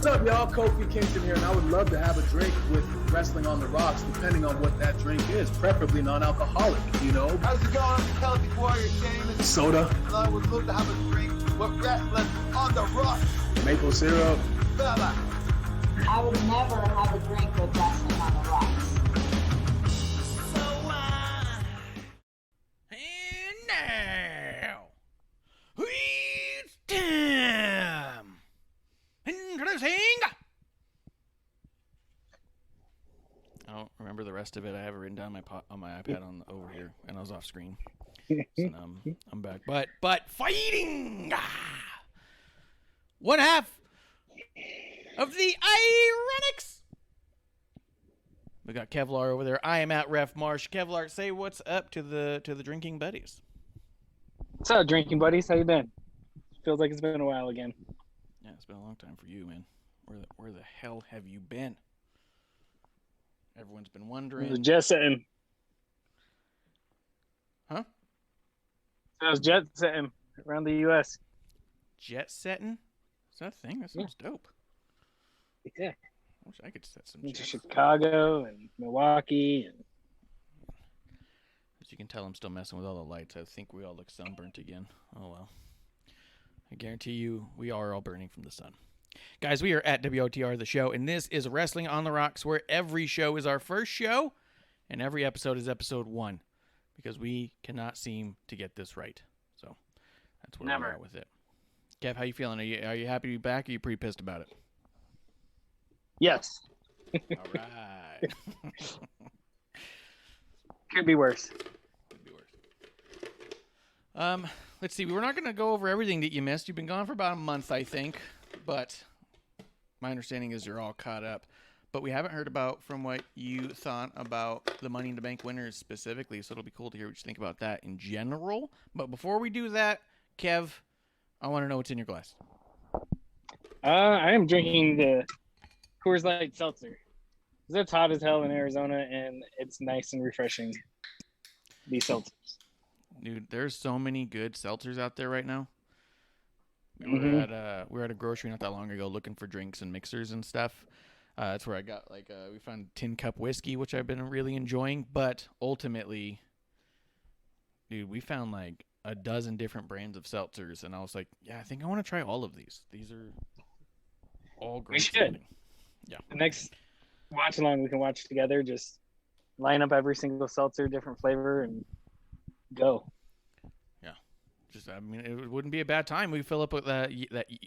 What's up, y'all? Kofi Kingston here, and I would love to have a drink with Wrestling on the Rocks, depending on what that drink is, preferably non-alcoholic, you know? How's it going? I'm Celtic Warrior James. Soda. I would love to have a drink with Wrestling on the Rocks. Maple syrup. Fella. I would never have a drink with Wrestling on the Rocks. And now, it's time. Introducing. I don't remember the rest of it. I have it written down on my iPad over here, and I was off screen. So now I'm back. But fighting. One half of the IIRonics. We got Kevlar over there. I am at Ref Marsh. Kevlar, say what's up to the drinking buddies. What's up, drinking buddies? How you been? Feels like it's been a while again. Yeah, it's been a long time for you, man. Where the hell have you been? Everyone's been wondering. I was jet setting. Huh? I was jet setting around the U.S. Jet setting? Is that a thing? That sounds dope. Yeah. I wish I could set some Into jets. Chicago and Milwaukee. And As you can tell, I'm still messing with all the lights. I think we all look sunburnt again. Oh, well. I guarantee you, we are all burning from the sun. Guys, we are at WOTR, the show, and this is Wrestling on the Rocks, where every show is our first show, and every episode is episode 1, because we cannot seem to get this right. So that's where we're at with it. Kev, how you feeling? Are you happy to be back, or are you pretty pissed about it? yes, All right. could be worse. Could be worse. Let's see. We're not going to go over everything that you missed. You've been gone for about a month, I think. But my understanding is you're all caught up. But we haven't heard from what you thought about the Money in the Bank winners specifically, so it'll be cool to hear what you think about that in general. But before we do that, Kev, I want to know what's in your glass. I am drinking the Coors Light Seltzer. It's hot as hell in Arizona, and it's nice and refreshing. These seltzers. Dude, there's so many good seltzers out there right now. We were at a grocery not that long ago looking for drinks and mixers and stuff. That's where I got we found Tin Cup whiskey, which I've been really enjoying. But ultimately, dude, we found like a dozen different brands of seltzers, and I was like, yeah, I think I want to try all of these. These are all great. We should. sounding. Yeah. The next watch along we can watch together. Just line up every single seltzer, different flavor, and go. I mean, it wouldn't be a bad time. We fill up with that.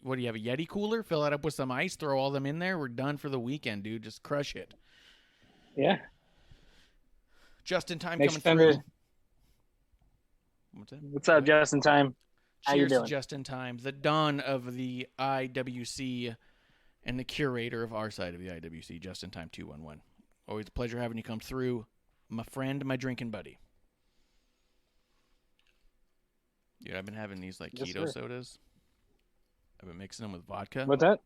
What do you have, a Yeti cooler? Fill that up with some ice. Throw all them in there. We're done for the weekend, dude. Just crush it. Yeah. Just in time Next coming time through. What's that? What's up, Just in Time? How you Cheers to doing? Just in Time, the dawn of the IWC and the curator of our side of the IWC, Just in Time 211. Always a pleasure having you come through, my friend, my drinking buddy. Dude, I've been having these Yes, keto sir. sodas. I've been mixing them with vodka. What's that?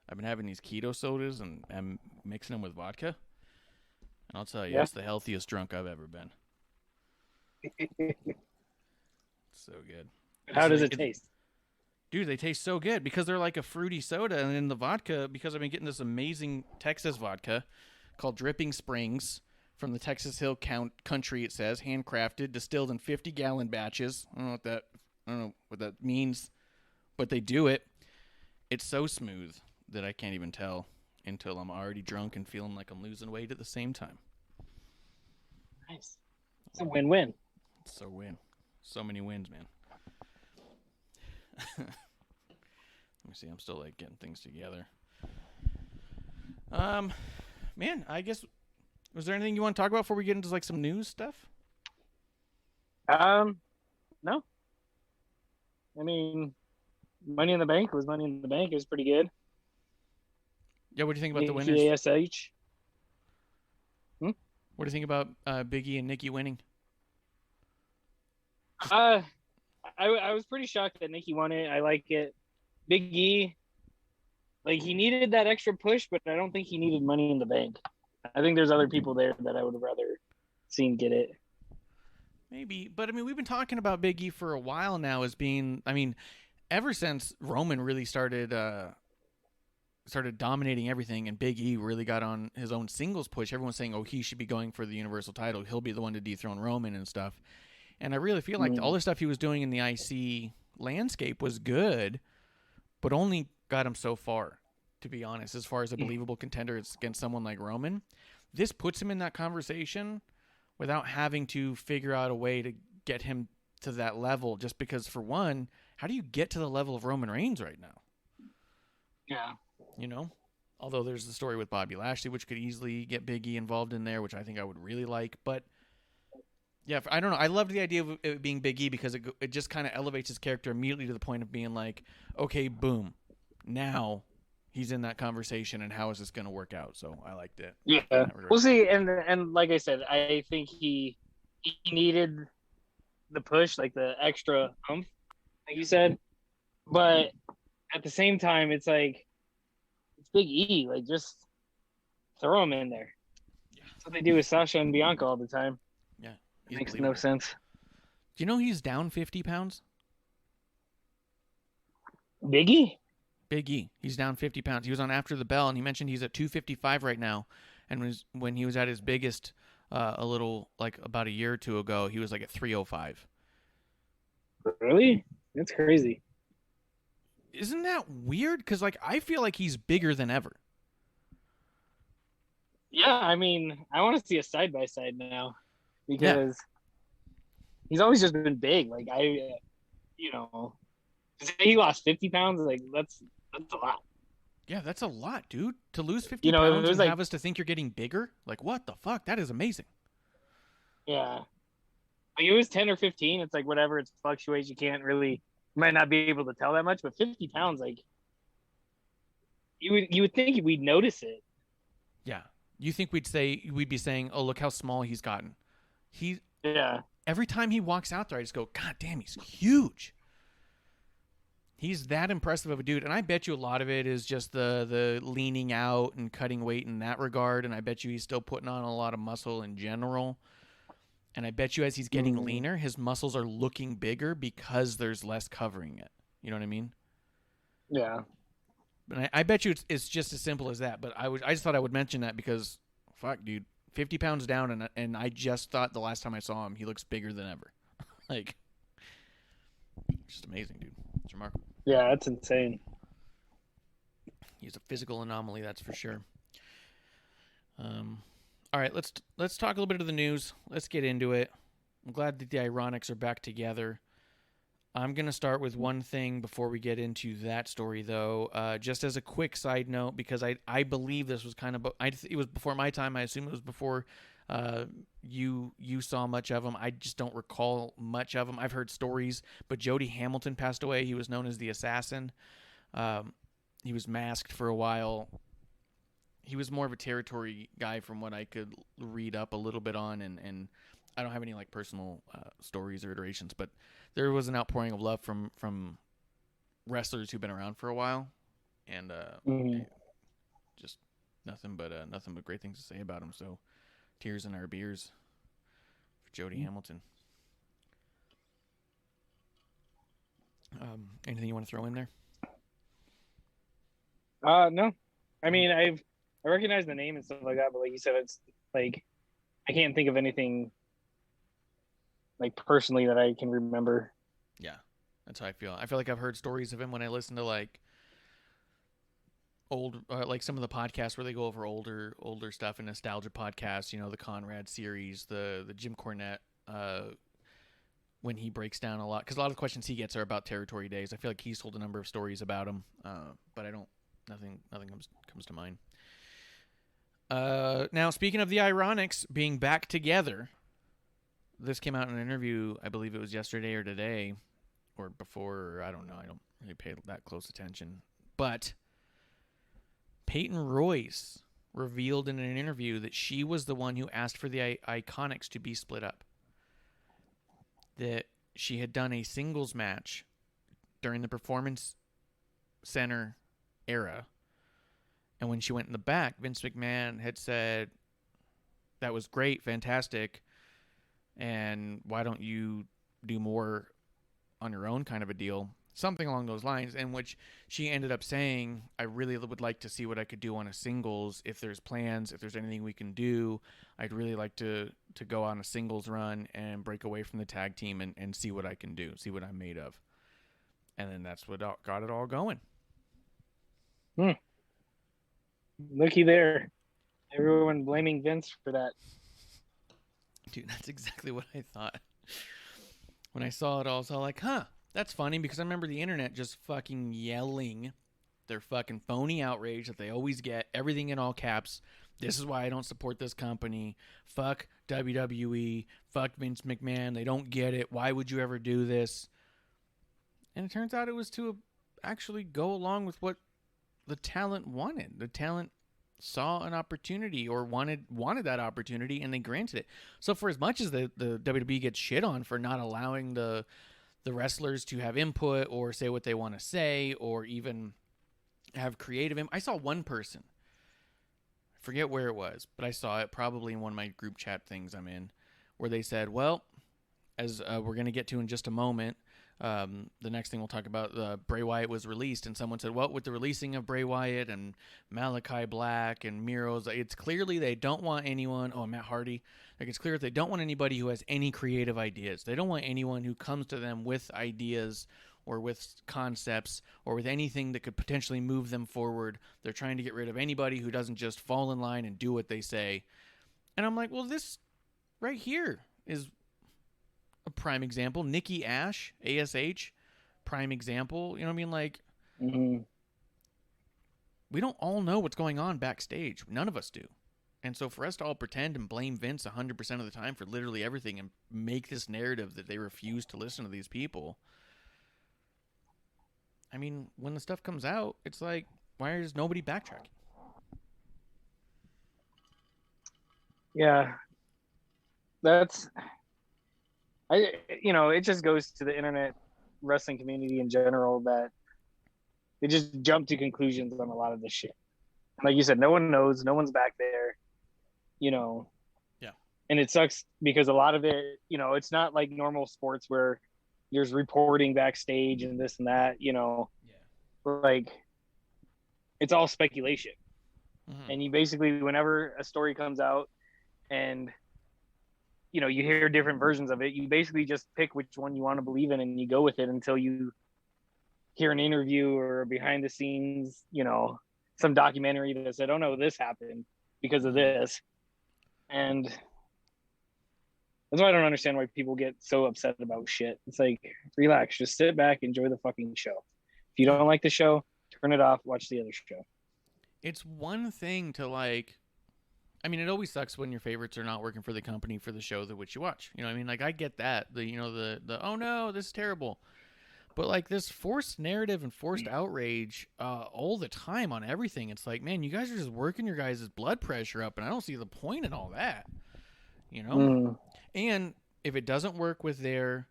I've been having these keto sodas and I'm mixing them with vodka. And I'll tell you, Yeah. it's the healthiest drunk I've ever been. It's so good. How does it taste? Dude, they taste so good because they're like a fruity soda. And then the vodka, because I've been getting this amazing Texas vodka called Dripping Springs from the Texas Hill Country, it says, handcrafted, distilled in 50-gallon batches. I don't know what that means, but they do it. It's so smooth that I can't even tell until I'm already drunk and feeling like I'm losing weight at the same time. Nice. It's a win-win. It's so win. So many wins, man. Let me see. I'm still getting things together. Man, I guess, was there anything you want to talk about before we get into some news stuff? No. I mean, Money in the Bank was Money in the Bank. It was pretty good. Yeah, what do you think about the winners? ASH. What do you think about Big E and Nikki winning? I was pretty shocked that Nikki won it. I like it. Big E, he needed that extra push, but I don't think he needed Money in the Bank. I think there's other people there that I would have rather seen get it. Maybe, but I mean, we've been talking about Big E for a while now as being, ever since Roman really started started dominating everything, and Big E really got on his own singles push. Everyone's saying, oh, he should be going for the Universal title. He'll be the one to dethrone Roman and stuff. And I really feel like all the stuff he was doing in the IC landscape was good, but only got him so far, to be honest, as far as a believable contender against someone like Roman. This puts him in that conversation without having to figure out a way to get him to that level, just because, for one, how do you get to the level of Roman Reigns right now? Yeah. You know? Although there's the story with Bobby Lashley, which could easily get Big E involved in there, which I think I would really like. But, yeah, I don't know. I loved the idea of it being Big E because it just kind of elevates his character immediately to the point of being like, okay, boom. Now he's in that conversation, and how is this going to work out? So I liked it. Yeah. We'll see. And like I said, I think he needed the push, like the extra oomph, like you said. But at the same time, it's like, it's Big E. Like, just throw him in there. Yeah. That's what they do with Sasha and Bianca all the time. Yeah. It makes no sense. Do you know he's down 50 pounds? Big E? Big E. He's down 50 pounds. He was on After the Bell, and he mentioned he's at 255 right now. And when he was at his biggest about a year or two ago, he was like at 305. Really? That's crazy. Isn't that weird? Because I feel like he's bigger than ever. Yeah, I mean, I want to see a side-by-side now because he's always just been big. Like, to say he lost 50 pounds, like, that's a lot. Yeah, that's a lot, dude. To lose 50 it pounds was and have us to think you're getting bigger? Like, what the fuck? That is amazing. Yeah. Like, it was 10 or 15. It's like, whatever. It fluctuates. You might not be able to tell that much, but 50 pounds, like, you would think we'd notice it. Yeah. You think we'd be saying, oh, look how small he's gotten. Yeah. Every time he walks out there, I just go, God damn, he's huge. He's that impressive of a dude, and I bet you a lot of it is just the leaning out and cutting weight in that regard, and I bet you he's still putting on a lot of muscle in general. And I bet you as he's getting leaner, his muscles are looking bigger because there's less covering it. You know what I mean? Yeah. But I bet you it's just as simple as that. But I just thought I would mention that because, fuck, dude, 50 pounds down, and I just thought the last time I saw him, he looks bigger than ever. Like, just amazing, dude. It's remarkable. Yeah, that's insane. He's a physical anomaly, that's for sure. All right, let's talk a little bit of the news. Let's get into it. I'm glad that the IIRonics are back together. I'm going to start with one thing before we get into that story, though. Just as a quick side note, because I believe this was kind of... it was before my time. I assume it was before you saw much of him. I just don't recall much of him. I've heard stories, but Jody Hamilton passed away. He was known as the Assassin. He was masked for a while. He was more of a territory guy from what I could read up a little bit on, and I don't have any personal stories or iterations, but there was an outpouring of love from wrestlers who've been around for a while, and just nothing but great things to say about him. So, tears in our beers for Jody Hamilton. Anything you want to throw in there? No. I mean, I recognize the name and stuff like that, but like you said, it's like I can't think of anything personally that I can remember. Yeah, that's how I feel. I feel like I've heard stories of him when I listen to old, some of the podcasts where they go over older stuff and nostalgia podcasts. You know, the Conrad series, the Jim Cornette. When he breaks down a lot, because a lot of the questions he gets are about territory days. I feel like he's told a number of stories about him, but nothing comes to mind. Now, speaking of the IIRonics being back together, this came out in an interview, I believe it was yesterday or today, or before, or I don't know. I don't really pay that close attention. But Peyton Royce revealed in an interview that she was the one who asked for the IIRonics to be split up. That she had done a singles match during the Performance Center era. And when she went in the back, Vince McMahon had said, that was great, fantastic, and why don't you do more on your own kind of a deal? something along those lines, in which she ended up saying, I really would like to see what I could do on a singles. If there's plans, if there's anything we can do, I'd really like to go on a singles run and break away from the tag team and see what I can do, see what I'm made of. And then that's what got it all going. Looky there. Everyone blaming Vince for that. Dude, that's exactly what I thought. When I saw it all, I was all like, that's funny, because I remember the internet just fucking yelling their fucking phony outrage that they always get, everything in all caps. This is why I don't support this company. Fuck WWE. Fuck Vince McMahon. They don't get it. Why would you ever do this? And it turns out it was to actually go along with what the talent wanted. The talent saw an opportunity or wanted that opportunity, and they granted it. So for as much as the WWE gets shit on for not allowing the wrestlers to have input or say what they want to say or even have creative I saw one person, I forget where it was, but I saw it probably in one of my group chat things I'm in, where they said, well, as we're going to get to in just a moment, the next thing we'll talk about, Bray Wyatt was released, and someone said, well, with the releasing of Bray Wyatt and Malachi Black and Miro's, it's clearly they don't want anyone, Matt Hardy, like it's clear that they don't want anybody who has any creative ideas. They don't want anyone who comes to them with ideas or with concepts or with anything that could potentially move them forward. They're trying to get rid of anybody who doesn't just fall in line and do what they say. And I'm like, well, this right here is a prime example. Nikki Ash, ASH, prime example. You know what I mean? Like, we don't all know what's going on backstage. None of us do. And so for us to all pretend and blame Vince 100% of the time for literally everything and make this narrative that they refuse to listen to these people, I mean, when the stuff comes out, it's like, why is nobody backtracking? Yeah. It just goes to the internet wrestling community in general that they just jump to conclusions on a lot of this shit. Like you said, no one knows, no one's back there, Yeah. And it sucks because a lot of it, it's not like normal sports where there's reporting backstage and this and that, like it's all speculation. Mm-hmm. And you basically, whenever a story comes out and you hear different versions of it, you basically just pick which one you want to believe in and you go with it until you hear an interview or behind the scenes, some documentary that said, oh no, this happened because of this. And that's why I don't understand why people get so upset about shit. It's like, relax, just sit back, enjoy the fucking show. If you don't like the show, turn it off, watch the other show. It's one thing to it always sucks when your favorites are not working for the company for the show that which you watch. You know what I mean? Like, I get that. The oh no, this is terrible. But like this forced narrative and forced outrage all the time on everything. It's like, man, you guys are just working your guys' blood pressure up, and I don't see the point in all that. And if it doesn't work with their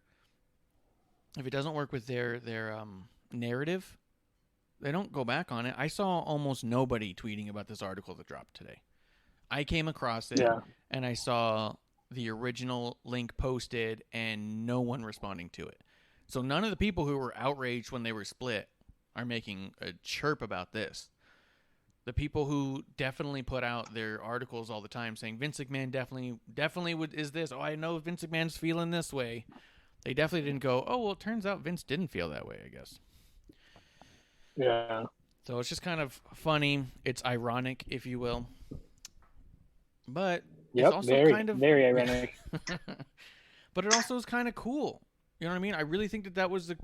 narrative, they don't go back on it. I saw almost nobody tweeting about this article that dropped today. I came across it, and I saw the original link posted and no one responding to it. So none of the people who were outraged when they were split are making a chirp about this. The people who definitely put out their articles all the time saying Vince McMahon definitely is this. Oh, I know Vince McMahon's feeling this way. They definitely didn't go, oh, well, it turns out Vince didn't feel that way, I guess. Yeah. So it's just kind of funny. It's ironic, if you will. But it's also very ironic. But it also is kind of cool. You know what I mean? I really think that was the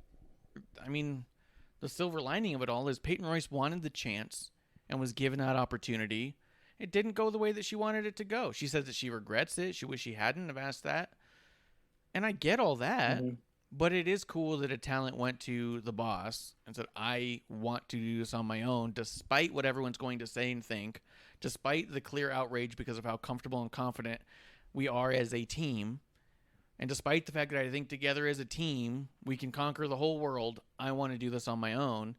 silver lining of it all is Peyton Royce wanted the chance and was given that opportunity. It didn't go the way that she wanted it to go. She says that she regrets it. She wish she hadn't have asked that. And I get all that, but it is cool that a talent went to the boss and said, I want to do this on my own, despite what everyone's going to say and think, despite the clear outrage because of how comfortable and confident we are as a team. And despite the fact that I think together as a team, we can conquer the whole world, I want to do this on my own.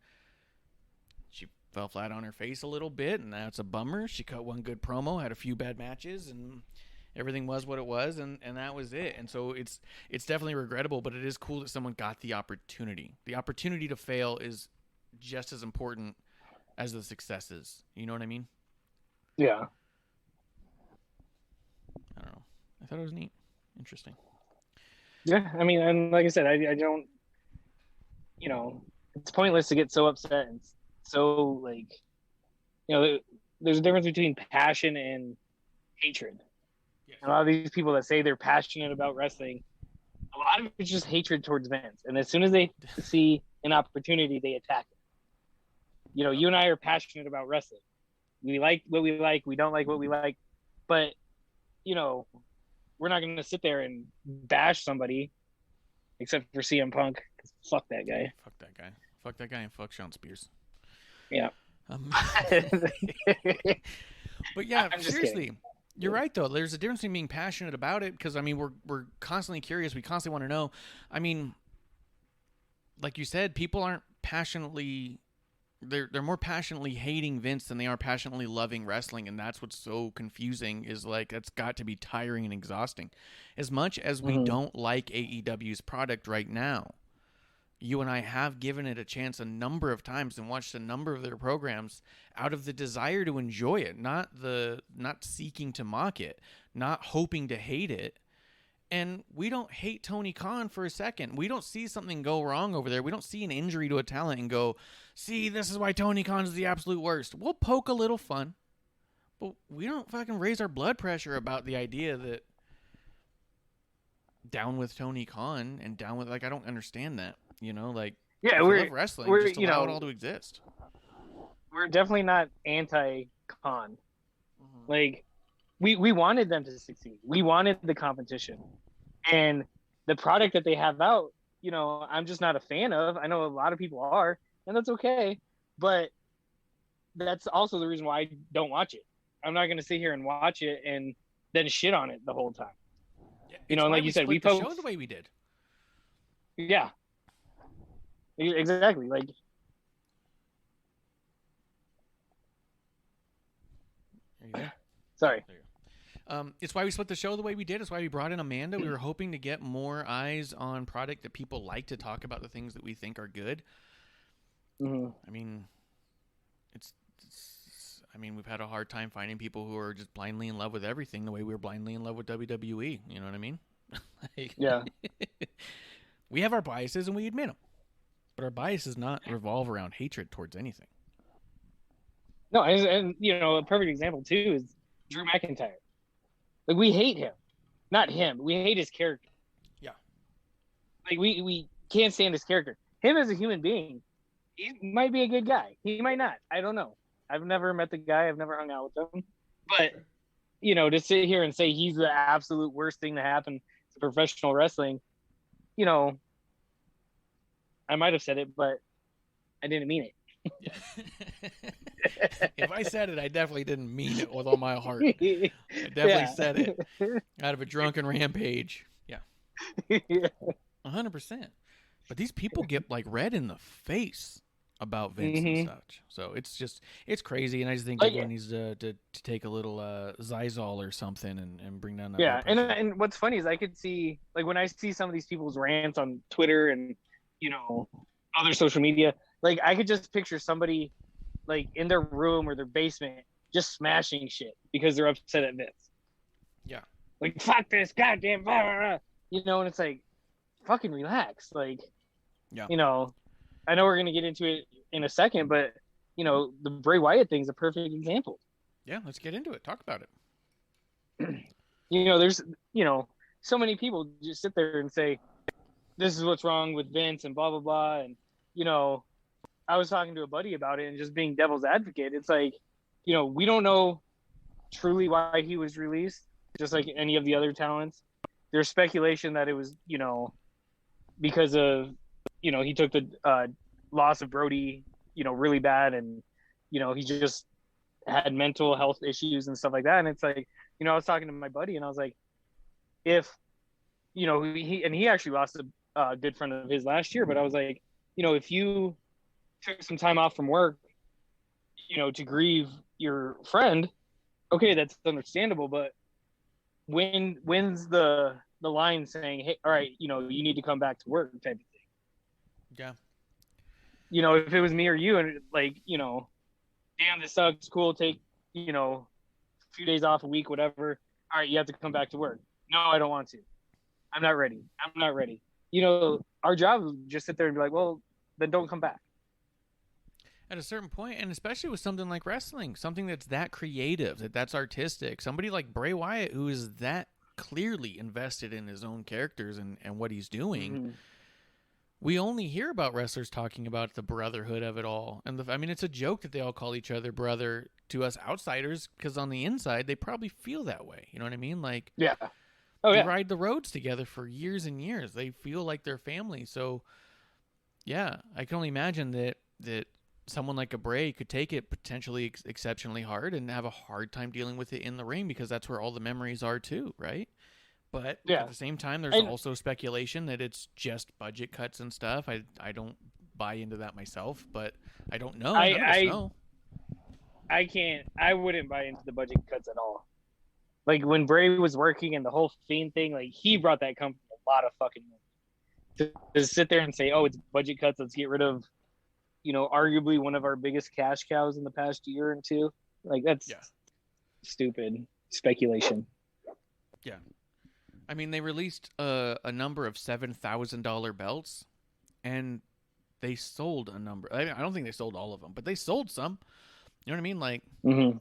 She fell flat on her face a little bit, and that's a bummer. She cut one good promo, had a few bad matches, and Everything was what it was, and that was it. And so it's definitely regrettable, but it is cool that someone got the opportunity. The opportunity to fail is just as important as the successes. You know what I mean? Yeah. I don't know. I thought it was neat. Interesting. Yeah, I mean, and like I said, I don't, it's pointless to get so upset and so like, there's a difference between passion and hatred. Yes. A lot of these people that say they're passionate about wrestling, a lot of it's just hatred towards Vince. And as soon as they see an opportunity, they attack it. You and I are passionate about wrestling. We like what we like. We don't like what we like. But, we're not going to sit there and bash somebody except for CM Punk. Fuck that guy. Fuck that guy. Fuck that guy and fuck Sean Spears. Yeah. But yeah, I'm just seriously. kidding. You're right, though. There's a difference between being passionate about it because, I mean, we're constantly curious. We constantly want to know. I mean, like you said, people aren't passionately – they're more passionately hating Vince than they are passionately loving wrestling, and that's what's so confusing is, like, that's got to be tiring and exhausting. As much as we don't like AEW's product right now, you and I have given it a chance a number of times and watched a number of their programs out of the desire to enjoy it, not seeking to mock it, not hoping to hate it. And we don't hate Tony Khan for a second. We don't see something go wrong over there. We don't see an injury to a talent and go, see, this is why Tony Khan is the absolute worst. We'll poke a little fun, but we don't fucking raise our blood pressure about the idea that down with Tony Khan and down with, like, I don't understand that. Like, yeah, if we're you love wrestling, we're just allow it all to exist. We're definitely not anti-Khan. Like, we wanted them to succeed. We wanted the competition, and the product that they have out, I'm just not a fan of. I know a lot of people are, and that's okay. But that's also the reason why I don't watch it. I'm not going to sit here and watch it and then shit on it the whole time. Yeah, like you said, we the show the way we did. Yeah. Exactly. Like, are you there? Sorry. There you go. It's why we split the show the way we did. It's why we brought in Amanda. We were hoping to get more eyes on product that people like to talk about the things that we think are good. I mean, we've had a hard time finding people who are just blindly in love with everything the way we were blindly in love with WWE. You know what I mean? Yeah. We have our biases and we admit them. But our bias does not revolve around hatred towards anything. No, and a perfect example too is Drew McIntyre. Like, we hate him, not him. We hate his character. Yeah. Like, we can't stand his character. Him as a human being, he might be a good guy. He might not. I don't know. I've never met the guy. I've never hung out with him. But to sit here and say he's the absolute worst thing to happen to professional wrestling, I might have said it, but I didn't mean it. If I said it, I definitely didn't mean it with all my heart. I definitely said it out of a drunken rampage. Yeah. 100%. But these people get, like, red in the face about Vince and such. So it's crazy, and I just think everyone needs to take a little Zysol or something and bring down that. Yeah, and what's funny is I could see, like, when I see some of these people's rants on Twitter and other social media, like, I could just picture somebody, like, in their room or their basement just smashing shit because they're upset at Vince. Yeah. Like, fuck this goddamn blah, blah, blah. And it's like, fucking relax. Like, yeah. I know we're going to get into it in a second, but, the Bray Wyatt thing's a perfect example. Yeah, let's get into it. Talk about it. There's, so many people just sit there and say, this is what's wrong with Vince and blah, blah, blah. And, I was talking to a buddy about it and just being devil's advocate. It's like, we don't know truly why he was released, just like any of the other talents. There's speculation that it was, because of, he took the loss of Brody, really bad. And, he just had mental health issues and stuff like that. And it's like, I was talking to my buddy and I was like, if, he actually lost a good friend of his last year, but I was like, if you took some time off from work, to grieve your friend, okay, that's understandable. But when's the line saying, hey, all right, you need to come back to work type of thing. Yeah. If it was me or you, and damn, this sucks, cool, take, a few days off, a week, whatever. All right, you have to come back to work. No, I don't want to. I'm not ready. Our job is just sit there and be like, well, then don't come back. At a certain point, and especially with something like wrestling, something that's that creative, that's artistic, somebody like Bray Wyatt, who is that clearly invested in his own characters and what he's doing, Mm-hmm. we only hear about wrestlers talking about the brotherhood of it all. And it's a joke that they all call each other brother to us outsiders, because on the inside, they probably feel that way. You know what I mean? Like, yeah. Oh, they yeah. ride the roads together for years and years. They feel like they're family. So, yeah, I can only imagine that someone like a Bray could take it potentially exceptionally hard and have a hard time dealing with it in the ring, because that's where all the memories are too, right? But yeah. At the same time, there's also speculation that it's just budget cuts and stuff. I don't buy into that myself, but I don't know. None of us know. I wouldn't buy into the budget cuts at all. Like, when Bray was working and the whole Fiend thing, like, he brought that company a lot of fucking money. To sit there and say, oh, it's budget cuts, let's get rid of, arguably one of our biggest cash cows in the past year or two. Like, that's stupid speculation. Yeah. I mean, they released a number of $7,000 belts, and they sold a number. I don't think they sold all of them, but they sold some. You know what I mean? Like, mm-hmm.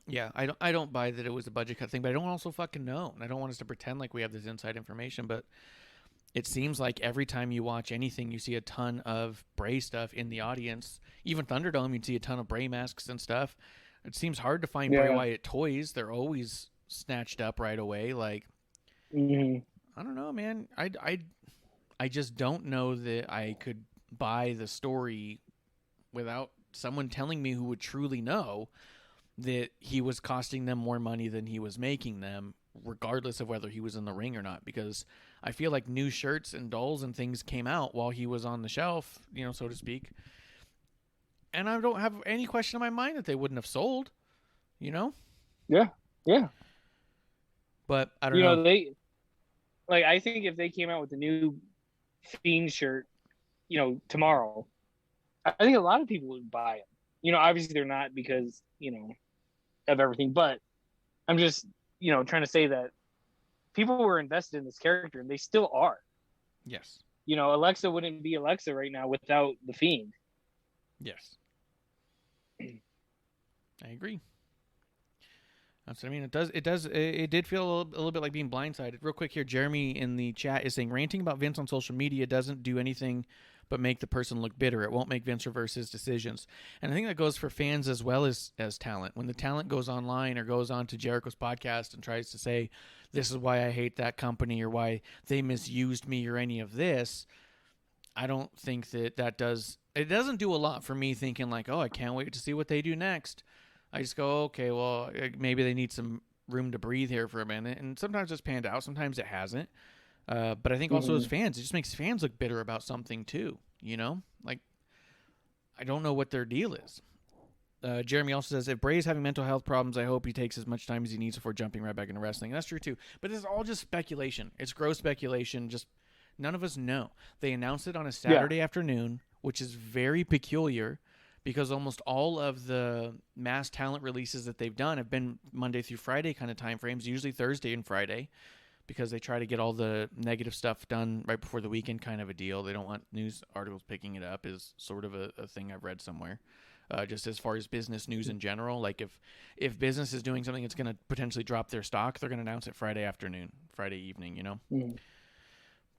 Yeah, I don't buy that it was a budget cut thing, but I don't also fucking know, and I don't want us to pretend like we have this inside information. But it seems like every time you watch anything, you see a ton of Bray stuff in the audience. Even Thunderdome, you'd see a ton of Bray masks and stuff. It seems hard to find Bray Wyatt toys. They're always snatched up right away. Like, mm-hmm. I don't know, man. I just don't know that I could buy the story without someone telling me who would truly know that he was costing them more money than he was making them, regardless of whether he was in the ring or not. Because I feel like new shirts and dolls and things came out while he was on the shelf, so to speak. And I don't have any question in my mind that they wouldn't have sold, Yeah. But I don't know. I think if they came out with a new Fiend shirt, tomorrow, I think a lot of people would buy them. Obviously they're not, because, of everything, but I'm just, trying to say that people were invested in this character, and they still are. Yes. Alexa wouldn't be Alexa right now without the Fiend. Yes. I agree. That's what I mean. It did feel a little bit like being blindsided. Real quick here, Jeremy in the chat is saying, ranting about Vince on social media doesn't do anything but make the person look bitter. It won't make Vince reverse his decisions. And I think that goes for fans as well as talent. When the talent goes online or goes on to Jericho's podcast and tries to say, this is why I hate that company, or why they misused me, or any of this, I don't think that does... It doesn't do a lot for me thinking like, oh, I can't wait to see what they do next. I just go, okay, well, maybe they need some room to breathe here for a minute. And sometimes it's panned out. Sometimes it hasn't. But I think also as fans, it just makes fans look bitter about something too, Like, I don't know what their deal is. Jeremy also says, if Bray's having mental health problems, I hope he takes as much time as he needs before jumping right back into wrestling. And that's true too. But this is all just speculation. It's gross speculation. Just none of us know. They announced it on a Saturday afternoon, which is very peculiar, because almost all of the mass talent releases that they've done have been Monday through Friday kind of time frames, usually Thursday and Friday, because they try to get all the negative stuff done right before the weekend, kind of a deal. They don't want news articles picking it up, is sort of a thing I've read somewhere. Just as far as business news in general, like if business is doing something that's going to potentially drop their stock, they're going to announce it Friday afternoon, Friday evening,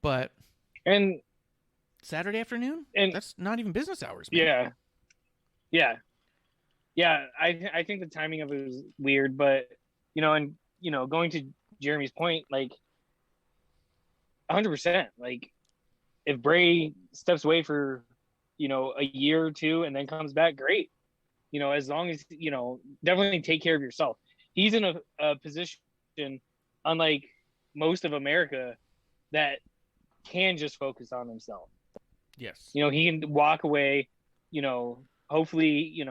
But and Saturday afternoon, and that's not even business hours, man. Yeah. I think the timing of it was weird, but going to Jeremy's point, like 100%, like if Bray steps away for a year or two and then comes back, great. As long as definitely take care of yourself. He's in a position, unlike most of America, that can just focus on himself. Yes. He can walk away, hopefully,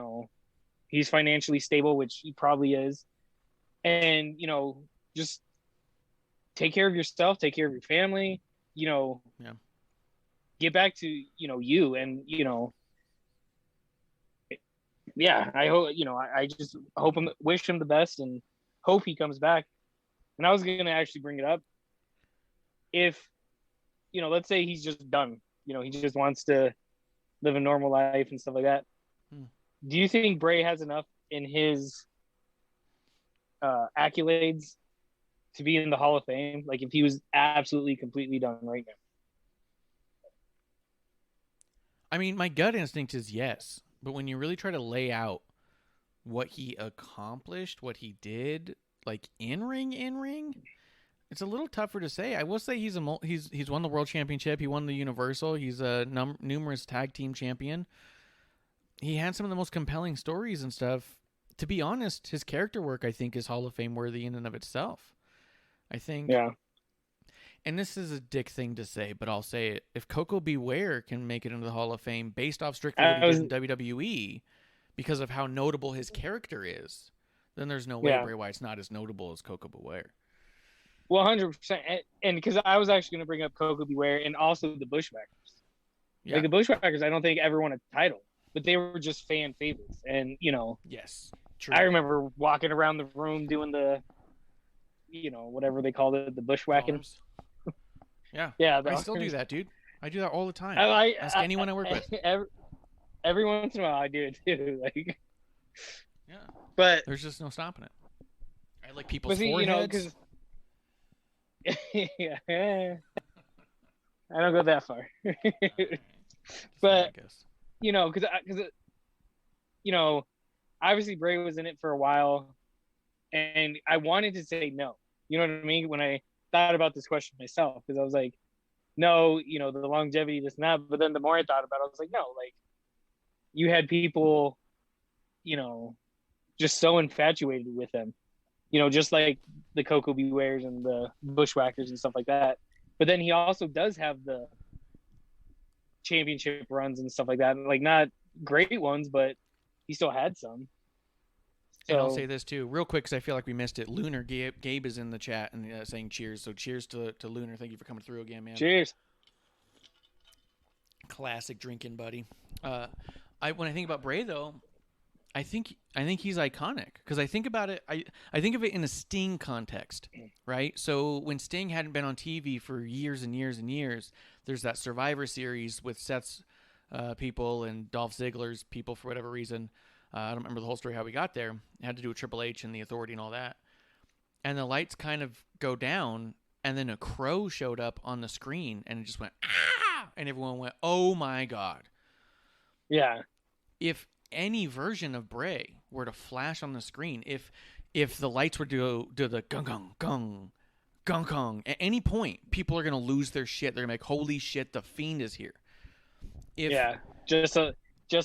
he's financially stable, which he probably is. And, just take care of yourself, take care of your family, Yeah. get back to, you and, yeah, I hope, I just wish him the best and hope he comes back. And I was going to actually bring it up. If, let's say he's just done, he just wants to live a normal life and stuff like that. Do you think Bray has enough in his accolades to be in the Hall of Fame? Like if he was absolutely completely done right now? I mean, my gut instinct is yes. But when you really try to lay out what he accomplished, what he did, like in ring, it's a little tougher to say. I will say he's won the world championship. He won the Universal. He's a numerous tag team champion. He had some of the most compelling stories and stuff. To be honest, his character work, I think, is Hall of Fame worthy in and of itself. I think. Yeah. And this is a dick thing to say, but I'll say it. If Coco Beware can make it into the Hall of Fame based off strictly what he did in WWE because of how notable his character is, then there's no way Bray Wyatt's not as notable as Coco Beware. Well, 100%. And because I was actually going to bring up Coco Beware and also the Bushwhackers. Yeah. Like the Bushwhackers, I don't think ever won a title, but they were just fan favorites. And, Yes, true. I remember walking around the room doing the, whatever they called it, the bushwhacking. Yeah. Yeah. I still do that, dude. I do that all the time. Ask anyone I work with. Every once in a while I do it too. Like, yeah. But there's just no stopping it. I like people's see, foreheads. Yeah. I don't go that far. But, because obviously Bray was in it for a while and I wanted to say no. You know what I mean? When I thought about this question myself, because I was like, no, the longevity, this and that. But then the more I thought about it, I was like, no, like you had people, just so infatuated with them, just like the Coco Bewares and the Bushwhackers and stuff like that. But then he also does have the championship runs and stuff like that. Like not great ones, but he still had some. And I'll say this too, real quick, because I feel like we missed it. Lunar Gabe is in the chat and saying cheers. So cheers to Lunar. Thank you for coming through again, man. Cheers. Classic drinking, buddy. When I think about Bray though, I think he's iconic because I think about it. I think of it in a Sting context, right? So when Sting hadn't been on TV for years and years and years, there's that Survivor Series with Seth's people and Dolph Ziggler's people for whatever reason. I don't remember the whole story how we got there. It had to do with Triple H and the Authority and all that. And the lights kind of go down, and then a crow showed up on the screen, and it just went, ah! And everyone went, oh my God. Yeah. If any version of Bray were to flash on the screen, if the lights were to do the gung gung gung gung gung, at any point, people are going to lose their shit. They're going to be like, holy shit, the Fiend is here. Just a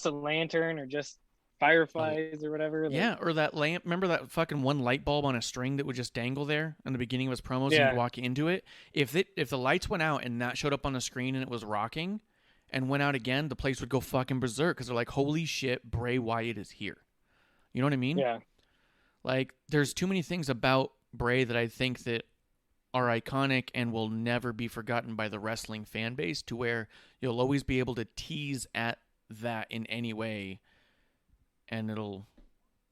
lantern or just fireflies or whatever. Yeah, or that lamp. Remember that fucking one light bulb on a string that would just dangle there in the beginning of his promos and you'd walk into it? If the lights went out and that showed up on the screen and it was rocking and went out again, the place would go fucking berserk because they're like, holy shit, Bray Wyatt is here. You know what I mean? Yeah. Like, there's too many things about Bray that I think that are iconic and will never be forgotten by the wrestling fan base to where you'll always be able to tease at that in any way and it'll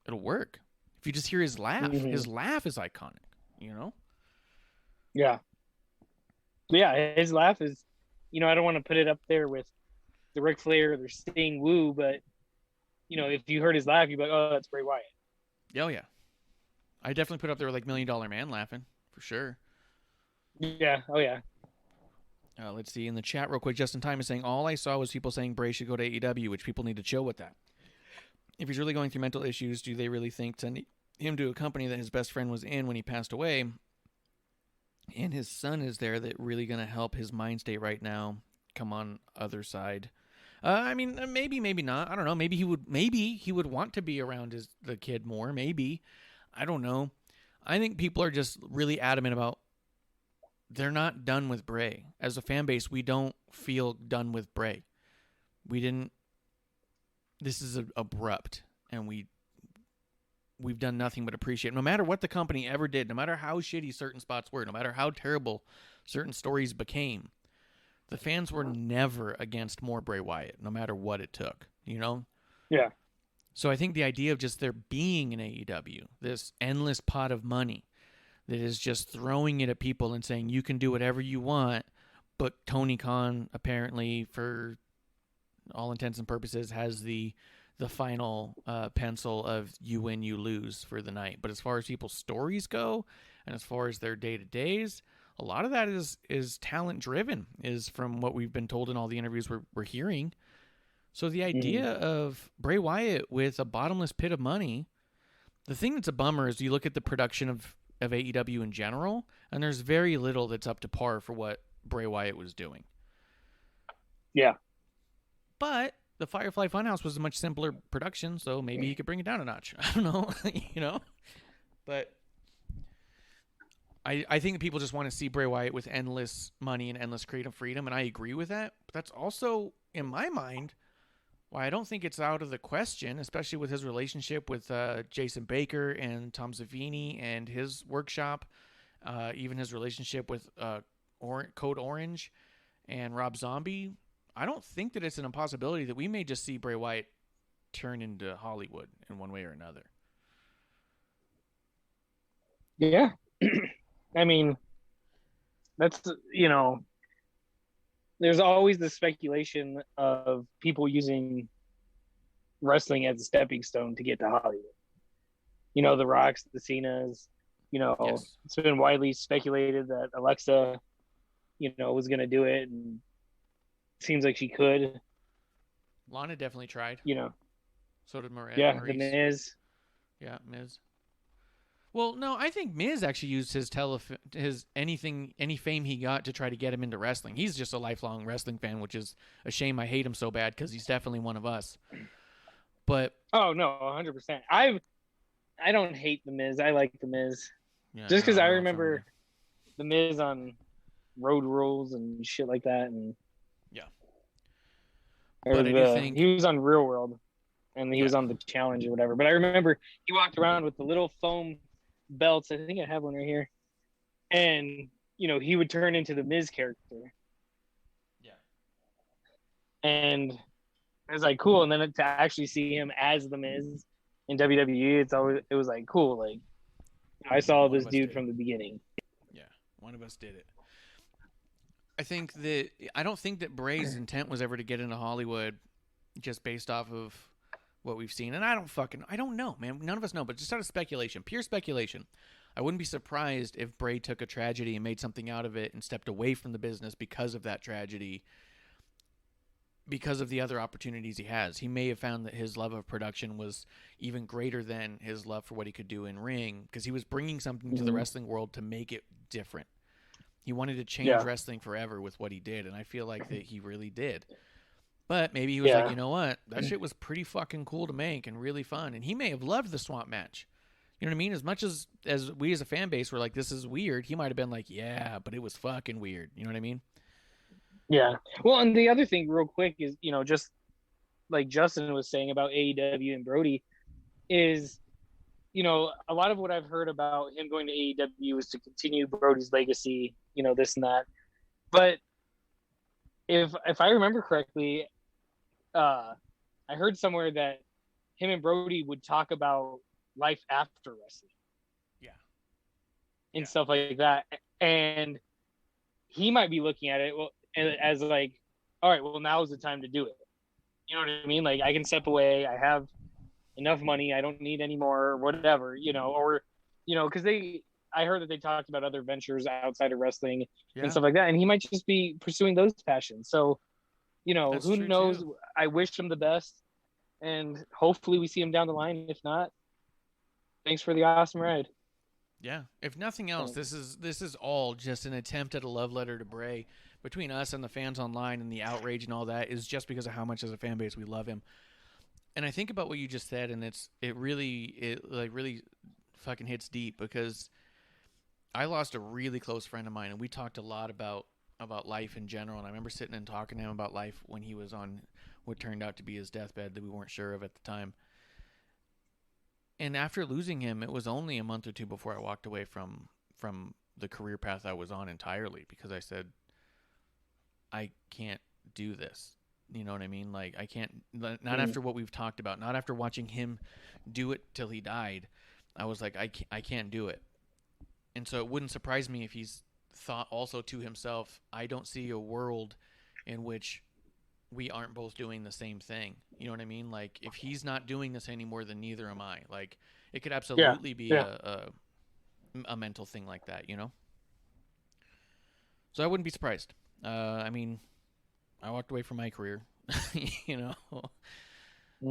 work. If you just hear his laugh, his laugh is iconic, Yeah. Yeah, his laugh is, I don't want to put it up there with the Ric Flair or the Sting Woo, but, if you heard his laugh, you'd be like, oh, that's Bray Wyatt. Oh, yeah. I definitely put up there with like $1 Million Man laughing, for sure. Yeah. Oh, yeah. Let's see. In the chat real quick, Justin Time is saying, all I saw was people saying Bray should go to AEW, which people need to chill with that. If he's really going through mental issues, do they really think sending him to a company that his best friend was in when he passed away and his son is there that really going to help his mind state right now come on other side? I mean, maybe not. I don't know. Maybe he would want to be around the kid more. Maybe. I don't know. I think people are just really adamant about they're not done with Bray. As a fan base, we don't feel done with Bray. We didn't. This is abrupt, and we we've done nothing but appreciate. No matter what the company ever did, no matter how shitty certain spots were, no matter how terrible certain stories became, the fans were never against more Bray Wyatt, no matter what it took, you know? Yeah. So I think the idea of just there being an AEW, this endless pot of money that is just throwing it at people and saying, you can do whatever you want, but Tony Khan apparently, for all intents and purposes, has the final pencil of you win, you lose for the night. But as far as people's stories go, and as far as their day-to-days, a lot of that is talent-driven, is from what we've been told in all the interviews we're hearing. So the idea of Bray Wyatt with a bottomless pit of money, the thing that's a bummer is you look at the production of AEW in general, and there's very little that's up to par for what Bray Wyatt was doing. Yeah. But the Firefly Funhouse was a much simpler production, so maybe he could bring it down a notch. I don't know, you know? But I think people just want to see Bray Wyatt with endless money and endless creative freedom, and I agree with that. But that's also, in my mind, why I don't think it's out of the question, especially with his relationship with Jason Baker and Tom Savini and his workshop, even his relationship with Code Orange and Rob Zombie. I don't think that it's an impossibility that we may just see Bray Wyatt turn into Hollywood in one way or another. Yeah. I mean, that's, there's always the speculation of people using wrestling as a stepping stone to get to Hollywood. The Rocks, the Cenas, Yes. It's been widely speculated that Alexa, was going to do it, and it seems like she could. Lana definitely tried. So did Maurice. Yeah, The Miz. Yeah, Miz. Well, no, I think Miz actually used his any fame he got to try to get him into wrestling. He's just a lifelong wrestling fan, which is a shame. I hate him so bad because he's definitely one of us. But oh no, 100%. I don't hate The Miz. I like The Miz. Yeah, Just because no, I I'm not remember The Miz on Road Rules and shit like that, and yeah. But I do think he was on Real World, and he was on the Challenge or whatever. But I remember he walked around with the little foam belts. I think I have one right here. And, he would turn into the Miz character. Yeah. And it was like cool. And then to actually see him as the Miz in WWE, it was like cool. Like, I saw this dude from the beginning. Yeah, one of us did it. I don't think that Bray's intent was ever to get into Hollywood just based off of what we've seen. And I don't know, man. None of us know, but just out of speculation, pure speculation. I wouldn't be surprised if Bray took a tragedy and made something out of it and stepped away from the business because of that tragedy, because of the other opportunities he has. He may have found that his love of production was even greater than his love for what he could do in ring, because he was bringing something to the wrestling world to make it different. He wanted to change wrestling forever with what he did, and I feel like that he really did. But maybe he was like, you know what? That shit was pretty fucking cool to make and really fun. And he may have loved the swamp match. You know what I mean? As much as we as a fan base were like, this is weird, he might have been like, yeah, but it was fucking weird. You know what I mean? Yeah. Well, and the other thing real quick is, just like Justin was saying about AEW and Brody is, a lot of what I've heard about him going to AEW is to continue Brody's legacy, this and that. But if I remember correctly, I heard somewhere that him and Brody would talk about life after wrestling. Yeah. And stuff like that. And he might be looking at it as like, all right, well, now is the time to do it. You know what I mean? Like, I can step away. I have enough money. I don't need any more, or whatever, because I heard that they talked about other ventures outside of wrestling and stuff like that. And he might just be pursuing those passions. So, That's who true, knows? too. I wish him the best, and hopefully we see him down the line. If not, thanks for the awesome ride. Yeah. If nothing else, this is all just an attempt at a love letter to Bray between us and the fans online, and the outrage and all that is just because of how much as a fan base we love him. And I think about what you just said, and it really fucking hits deep, because I lost a really close friend of mine, and we talked a lot about life in general. And I remember sitting and talking to him about life when he was on what turned out to be his deathbed that we weren't sure of at the time. And after losing him, it was only a month or two before I walked away from the career path I was on entirely, because I said, I can't do this. You know what I mean? Like, I can't, not after what we've talked about, not after watching him do it till he died. I was like, I can't do it. And so it wouldn't surprise me if he's thought also to himself, I don't see a world in which we aren't both doing the same thing. You know what I mean? Like, if he's not doing this anymore, then neither am I. Like, it could absolutely be a mental thing like that, you know? So I wouldn't be surprised. I mean, I walked away from my career, you know?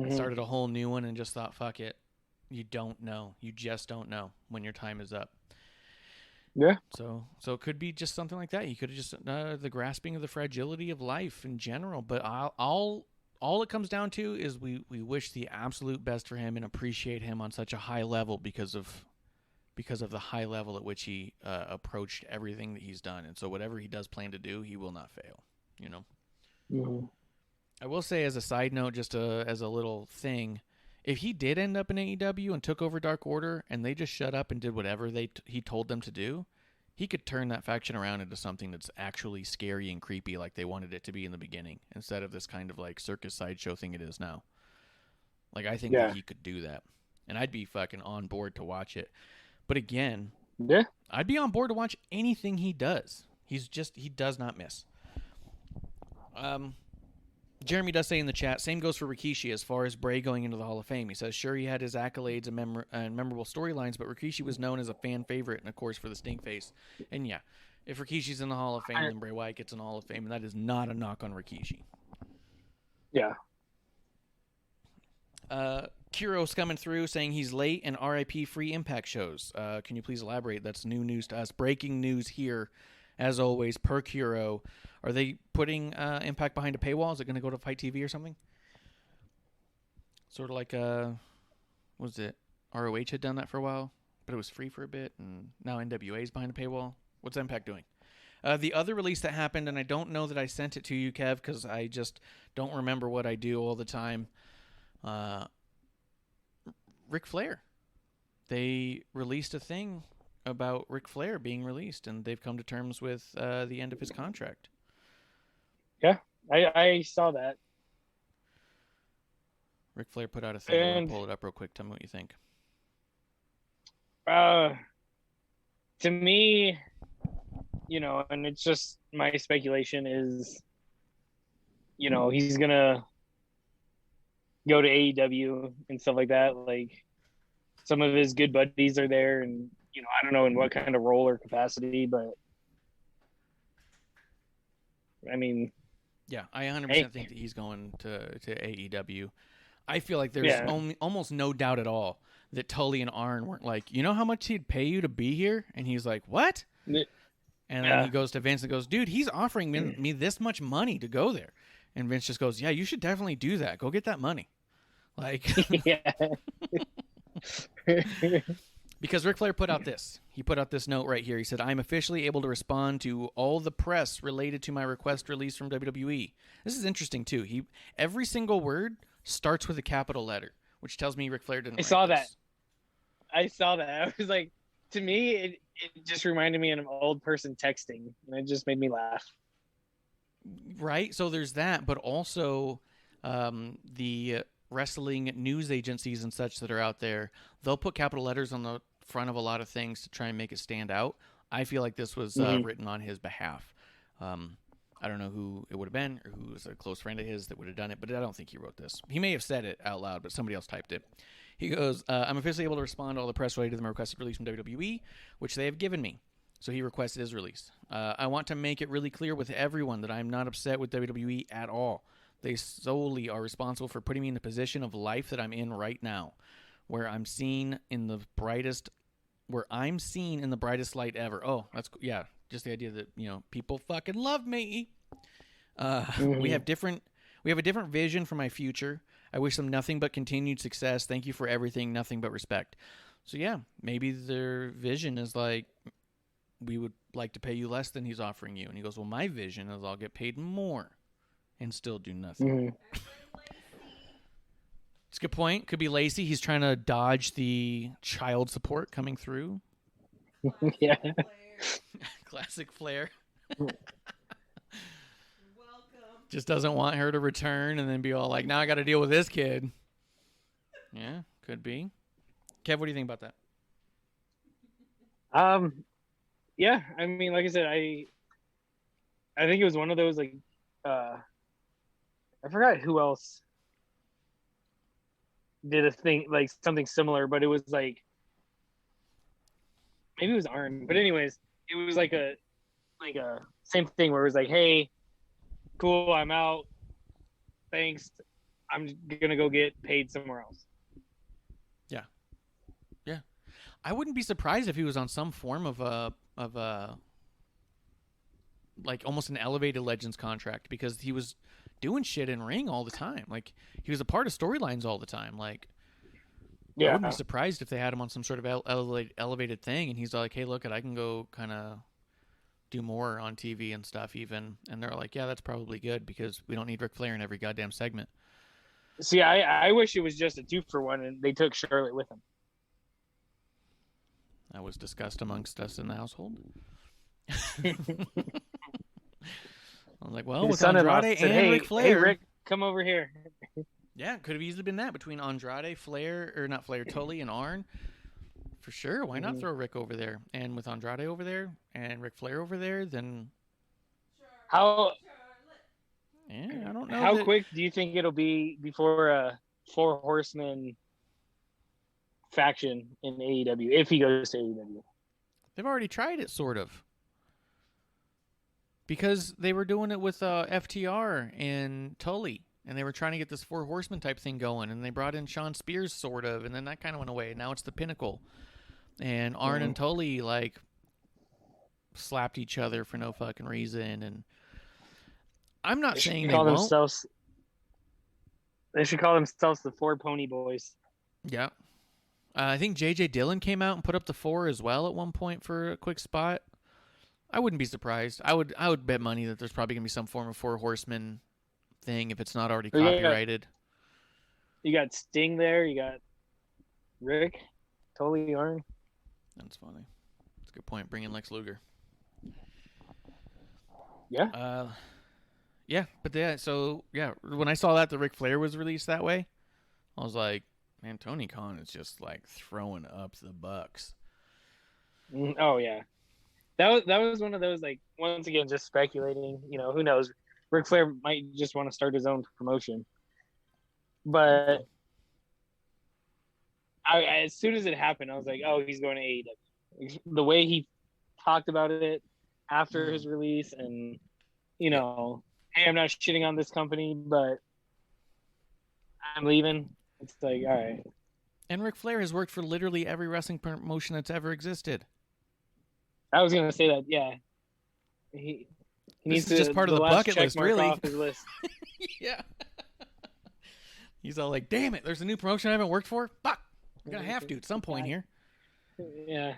I started a whole new one and just thought, fuck it. You don't know. You just don't know when your time is up. Yeah. So it could be just something like that. You could have just the grasping of the fragility of life in general. But all it comes down to is we wish the absolute best for him and appreciate him on such a high level because of the high level at which he approached everything that he's done. And so whatever he does plan to do, he will not fail. You know. Mm-hmm. I will say, as a side note, just as a little thing, if he did end up in AEW and took over Dark Order and they just shut up and did whatever he told them to do, he could turn that faction around into something that's actually scary and creepy like they wanted it to be in the beginning, instead of this kind of like circus sideshow thing it is now. Like, I think that he could do that. And I'd be fucking on board to watch it. But again, I'd be on board to watch anything he does. He does not miss. Jeremy does say in the chat, same goes for Rikishi as far as Bray going into the Hall of Fame. He says, sure, he had his accolades and memorable storylines, but Rikishi was known as a fan favorite and, of course, for the stink face. And, yeah, if Rikishi's in the Hall of Fame, then Bray Wyatt gets in the Hall of Fame, and that is not a knock on Rikishi. Yeah. Kuro's coming through saying he's late and RIP free Impact shows. Can you please elaborate? That's new news to us. Breaking news here, as always, per Kuro. Are they putting Impact behind a paywall? Is it going to go to Fight TV or something? Sort of like, what was it? ROH had done that for a while, but it was free for a bit, and now NWA is behind a paywall. What's Impact doing? The other release that happened, and I don't know that I sent it to you, Kev, because I just don't remember what I do all the time. Ric Flair. They released a thing about Ric Flair being released, and they've come to terms with the end of his contract. Yeah, I saw that. Ric Flair put out a thing. I'll pull it up real quick. Tell me what you think. To me, you know, and it's just my speculation is, you know, he's gonna go to AEW and stuff like that. Like, some of his good buddies are there, and, you know, I don't know in what kind of role or capacity, but I mean, yeah, I 100% think that he's going to AEW. I feel like there's almost no doubt at all that Tully and Arn weren't like, you know how much he'd pay you to be here? And he's like, what? And then he goes to Vince and goes, dude, he's offering me this much money to go there. And Vince just goes, yeah, you should definitely do that. Go get that money. Like, because Ric Flair put out this. He put out this note right here. He said, I'm officially able to respond to all the press related to my request release from WWE. This is interesting, too. Every single word starts with a capital letter, which tells me Ric Flair didn't write this. I saw that. I was like, to me, it just reminded me of an old person texting, and it just made me laugh. Right? So there's that, but also the wrestling news agencies and such that are out there, they'll put capital letters on the front of a lot of things to try and make it stand out. I feel like this was written on his behalf. I don't know who it would have been or who was a close friend of his that would have done it, but I don't think he wrote this. He may have said it out loud, but somebody else typed it. He goes, I'm officially able to respond to all the press related to my requested release from WWE, which they have given me. So he requested his release. I want to make it really clear with everyone that I'm not upset with WWE at all. They solely are responsible for putting me in the position of life that I'm in right now, where I'm seen in the brightest light ever. Oh, that's cool. Yeah, just the idea that, you know, people fucking love me. We have a different vision for my future. I wish them nothing but continued success. Thank you for everything, nothing but respect. So yeah, maybe their vision is like, we would like to pay you less than he's offering you. And he goes, well, my vision is I'll get paid more and still do nothing. a good point. Could be Lacey. He's trying to dodge the child support coming through. Yeah. Classic Flair. Just doesn't want her to return and then be all like, now I got to deal with this kid. Yeah, could be. Kev, what do you think about that? Yeah, I mean, like I said, I think it was one of those, like, I forgot who else did a thing, like something similar, but it was like, maybe it was Arn, but anyways, it was like a same thing where it was like, hey, cool, I'm out, thanks, I'm gonna go get paid somewhere else. Yeah, I wouldn't be surprised if he was on some form of a like almost an elevated Legends contract, because he was doing shit in ring all the time. Like, he was a part of storylines all the time. Like, I wouldn't be surprised if they had him on some sort of elevated thing, and he's like, hey, look, I can go kind of do more on TV and stuff even. And they're like, yeah, that's probably good, because we don't need Ric Flair in every goddamn segment. See, I wish it was just a 2-for-1 and they took Charlotte with them. That was discussed amongst us in the household. I was like, well, with Andrade and Ric Flair. Hey, Rick, come over here. Yeah, it could have easily been that between Andrade, Flair, or not Flair, Tully, and Arn. For sure. Why not throw Rick over there? And with Andrade over there and Ric Flair over there, then. How? Yeah, I don't know. How quick do you think it'll be before a 4 Horsemen faction in AEW, if he goes to AEW? They've already tried it, sort of. Because they were doing it with FTR and Tully, and they were trying to get this 4 Horsemen type thing going, and they brought in Sean Spears, sort of, and then that kind of went away. Now it's the Pinnacle. And Arn and Tully, like, slapped each other for no fucking reason, and I'm not saying they won't. They should call themselves the 4 Pony Boys. Yeah. I think J.J. Dillon came out and put up the 4 as well at one point for a quick spot. I wouldn't be surprised. I would bet money that there's probably going to be some form of 4 Horsemen thing if it's not already copyrighted. You got Sting there. You got Rick, Tully, Arn. That's funny. That's a good point. Bring in Lex Luger. Yeah. Yeah, but when I saw that the Ric Flair was released that way, I was like, man, Tony Khan is just like throwing up the bucks. Oh yeah. That was one of those, like, once again, just speculating, who knows? Ric Flair might just want to start his own promotion. But as soon as it happened, I was like, oh, he's going to AEW. The way he talked about it after his release, and, hey, I'm not shitting on this company, but I'm leaving. It's like, all right. And Ric Flair has worked for literally every wrestling promotion that's ever existed. I was gonna say that, yeah. He needs to just part of the bucket list, really. Off his list. Yeah. He's all like, "Damn it! There's a new promotion I haven't worked for. Fuck! I'm gonna have to at some point here." Yeah.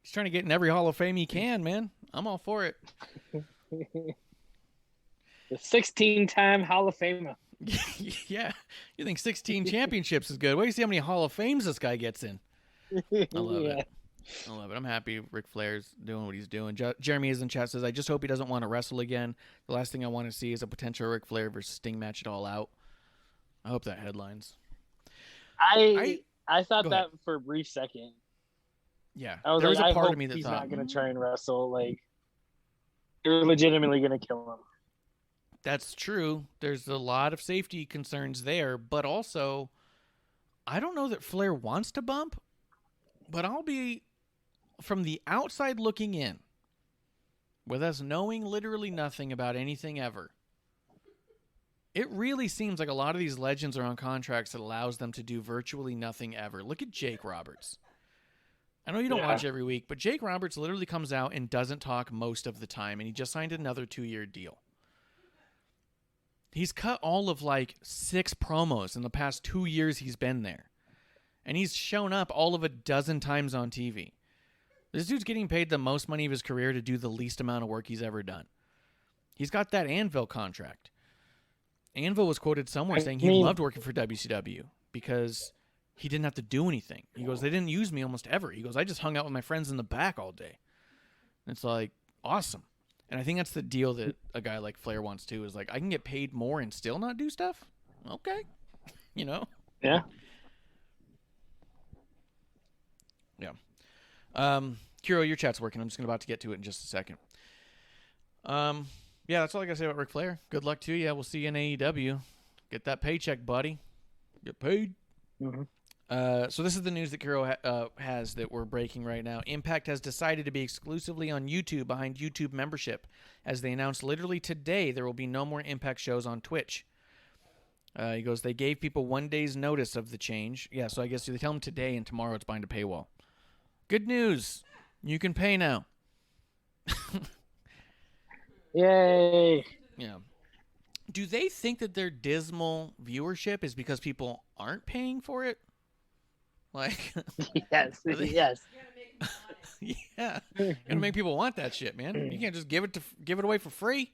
He's trying to get in every Hall of Fame he can, man. I'm all for it. The 16-time Hall of Famer. Yeah. You think 16 championships is good? Wait, see how many Hall of Fames this guy gets in. I love it. I love it. I'm happy Ric Flair's doing what he's doing. Jeremy is in chat, says, I just hope he doesn't want to wrestle again. The last thing I want to see is a potential Ric Flair versus Sting match it all out. I hope that headlines. I thought that for a brief second. Yeah. I was there like, was a part I hope of me that he's thought, not going to try and wrestle. Like, you're legitimately going to kill him. That's true. There's a lot of safety concerns there, but also, I don't know that Flair wants to bump, but I'll be, from the outside looking in, with us knowing literally nothing about anything ever, it really seems like a lot of these legends are on contracts that allows them to do virtually nothing ever. Look at Jake Roberts. I know you don't watch every week, but Jake Roberts literally comes out and doesn't talk most of the time, and he just signed another 2-year deal. He's cut all of 6 promos in the past 2 years he's been there. And he's shown up all of a dozen times on TV. This dude's getting paid the most money of his career to do the least amount of work he's ever done. He's got that Anvil contract. Anvil was quoted somewhere saying he loved working for WCW because he didn't have to do anything. He goes, they didn't use me almost ever. He goes, I just hung out with my friends in the back all day. And it's like, awesome. And I think that's the deal that a guy like Flair wants too, is like, I can get paid more and still not do stuff? Okay. You know? Yeah. Yeah. Kiro, your chat's working. I'm just about to get to it in just a second. Yeah, that's all I got to say about Ric Flair. Good luck to you. We'll see you in AEW. Get that paycheck, buddy. Get paid. Mm-hmm. So this is the news that Kiro has that we're breaking right now. Impact has decided to be exclusively on YouTube behind YouTube membership. As they announced literally today, there will be no more Impact shows on Twitch. He goes, they gave people 1 day's notice of the change. Yeah, so I guess they tell them today and tomorrow it's behind a paywall. Good news. You can pay now. Yay. Yeah. Do they think that their dismal viewership is because people aren't paying for it? Like, Yes. Yes. yeah, gotta make people want that shit, man. You can't just give it away for free.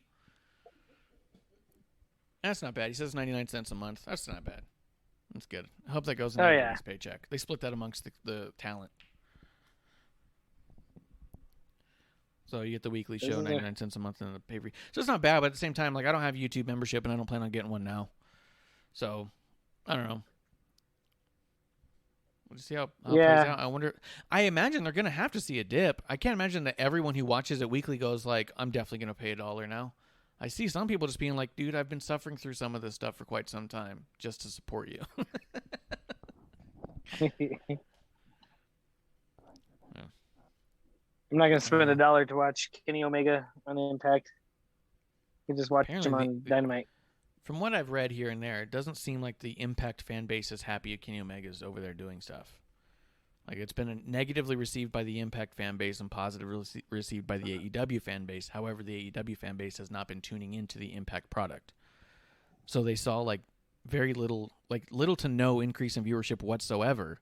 That's not bad. He says 99 cents a month. That's not bad. That's good. I hope that goes in his paycheck. They split that amongst the talent. So you get the weekly show, 99 cents a month, and the pay-per-view. So it's not bad, but at the same time, like, I don't have YouTube membership, and I don't plan on getting one now. So, I don't know. We'll just see how it plays out. I wonder. I imagine they're going to have to see a dip. I can't imagine that everyone who watches it weekly goes like, I'm definitely going to pay $1 now. I see some people just being like, dude, I've been suffering through some of this stuff for quite some time just to support you. I'm not gonna spend $1 to watch Kenny Omega on Impact. You can just watch him on Dynamite. From what I've read here and there, it doesn't seem like the Impact fan base is happy at Kenny Omega's over there doing stuff. Like, it's been negatively received by the Impact fan base and positively received by the AEW fan base. However, the AEW fan base has not been tuning into the Impact product. So they saw like little to no increase in viewership whatsoever.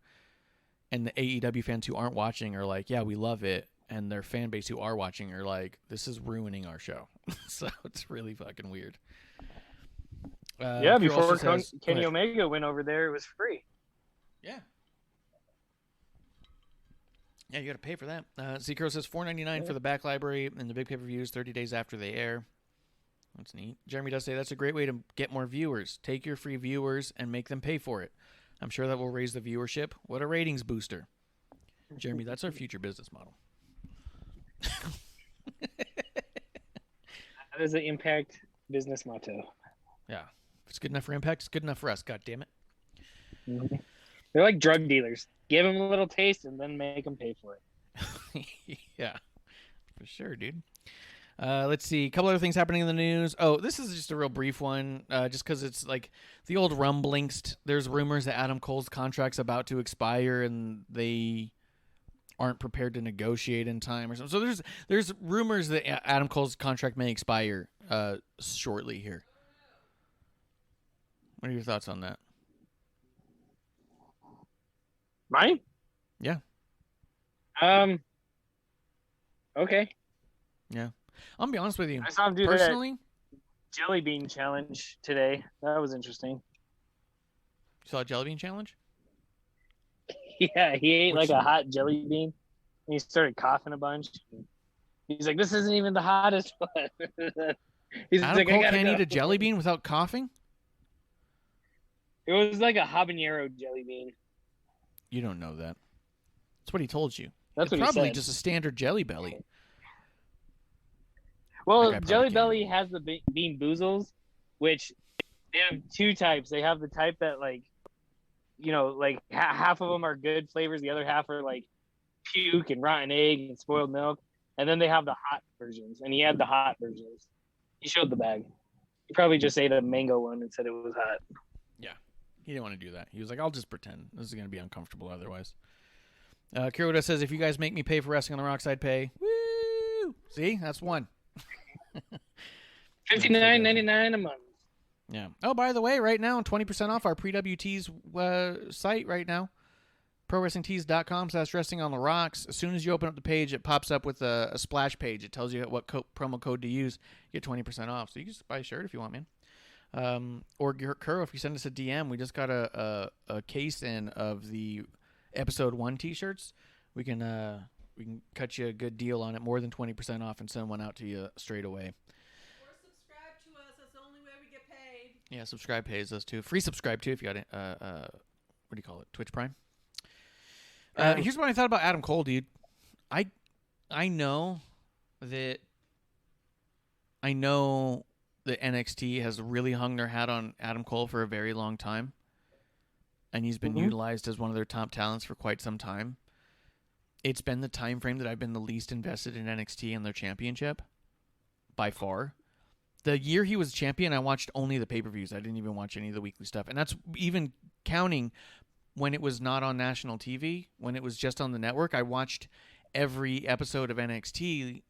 And the AEW fans who aren't watching are like, yeah, we love it. And their fan base who are watching are like, this is ruining our show. So it's really fucking weird. Before Kenny Omega went over there, it was free. Yeah. Yeah, you got to pay for that. Zero says $4.99 for the back library and the big pay-per-views 30 days after they air. That's neat. Jeremy does say that's a great way to get more viewers. Take your free viewers and make them pay for it. I'm sure that will raise the viewership. What a ratings booster. Jeremy, that's our future business model. That is the Impact business motto. Yeah. If it's good enough for Impact, it's good enough for us. God damn it. Mm-hmm. They're like drug dealers. Give them a little taste and then make them pay for it. Yeah, for sure, dude. Let's see. A couple other things happening in the news. Oh, this is just a real brief one, just because it's like the old rumblings. There's rumors that Adam Cole's contract's about to expire and they aren't prepared to negotiate in time or something. So there's rumors that Adam Cole's contract may expire shortly here. What are your thoughts on that? Mine? Yeah. Okay. Yeah. I'm gonna be honest with you. I saw him do personally. That jelly bean challenge today. That was interesting. You saw a jelly bean challenge? Yeah, he ate like a hot jelly bean, and he started coughing a bunch. He's like, "This isn't even the hottest one." He's Adam like, Cole can't eat a jelly bean without coughing? It was like a habanero jelly bean. You don't know that. That's what he told you. That's it's what probably he said. just a standard Jelly Belly. Well, Jelly Belly has the Bean Boozles, which they have two types. They have the type that, like, you know, like half of them are good flavors. The other half are like puke and rotten egg and spoiled milk. And then they have the hot versions. And he had the hot versions. He showed the bag. He probably just ate a mango one and said it was hot. Yeah. He didn't want to do that. He was like, I'll just pretend. This is going to be uncomfortable otherwise. Kiroda says, if you guys make me pay for Wrestling on the Rocks, I'd pay. Woo! See? That's one. $59.99 a month. Yeah. Oh, by the way, right now, 20% off our pre-WT's site right now. ProWrestlingTees.com/Wrestling on the Rocks. As soon as you open up the page, it pops up with a splash page. It tells you what promo code to use. You get 20% off. So you can just buy a shirt if you want, man. Or Kuro, if you send us a DM, we just got a case in of the episode 1 T-shirts. We can cut you a good deal on it, more than 20% off, and send one out to you straight away. Or subscribe to us. That's the only way we get paid. Yeah, subscribe pays us too. Free subscribe too if you got it. What do you call it? Twitch Prime. Here's what I thought about Adam Cole, dude. I know that NXT has really hung their hat on Adam Cole for a very long time, and he's been utilized as one of their top talents for quite some time. It's been the time frame that I've been the least invested in NXT and their championship, by far. The year he was champion, I watched only the pay-per-views. I didn't even watch any of the weekly stuff, and that's even counting when it was not on national TV. When it was just on the network, I watched every episode of NXT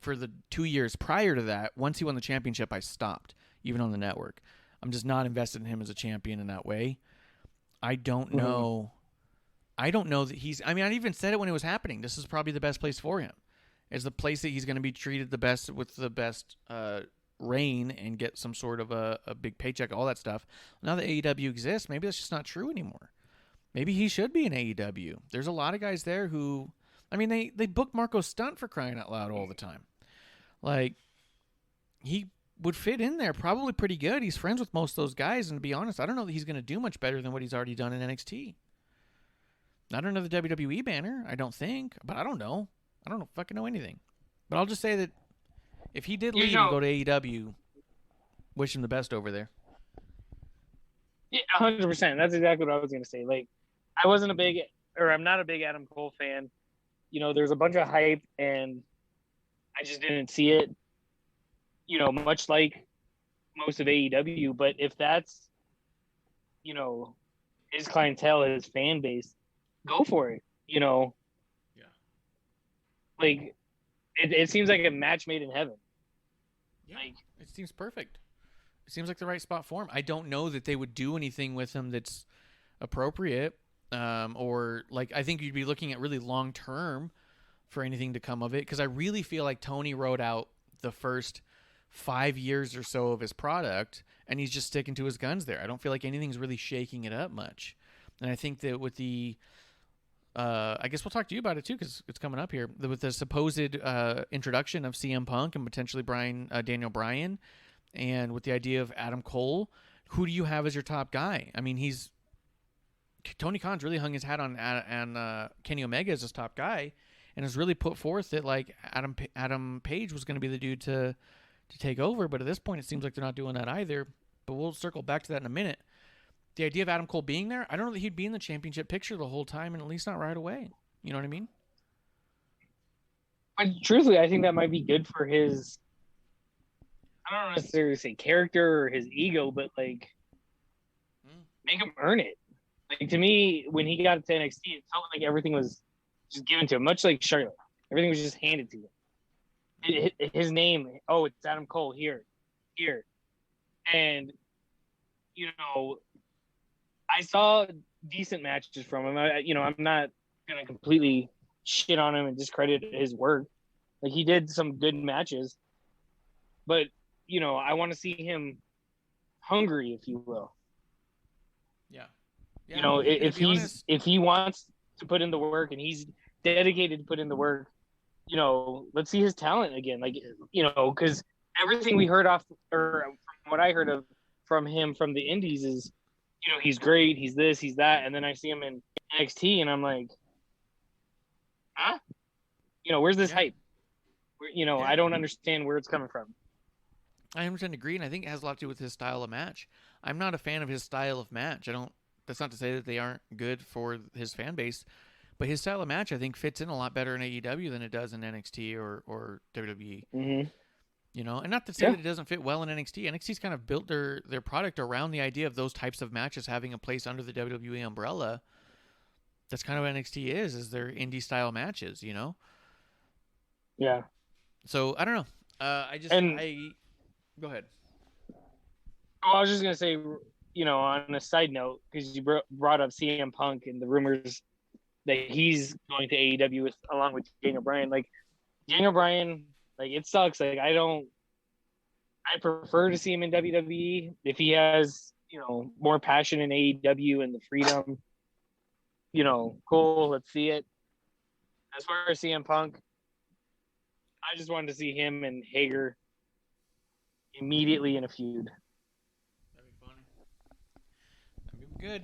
for the 2 years prior to that. Once he won the championship, I stopped, even on the network. I'm just not invested in him as a champion in that way. I don't know. I don't know that he's... I mean, I even said it when it was happening. This is probably the best place for him. It's the place that he's going to be treated the best, with the best reign, and get some sort of a big paycheck, all that stuff. Now that AEW exists, maybe that's just not true anymore. Maybe he should be in AEW. There's a lot of guys there who... I mean, they book Marco Stunt, for crying out loud, all the time. Like, he would fit in there probably pretty good. He's friends with most of those guys, and to be honest, I don't know that he's going to do much better than what he's already done in NXT. Not under the WWE banner, I don't think, but I don't know. I don't fucking know anything. But I'll just say that if he did leave and go to AEW, wish him the best over there. Yeah, 100%. That's exactly what I was going to say. Like, I'm not a big Adam Cole fan. You know, there's a bunch of hype, and I just didn't see it, you know, much like most of AEW. But if that's, you know, his clientele, his fan base, go for it, you know. Yeah. Like, it seems like a match made in heaven. Yeah, like, it seems perfect. It seems like the right spot for him. I don't know that they would do anything with him that's appropriate. Or, like, I think you'd be looking at really long term for anything to come of it, because I really feel like Tony wrote out the first 5 years or so of his product, and he's just sticking to his guns there. I don't feel like anything's really shaking it up much. And I think that with the I guess we'll talk to you about it too, because it's coming up here, with the supposed introduction of CM Punk and potentially Daniel Bryan, and with the idea of Adam Cole, who do you have as your top guy? I mean, Tony Khan's really hung his hat on Kenny Omega as his top guy, and has really put forth that, like, Adam Page was going to be the dude to take over. But at this point, it seems like they're not doing that either. But we'll circle back to that in a minute. The idea of Adam Cole being there, I don't know that he'd be in the championship picture the whole time, and at least not right away. You know what I mean? But truthfully, I think that might be good for his, I don't necessarily say character or his ego, but, like, make him earn it. Like, to me, when he got to NXT, it felt like everything was just given to him, much like Charlotte. Everything was just handed to him. His name, it's Adam Cole, here. And, you know, I saw decent matches from him. I'm not going to completely shit on him and discredit his work. Like, he did some good matches. But, you know, I want to see him hungry, if you will. Yeah. You know, if he wants to put in the work and he's dedicated to put in the work, you know, let's see his talent again. Like, you know, because everything we heard from what I heard from him from the indies is, you know, he's great, he's this, he's that, and then I see him in NXT and I'm like, huh? You know, where's this hype? I don't understand where it's coming from. I 100% agree, and I think it has a lot to do with his style of match. I'm not a fan of his style of match. That's not to say that they aren't good for his fan base, but his style of match, I think, fits in a lot better in AEW than it does in NXT or WWE. Mm-hmm. You know, and not to say that it doesn't fit well in NXT. NXT's kind of built their product around the idea of those types of matches having a place under the WWE umbrella. That's kind of what NXT is their indie style matches, you know? Yeah. So, I don't know. Go ahead. I was just going to say, you know, on a side note, because you brought up CM Punk and the rumors that he's going to AEW along with Daniel Bryan. Like, Daniel Bryan, like, it sucks. Like, I don't I prefer to see him in WWE. If he has, more passion in AEW and the freedom, cool, let's see it. As far as CM Punk, I just wanted to see him and Hager immediately in a feud. That'd be funny. That'd be good.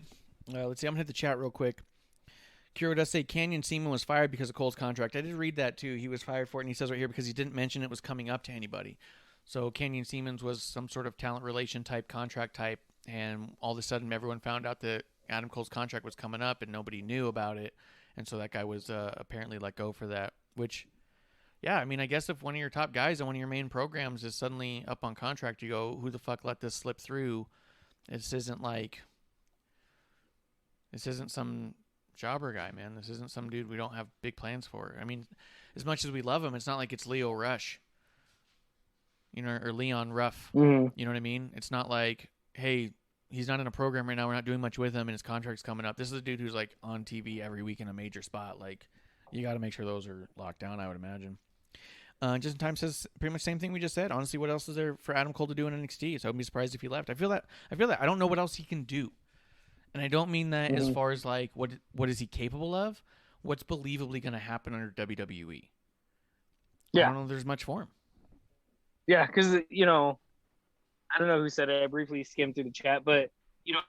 Let's see. I'm going to hit the chat real quick. Kiro does say Canyon Seaman was fired because of Cole's contract. I did read that too. He was fired for it, and he says right here because he didn't mention it was coming up to anybody. So Canyon Seaman's was some sort of talent relation type, contract type, and all of a sudden everyone found out that Adam Cole's contract was coming up and nobody knew about it. And so that guy was apparently let go for that, which, yeah, I mean, I guess if one of your top guys on one of your main programs is suddenly up on contract, you go, who the fuck let this slip through? This isn't some jobber guy, man. This isn't some dude we don't have big plans for. I mean, as much as we love him, it's not like it's Leo Rush, or Leon Ruff. Mm-hmm. You know what I mean? It's not like, hey, he's not in a program right now. We're not doing much with him, and his contract's coming up. This is a dude who's like on TV every week in a major spot. Like, you got to make sure those are locked down, I would imagine. Just in time says pretty much the same thing we just said. Honestly, what else is there for Adam Cole to do in NXT? So I'd be surprised if he left. I feel that I don't know what else he can do. And I don't mean that as far as like what is he capable of? What's believably going to happen under WWE? Yeah. I don't know if there's much for him. Yeah, because, I don't know who said it. I briefly skimmed through the chat, but,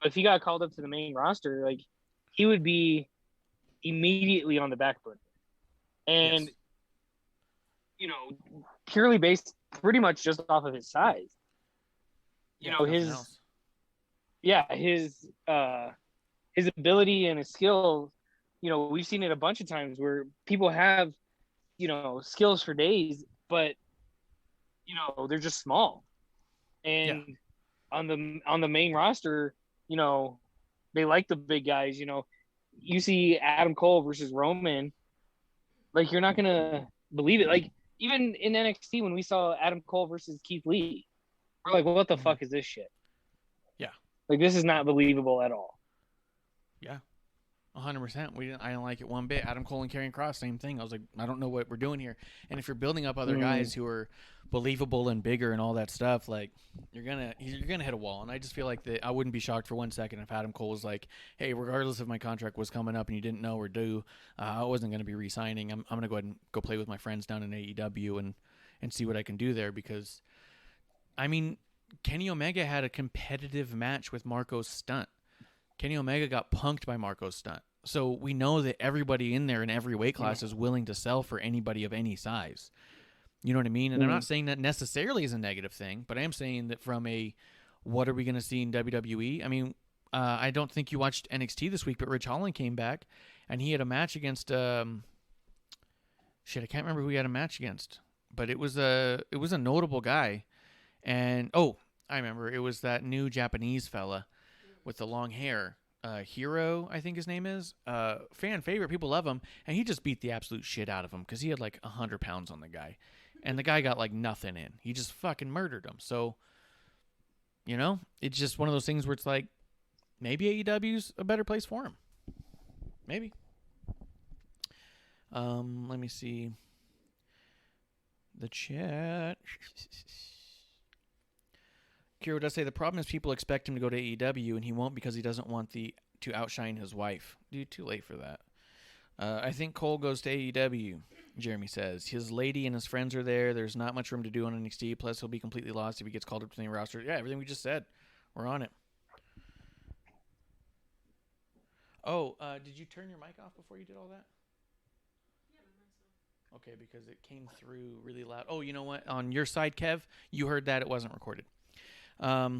if he got called up to the main roster, like, he would be immediately on the back foot. And, yes. Purely based pretty much just off of his size. His ability and his skills, we've seen it a bunch of times where people have, skills for days, but they're just small. And on the main roster, they like the big guys. You see Adam Cole versus Roman, like, you're not gonna believe it. Like, even in NXT when we saw Adam Cole versus Keith Lee, we're like, what the fuck is this shit? Yeah. Like, this is not believable at all. Yeah. 100%. I didn't like it one bit. Adam Cole and Karrion Kross, same thing. I was like, I don't know what we're doing here. And if you're building up other guys who are believable and bigger and all that stuff, like, you're gonna hit a wall. And I just feel like that I wouldn't be shocked for 1 second if Adam Cole was like, hey, regardless if my contract was coming up and you didn't know or due, I wasn't gonna be re-signing. I'm gonna go ahead and go play with my friends down in AEW and see what I can do there, because I mean, Kenny Omega had a competitive match with Marco's Stunt. Kenny Omega got punked by Marco's Stunt. So we know that everybody in there in every weight class is willing to sell for anybody of any size. You know what I mean? And I'm not saying that necessarily is a negative thing, but I am saying that from a what are we going to see in WWE? I mean, I don't think you watched NXT this week, but Rich Holland came back, and he had a match against I can't remember who he had a match against, but it was a notable guy. And I remember, it was that new Japanese fella with the long hair. Hero, I think his name is. Fan favorite. People love him. And he just beat the absolute shit out of him because he had like 100 pounds on the guy. And the guy got like nothing in. He just fucking murdered him. So, it's just one of those things where it's like, maybe AEW's a better place for him. Maybe. Let me see the chat. Kiro does say the problem is people expect him to go to AEW, and he won't because he doesn't want to outshine his wife. Dude, too late for that. I think Cole goes to AEW, Jeremy says. His lady and his friends are there. There's not much room to do on NXT, plus he'll be completely lost if he gets called up to the main roster. Yeah, everything we just said. We're on it. Oh, did you turn your mic off before you did all that? Okay, because it came through really loud. Oh, you know what? On your side, Kev, you heard that. It wasn't recorded. Yeah,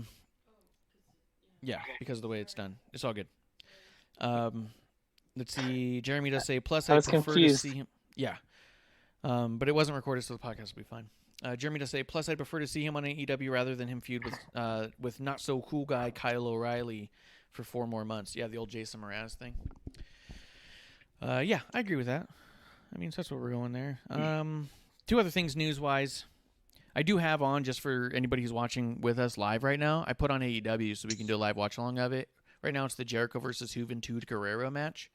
because of the way it's done. It's all good. Let's see. Jeremy does say, plus I prefer to see him. Yeah. But it wasn't recorded, so the podcast will be fine. Jeremy does say, plus I'd prefer to see him on AEW rather than him feud with not so cool guy Kyle O'Reilly for 4 more months. Yeah, the old Jason Mraz thing. Yeah, I agree with that. I mean, so that's what we're going there. 2 other things news-wise. I do have on, just for anybody who's watching with us live right now, I put on AEW so we can do a live watch-along of it. Right now it's the Jericho versus Juventud Guerrero match.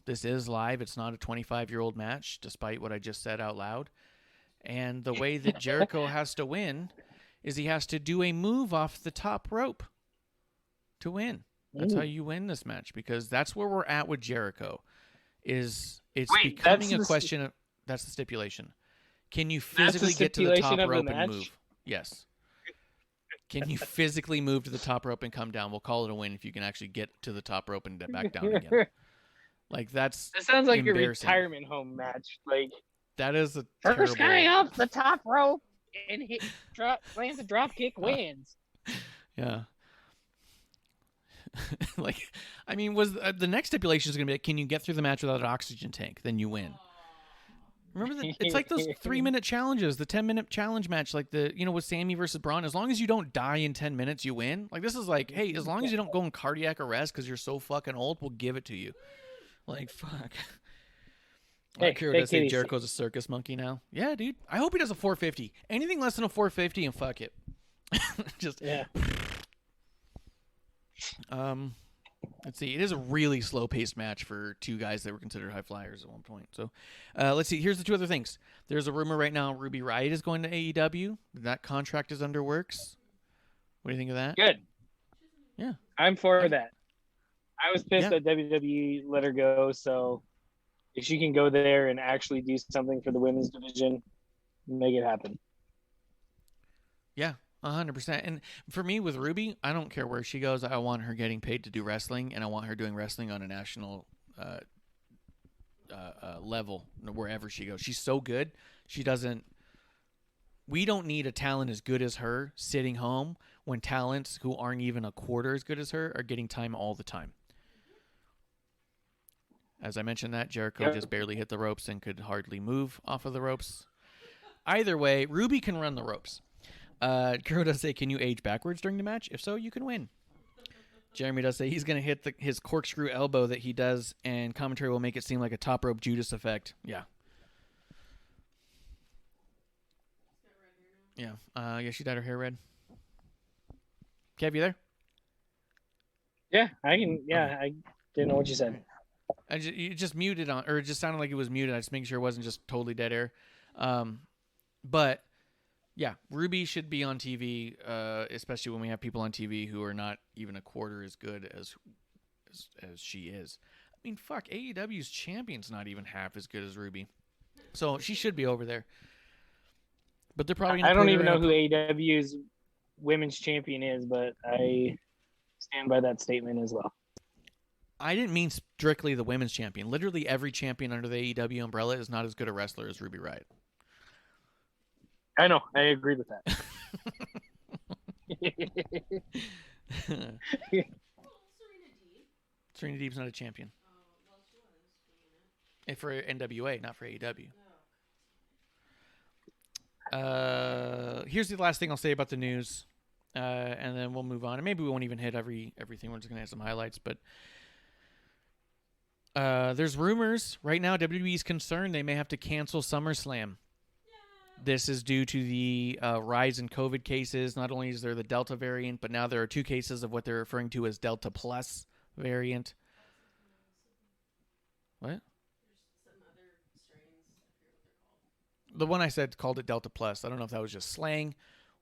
This is live. It's not a 25-year-old match, despite what I just said out loud. And the way that Jericho has to win is he has to do a move off the top rope to win. That's how you win this match, because that's where we're at with Jericho. It's becoming a question of, that's the stipulation. Can you physically get to the top rope and move? Yes. Can you physically move to the top rope and come down? We'll call it a win if you can actually get to the top rope and back down again. Like, that's That sounds like a embarrassing. retirement home match. Like, that is a first terrible... guy off the top rope and lands a drop kick wins. Yeah. Like, I mean, was the next stipulation is going to be like, can you get through the match without an oxygen tank? Then you win. Remember that? It's like those 3-minute challenges, the 10-minute challenge match, like with Sammy versus Braun. As long as you don't die in 10 minutes, you win. Like, this is like, hey, as long as you don't go in cardiac arrest because you're so fucking old, we'll give it to you. Like, fuck. Hey, Kiro does say Jericho's a circus monkey now. Yeah, dude. I hope he does a 450. Anything less than a 450 and fuck it. Just yeah. Let's see. It is a really slow-paced match for two guys that were considered high flyers at one point. So, let's see. Here's the two other things. There's a rumor right now Ruby Riott is going to AEW. That contract is under works. What do you think of that? Good. Yeah. I'm for that. I was pissed that WWE let her go, so if she can go there and actually do something for the women's division, make it happen. Yeah. 100%. And for me with Ruby, I don't care where she goes. I want her getting paid to do wrestling, and I want her doing wrestling on a national level wherever she goes. She's so good. We don't need a talent as good as her sitting home when talents who aren't even a quarter as good as her are getting time all the time. As I mentioned that, Jericho just barely hit the ropes and could hardly move off of the ropes. Either way, Ruby can run the ropes. Kuro does say, can you age backwards during the match? If so, you can win. Jeremy does say he's going to hit his corkscrew elbow that he does, and commentary will make it seem like a top rope Judas effect. Yeah. Yeah. Yeah, she dyed her hair red. Kev, you there? Yeah, I can. Yeah, okay. I didn't know what you said. You just muted on, or it just sounded like it was muted. I just making sure it wasn't just totally dead air. But yeah, Ruby should be on TV, especially when we have people on TV who are not even a quarter as good as she is. I mean, fuck, AEW's champion's not even half as good as Ruby, so she should be over there. But they're probably. I don't even know who AEW's women's champion is, but I stand by that statement as well. I didn't mean strictly the women's champion. Literally every champion under the AEW umbrella is not as good a wrestler as Ruby Riott. I know. I agree with that. Serena Deeb's not a champion. For NWA, not for AEW. Here's the last thing I'll say about the news, and then we'll move on. And maybe we won't even hit everything. We're just going to have some highlights. But there's rumors right now. WWE's concerned they may have to cancel SummerSlam. This is due to the rise in COVID cases. Not only is there the Delta variant, but now there are 2 cases of what they're referring to as Delta Plus variant. What? The one I said called it Delta Plus. I don't know if that was just slang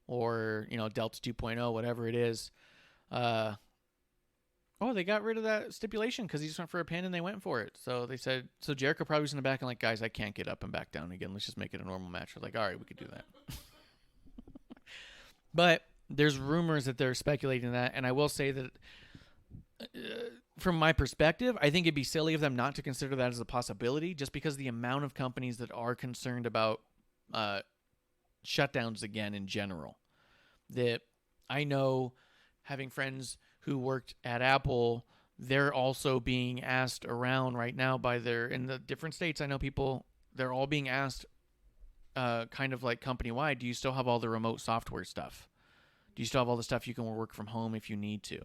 or, Delta 2.0, whatever it is. They got rid of that stipulation because he just went for a pin and they went for it. So they said, Jericho probably was in the back and like, guys, I can't get up and back down again. Let's just make it a normal match. We're like, all right, we could do that. But there's rumors that they're speculating that. And I will say that from my perspective, I think it'd be silly of them not to consider that as a possibility just because the amount of companies that are concerned about shutdowns again in general. That I know having friends who worked at Apple, they're also being asked around right now in the different states. I know people, they're all being asked kind of like company-wide, do you still have all the remote software stuff? Do you still have all the stuff you can work from home if you need to?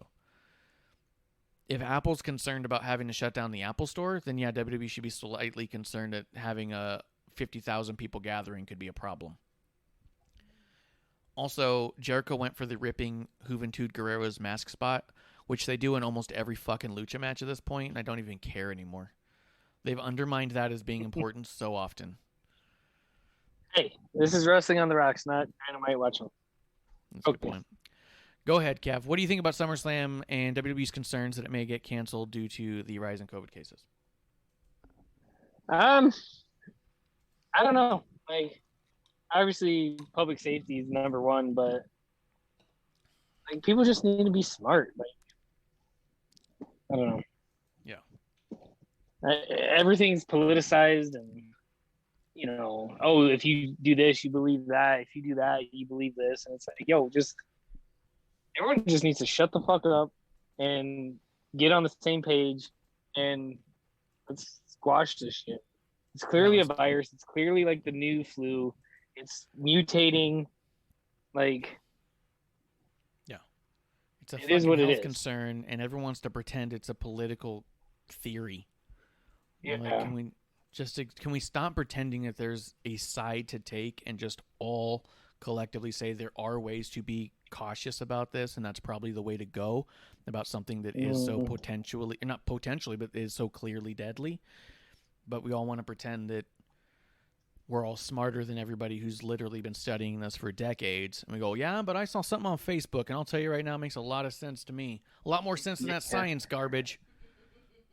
If Apple's concerned about having to shut down the Apple Store, then yeah, WWE should be slightly concerned that having a 50,000 people gathering could be a problem. Also, Jericho went for the ripping Juventud Guerrero's mask spot, which they do in almost every fucking lucha match at this point, and I don't even care anymore. They've undermined that as being important so often. Hey, this is Wrestling on the Rocks, not Dynamite watching. That's a good point. Go ahead, Kev. What do you think about SummerSlam and WWE's concerns that it may get canceled due to the rise in COVID cases? I don't know. Like, obviously, public safety is number one, but like, people just need to be smart. Like, I don't know. Yeah. Everything's politicized, and oh, if you do this, you believe that. If you do that, you believe this, and it's like, yo, everyone just needs to shut the fuck up and get on the same page, and let's squash this shit. It's clearly a virus. It's clearly like the new flu. It's mutating. Like, yeah, it's a it is what it health is. concern, and everyone wants to pretend it's a political theory. Yeah. Like, can we stop pretending that there's a side to take and just all collectively say there are ways to be cautious about this, and that's probably the way to go about something that is so not potentially, but is so clearly deadly. But we all want to pretend that we're all smarter than everybody who's literally been studying this for decades. And we go, yeah, but I saw something on Facebook, and I'll tell you right now, it makes a lot of sense to me. A lot more sense than that science garbage.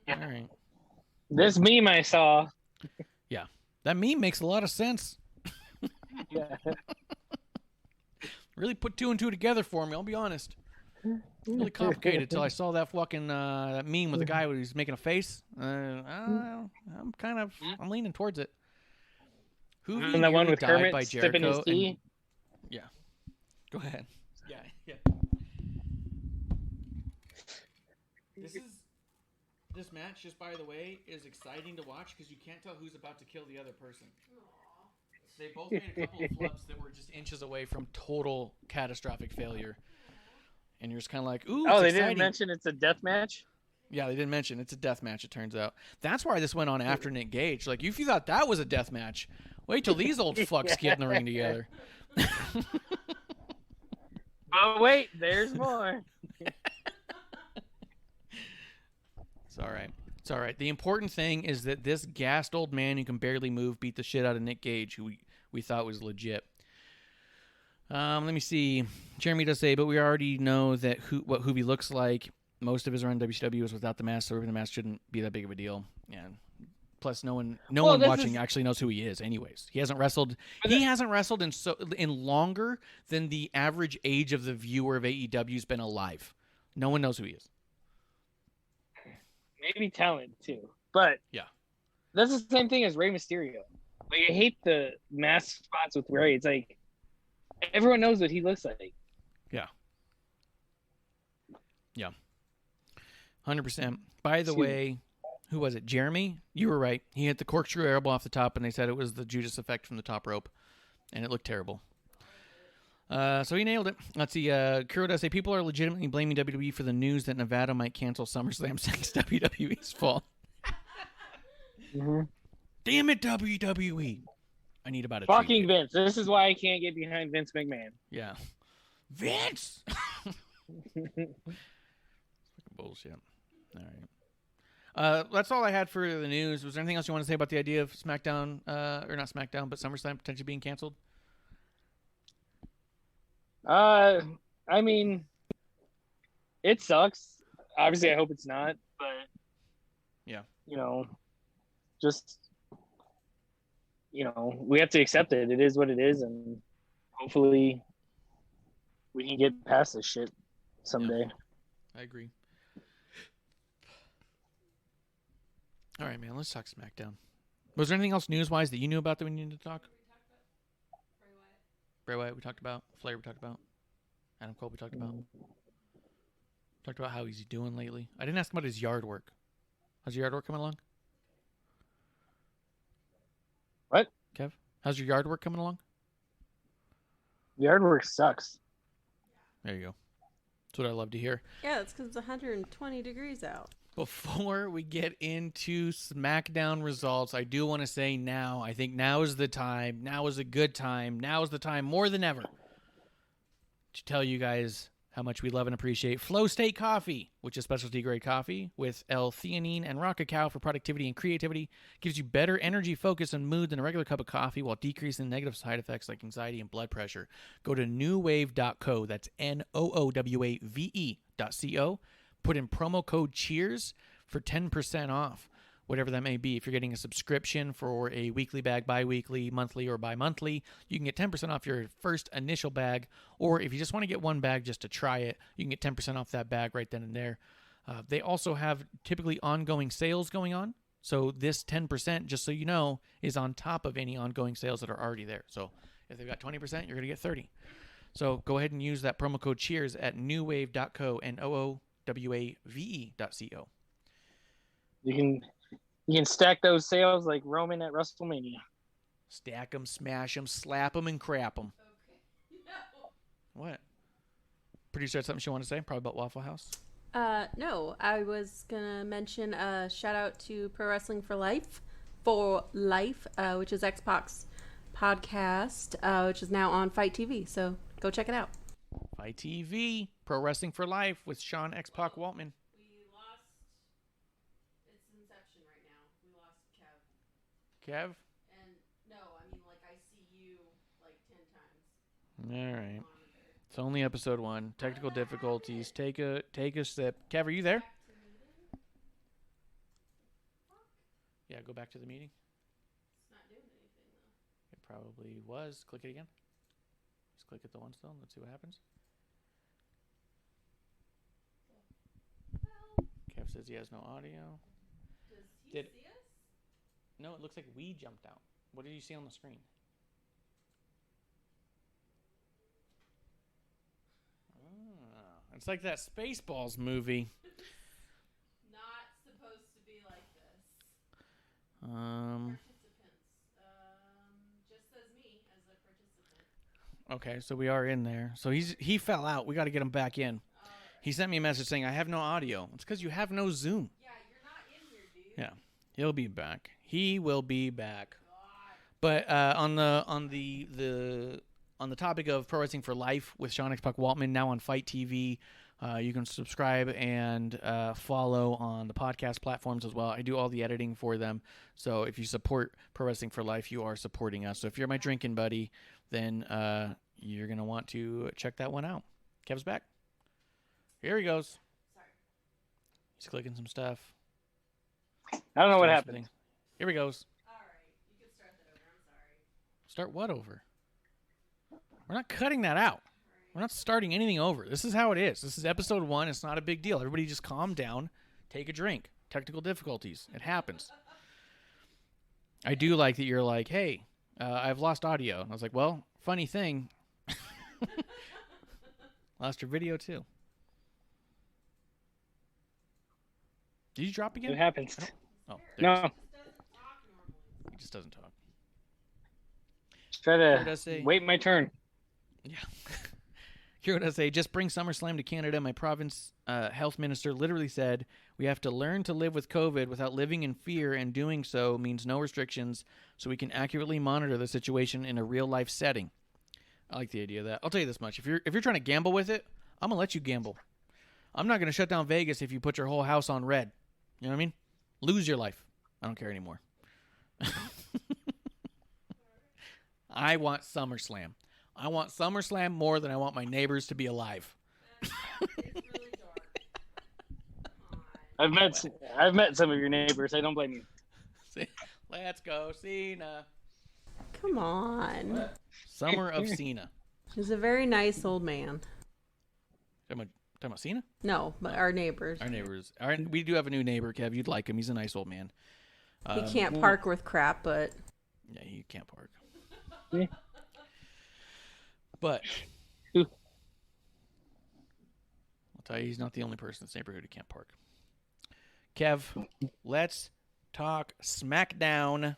All right. This meme I saw. Yeah. That meme makes a lot of sense. Yeah. Really put two and two together for me, I'll be honest. Really complicated until I saw that fucking that meme with the guy who's making a face. I'm leaning towards it. And the one with Kermit by sipping his Jericho tea. Yeah. Go ahead. Yeah. This match, just by the way, is exciting to watch because you can't tell who's about to kill the other person. They both made a couple of flubs that were just inches away from total catastrophic failure. And you're just kind of like, ooh, oh, they exciting. didn't mention it's a death match? Yeah, they didn't mention it's a death match, it turns out. That's why this went on after Nick Gage. Like, if you thought that was a death match, wait till these old fucks get in the ring together. Oh, wait, there's more. It's all right. It's all right. The important thing is that this gassed old man who can barely move beat the shit out of Nick Gage, who we thought was legit. Let me see. Jeremy does say, but we already know that what Hoovy looks like. Most of his run WCW was without the mask, so removing the mask shouldn't be that big of a deal. Yeah. Plus, no one watching actually knows who he is. Anyways, he hasn't wrestled. He hasn't wrestled in longer than the average age of the viewer of AEW's been alive. No one knows who he is. Maybe talent too, but yeah, that's the same thing as Rey Mysterio. Like, I hate the mask spots with Rey. It's like everyone knows what he looks like. Yeah. 100%. By the way, who was it? Jeremy? You were right. He hit the corkscrew elbow off the top, and they said it was the Judas effect from the top rope, and it looked terrible. So he nailed it. Let's see. Kuro does say people are legitimately blaming WWE for the news that Nevada might cancel SummerSlam since WWE's fault. Mm-hmm. Damn it, WWE! I need about a fucking Vince. This is why I can't get behind Vince McMahon. Yeah, Vince. Fucking bullshit. All right. That's all I had for the news. Was there anything else you want to say about the idea of SmackDown, or not SmackDown, but SummerSlam potentially being canceled? I mean, it sucks. Obviously, I hope it's not, but yeah, we have to accept it. It is what it is, and hopefully we can get past this shit someday. Yeah, I agree. All right, man, let's talk SmackDown. Was there anything else news-wise that you knew about that we needed to talk? Bray Wyatt we talked about. Flair we talked about. Adam Cole we talked about. Talked about how he's doing lately. I didn't ask him about his yard work. How's your yard work coming along? What? Kev? How's your yard work coming along? Yard work sucks. There you go. That's what I love to hear. Yeah, it's because it's 120 degrees out. Before we get into SmackDown results, I do want to say now, I think now is the time. Now is a good time. Now is the time more than ever to tell you guys how much we love and appreciate Flow State Coffee, which is specialty grade coffee with L-theanine and raw cacao for productivity and creativity. Gives you better energy, focus, and mood than a regular cup of coffee while decreasing negative side effects like anxiety and blood pressure. Go to newwave.co. That's NOOWAVE.co. Put in promo code CHEERS for 10% off, whatever that may be. If you're getting a subscription for a weekly bag, bi-weekly, monthly, or bi-monthly, you can get 10% off your first initial bag. Or if you just want to get one bag just to try it, you can get 10% off that bag right then and there. They also have typically ongoing sales going on. So this 10%, just so you know, is on top of any ongoing sales that are already there. So if they've got 20%, you're going to get 30. So go ahead and use that promo code CHEERS at newwave.co, NOOWAVE.co. You can stack those sales like Roman at WrestleMania. Stack them, smash them, slap them, and crap them. Okay. No. What? Producer had something she wanted to say? Probably about Waffle House? No, I was gonna mention a shout out to Pro Wrestling for Life, which is Xbox podcast, which is now on Fight TV. So go check it out. Fight TV, Pro Wrestling for Life with Sean X-Pac Waltman. We lost. It's Inception right now. We lost Kev. Kev? And no, I mean like I see you like 10 times. All right. It's only episode 1. Technical difficulties. Take a sip. Kev, are you there? Yeah, go back to the meeting. It's not doing anything though. It probably was. Click it again. Just click it the one still. Let's see what happens. Kev says he has no audio. Does he see us? No, it looks like we jumped out. What did you see on the screen? Oh, it's like that Spaceballs movie. Not supposed to be like this. Um. Participants. Just says me as a participant. Okay, so we are in there. So he fell out. We got to get him back in. He sent me a message saying I have no audio. It's because you have no Zoom. Yeah, you're not in here, dude. Yeah, he'll be back. He will be back. But on the topic of Pro Wrestling for Life with Sean X-Pac Waltman, now on Fight TV, you can subscribe and follow on the podcast platforms as well. I do all the editing for them. So if you support Pro Wrestling for Life, you are supporting us. So if you're my drinking buddy, then you're going to want to check that one out. Kev's back. Here he goes. Sorry. He's clicking some stuff. I don't know what happened. Here he goes. All right, you can start that over. I'm sorry. Start what over? We're not cutting that out. We're not starting anything over. This is how it is. This is episode 1. It's not a big deal. Everybody just calm down. Take a drink. Technical difficulties. It happens. I do like that you're like, hey, I've lost audio. And I was like, well, funny thing. Lost your video too. Did you drop again? It happens. Oh, No. He just doesn't talk. Try Here does to say- wait my turn. Yeah. Here does say, just bring SummerSlam to Canada. My province health minister literally said, we have to learn to live with COVID without living in fear, and doing so means no restrictions, so we can accurately monitor the situation in a real-life setting. I like the idea of that. I'll tell you this much. If you're trying to gamble with it, I'm going to let you gamble. I'm not going to shut down Vegas if you put your whole house on red. You know what I mean? Lose your life. I don't care anymore. I want SummerSlam. I want SummerSlam more than I want my neighbors to be alive. It's really dark. I've met some of your neighbors. I don't blame you. Let's go, Cena. Come on. Summer of Cena. He's a very nice old man. Talking about Cena? No, but our neighbors. Our neighbors. We do have a new neighbor, Kev. You'd like him. He's a nice old man. He can't park with crap, but Yeah, he can't park. Yeah. But Who? I'll tell you, he's not the only person in this neighborhood who can't park. Kev, let's talk Smackdown.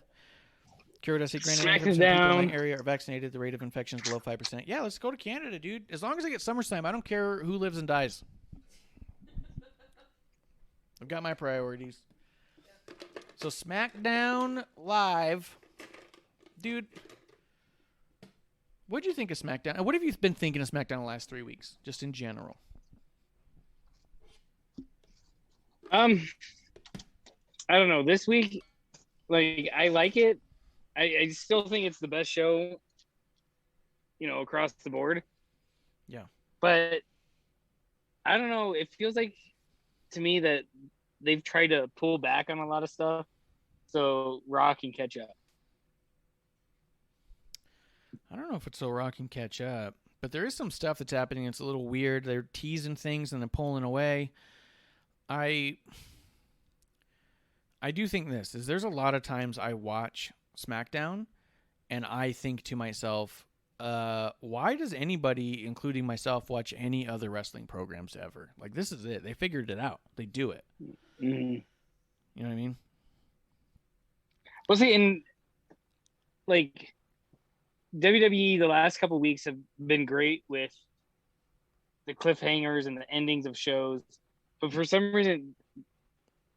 Kira does say, granted, 90% of people in my area are vaccinated. The rate of infection is below 5%. Yeah, let's go to Canada, dude. As long as I get SummerSlam, I don't care who lives and dies. I've got my priorities. So Smackdown Live. Dude, What do you think of SmackDown? What have you been thinking of SmackDown the last 3 weeks, just in general? I don't know. This week, like, I like it. I still think it's the best show, across the board. Yeah. But I don't know. It feels like to me that they've tried to pull back on a lot of stuff so Raw can catch up. I don't know if it's so Raw can catch up, but there is some stuff that's happening. It's a little weird. They're teasing things and then pulling away. I do think this is there's a lot of times I watch SmackDown and I think to myself, why does anybody, including myself, watch any other wrestling programs ever? Like, this is it. They figured it out. They do it. Mm-hmm. You know what I mean? Well, see, in like WWE, the last couple of weeks have been great with the cliffhangers and the endings of shows. But for some reason,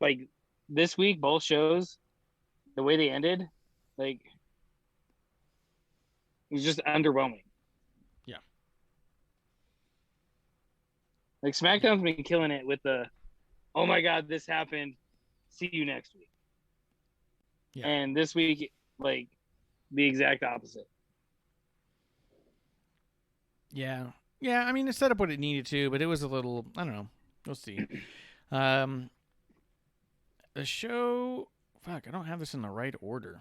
like this week, both shows, the way they ended, like, it was just underwhelming. Yeah. Like, SmackDown's been killing it with the, oh my God, this happened. See you next week. Yeah. And this week, like, the exact opposite. Yeah. Yeah, I mean, it set up what it needed to, but it was a little, I don't know. We'll see. The show, fuck, I don't have this in the right order.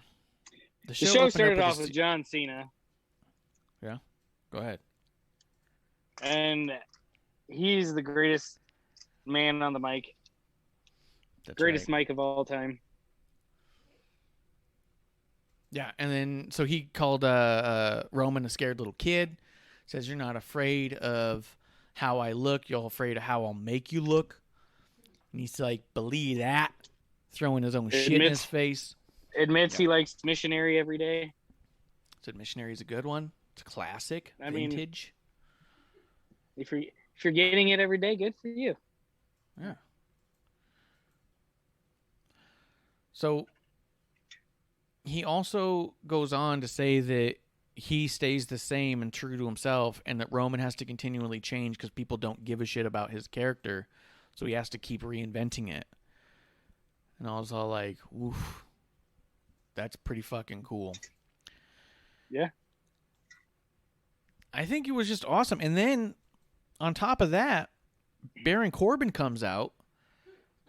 The show started off with John Cena. Yeah, go ahead. And he's the greatest man on the mic. That's greatest right. mic of all time. Yeah, and then so he called Roman a scared little kid. Says, you're not afraid of how I look. You're afraid of how I'll make you look. And he's like, believe that. Throwing his own shit in his face. Admits he likes Missionary every day. Said Missionary is a good one. It's a classic. I mean, vintage. If you're getting it every day, good for you. Yeah. So he also goes on to say that he stays the same and true to himself, and that Roman has to continually change because people don't give a shit about his character, so he has to keep reinventing it. And I was all like, oof, that's pretty fucking cool. Yeah. I think it was just awesome. And then, on top of that, Baron Corbin comes out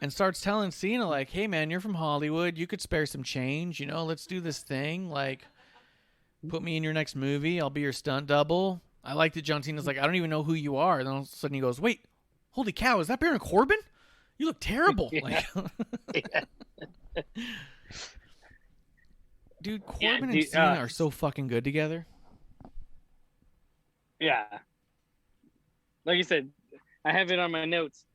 and starts telling Cena, like, hey, man, you're from Hollywood. You could spare some change. Let's do this thing. Like, put me in your next movie. I'll be your stunt double. I like that John Cena's like, I don't even know who you are. And then all of a sudden he goes, wait, holy cow, is that Baron Corbin? You look terrible. Yeah. Like, dude, Corbin and Cena are so fucking good together. Yeah. Like you said, I have it on my notes.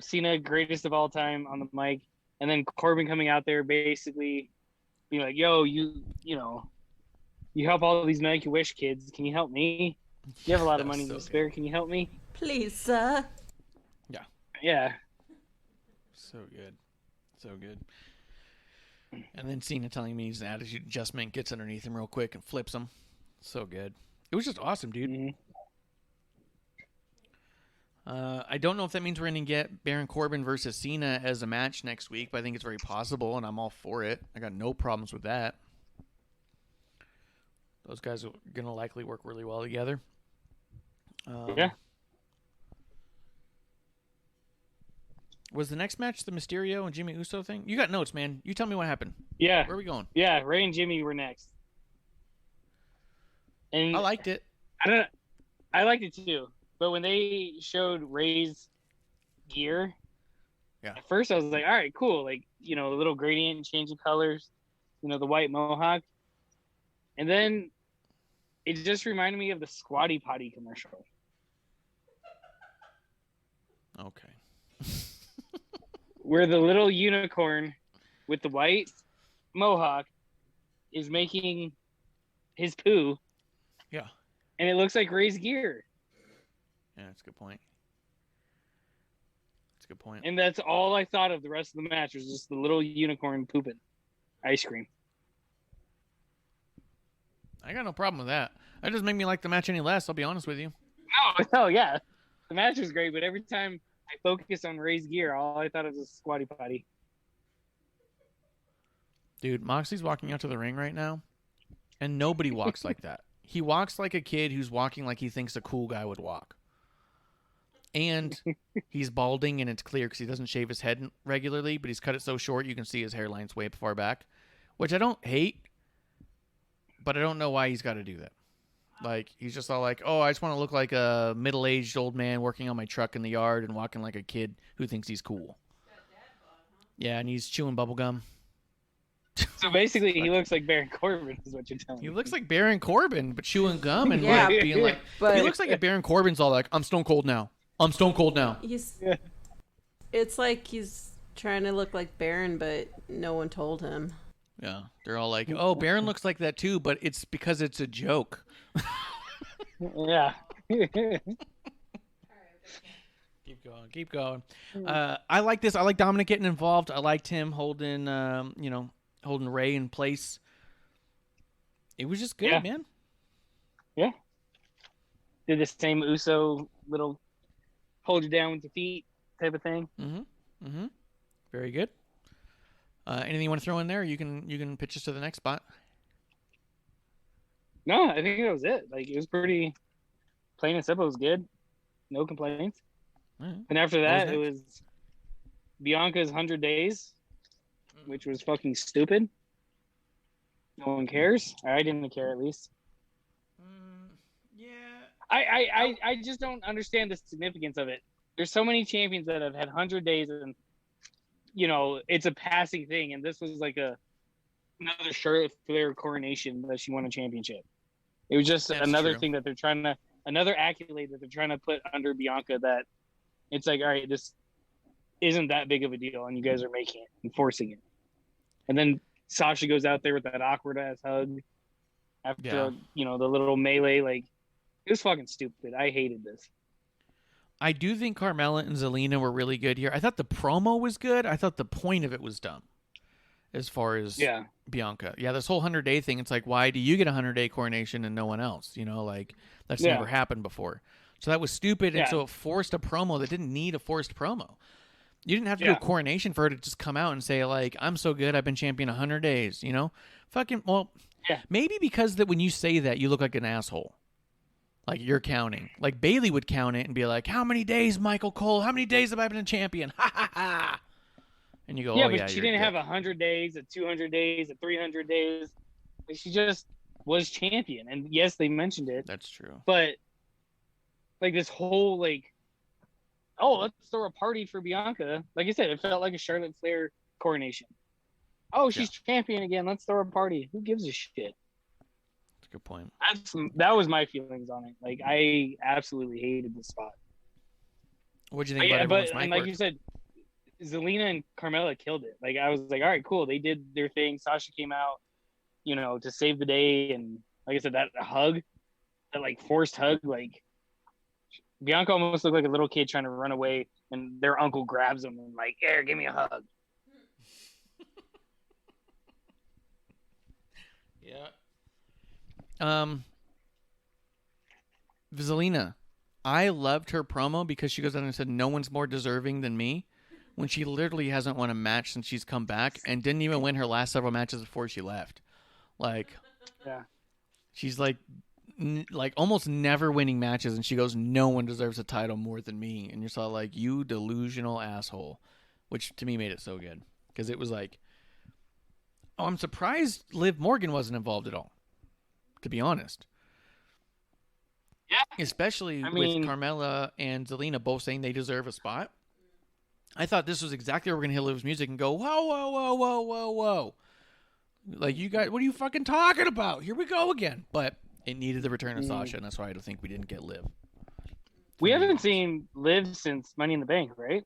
Cena, greatest of all time on the mic. And then Corbin coming out there basically being like, yo, you help all these Make-A-Wish kids. Can you help me? You have a lot of money to spare. Can you help me? Please, sir. Yeah. Yeah. So good. So good. And then Cena telling me he's an attitude adjustment, gets underneath him real quick and flips him. So good. It was just awesome, dude. Mm-hmm. I don't know if that means we're going to get Baron Corbin versus Cena as a match next week, but I think it's very possible, and I'm all for it. I got no problems with that. Those guys are going to likely work really well together. Yeah. Was the next match the Mysterio and Jimmy Uso thing? You got notes, man. You tell me what happened. Yeah. Where are we going? Yeah, Ray and Jimmy were next. And I liked it. I liked it too. But when they showed Ray's gear, at first I was like, all right, cool. Like, the little gradient change of colors, the white mohawk. And then it just reminded me of the Squatty Potty commercial. Okay. Where the little unicorn with the white mohawk is making his poo. Yeah. And it looks like Ray's gear. Yeah, that's a good point. That's a good point. And that's all I thought of the rest of the match was just the little unicorn pooping ice cream. I got no problem with that. That doesn't make me like the match any less, I'll be honest with you. No, yeah. The match was great, but every time I focused on Ray's gear, all I thought it was a squatty potty. Dude, Moxley's walking out to the ring right now, and nobody walks like that. He walks like a kid who's walking like he thinks a cool guy would walk. And he's balding, and it's clear because he doesn't shave his head regularly, but he's cut it so short you can see his hairline's way far back, which I don't hate, but I don't know why he's got to do that. Like, he's just all like, oh, I just want to look like a middle-aged old man working on my truck in the yard and walking like a kid who thinks he's cool. Yeah, and he's chewing bubble gum. So basically, he looks like Baron Corbin, is what you're telling me. He looks like Baron Corbin, but chewing gum and Yeah, like being like. but- He looks like a Baron Corbin's all like, I'm Stone Cold now. I'm Stone Cold now. It's like he's trying to look like Baron, but no one told him. Yeah, they're all like, oh, Baron looks like that too, but it's because it's a joke. Yeah. Keep going. I like this. I like Dominic getting involved. I liked him holding, holding Ray in place. It was just good, man. Yeah. Did the same Uso little hold you down with your feet type of thing. Very good. Anything you want to throw in there? You can pitch us to the next spot. No, I think that was it. Like, it was pretty plain and simple. It was good. No complaints. Right. And after that, What it was was Bianca's 100 Days, which was fucking stupid. No one cares. I didn't care, at least. Yeah. I just don't understand the significance of it. There's so many champions that have had 100 days, and it's a passing thing. And this was like another Charlotte Flair coronation that she won a championship. It was just another thing that they're trying to, another accolade that they're trying to put under Bianca. That it's like, all right, this isn't that big of a deal, and you guys are making it and forcing it. And then Sasha goes out there with that awkward ass hug after the little melee. Like, it was fucking stupid. I hated this. I do think Carmella and Zelina were really good here. I thought the promo was good. I thought the point of it was dumb. As far as Bianca. Yeah, this whole 100-day thing, it's like, why do you get a 100-day coronation and no one else? Like, that's never happened before. So that was stupid, and so it forced a promo that didn't need a forced promo. You didn't have to do a coronation for her to just come out and say, like, I'm so good, I've been champion 100 days, Fucking, maybe because that when you say that, you look like an asshole. Like, you're counting. Like, Bailey would count it and be like, how many days, Michael Cole? How many days have I been a champion? Ha, ha, ha. And you go, but she didn't have 100 days, a 200 days, a 300 days. Like, she just was champion. And yes, they mentioned it. That's true. But, like, this whole, like, oh, let's throw a party for Bianca. Like I said, it felt like a Charlotte Flair coronation. Oh, she's champion again. Let's throw a party. Who gives a shit? That's a good point. That was my feelings on it. Like, I absolutely hated the spot. What'd you think about everyone's mic and like work? you said, Zelina and Carmella killed it. Like, I was like, all right, cool. They did their thing. Sasha came out, to save the day. And like I said, that hug, that like forced hug, like Bianca almost looked like a little kid trying to run away, and their uncle grabs them and like, here, give me a hug. Zelina, I loved her promo because she goes out and said, no one's more deserving than me, when she literally hasn't won a match since she's come back and didn't even win her last several matches before she left. Like, she's like almost never winning matches, and she goes, no one deserves a title more than me. And you're sort of like, you delusional asshole, which to me made it so good because it was like, oh, I'm surprised Liv Morgan wasn't involved at all, to be honest. Yeah. Especially with Carmella and Zelina both saying they deserve a spot. I thought this was exactly where we're going to hear Liv's music and go, whoa, whoa, whoa, whoa, whoa, whoa. Like, you guys, what are you fucking talking about? Here we go again. But it needed the return of Sasha, and that's why I don't think we didn't get Liv. We haven't seen Liv since Money in the Bank, right?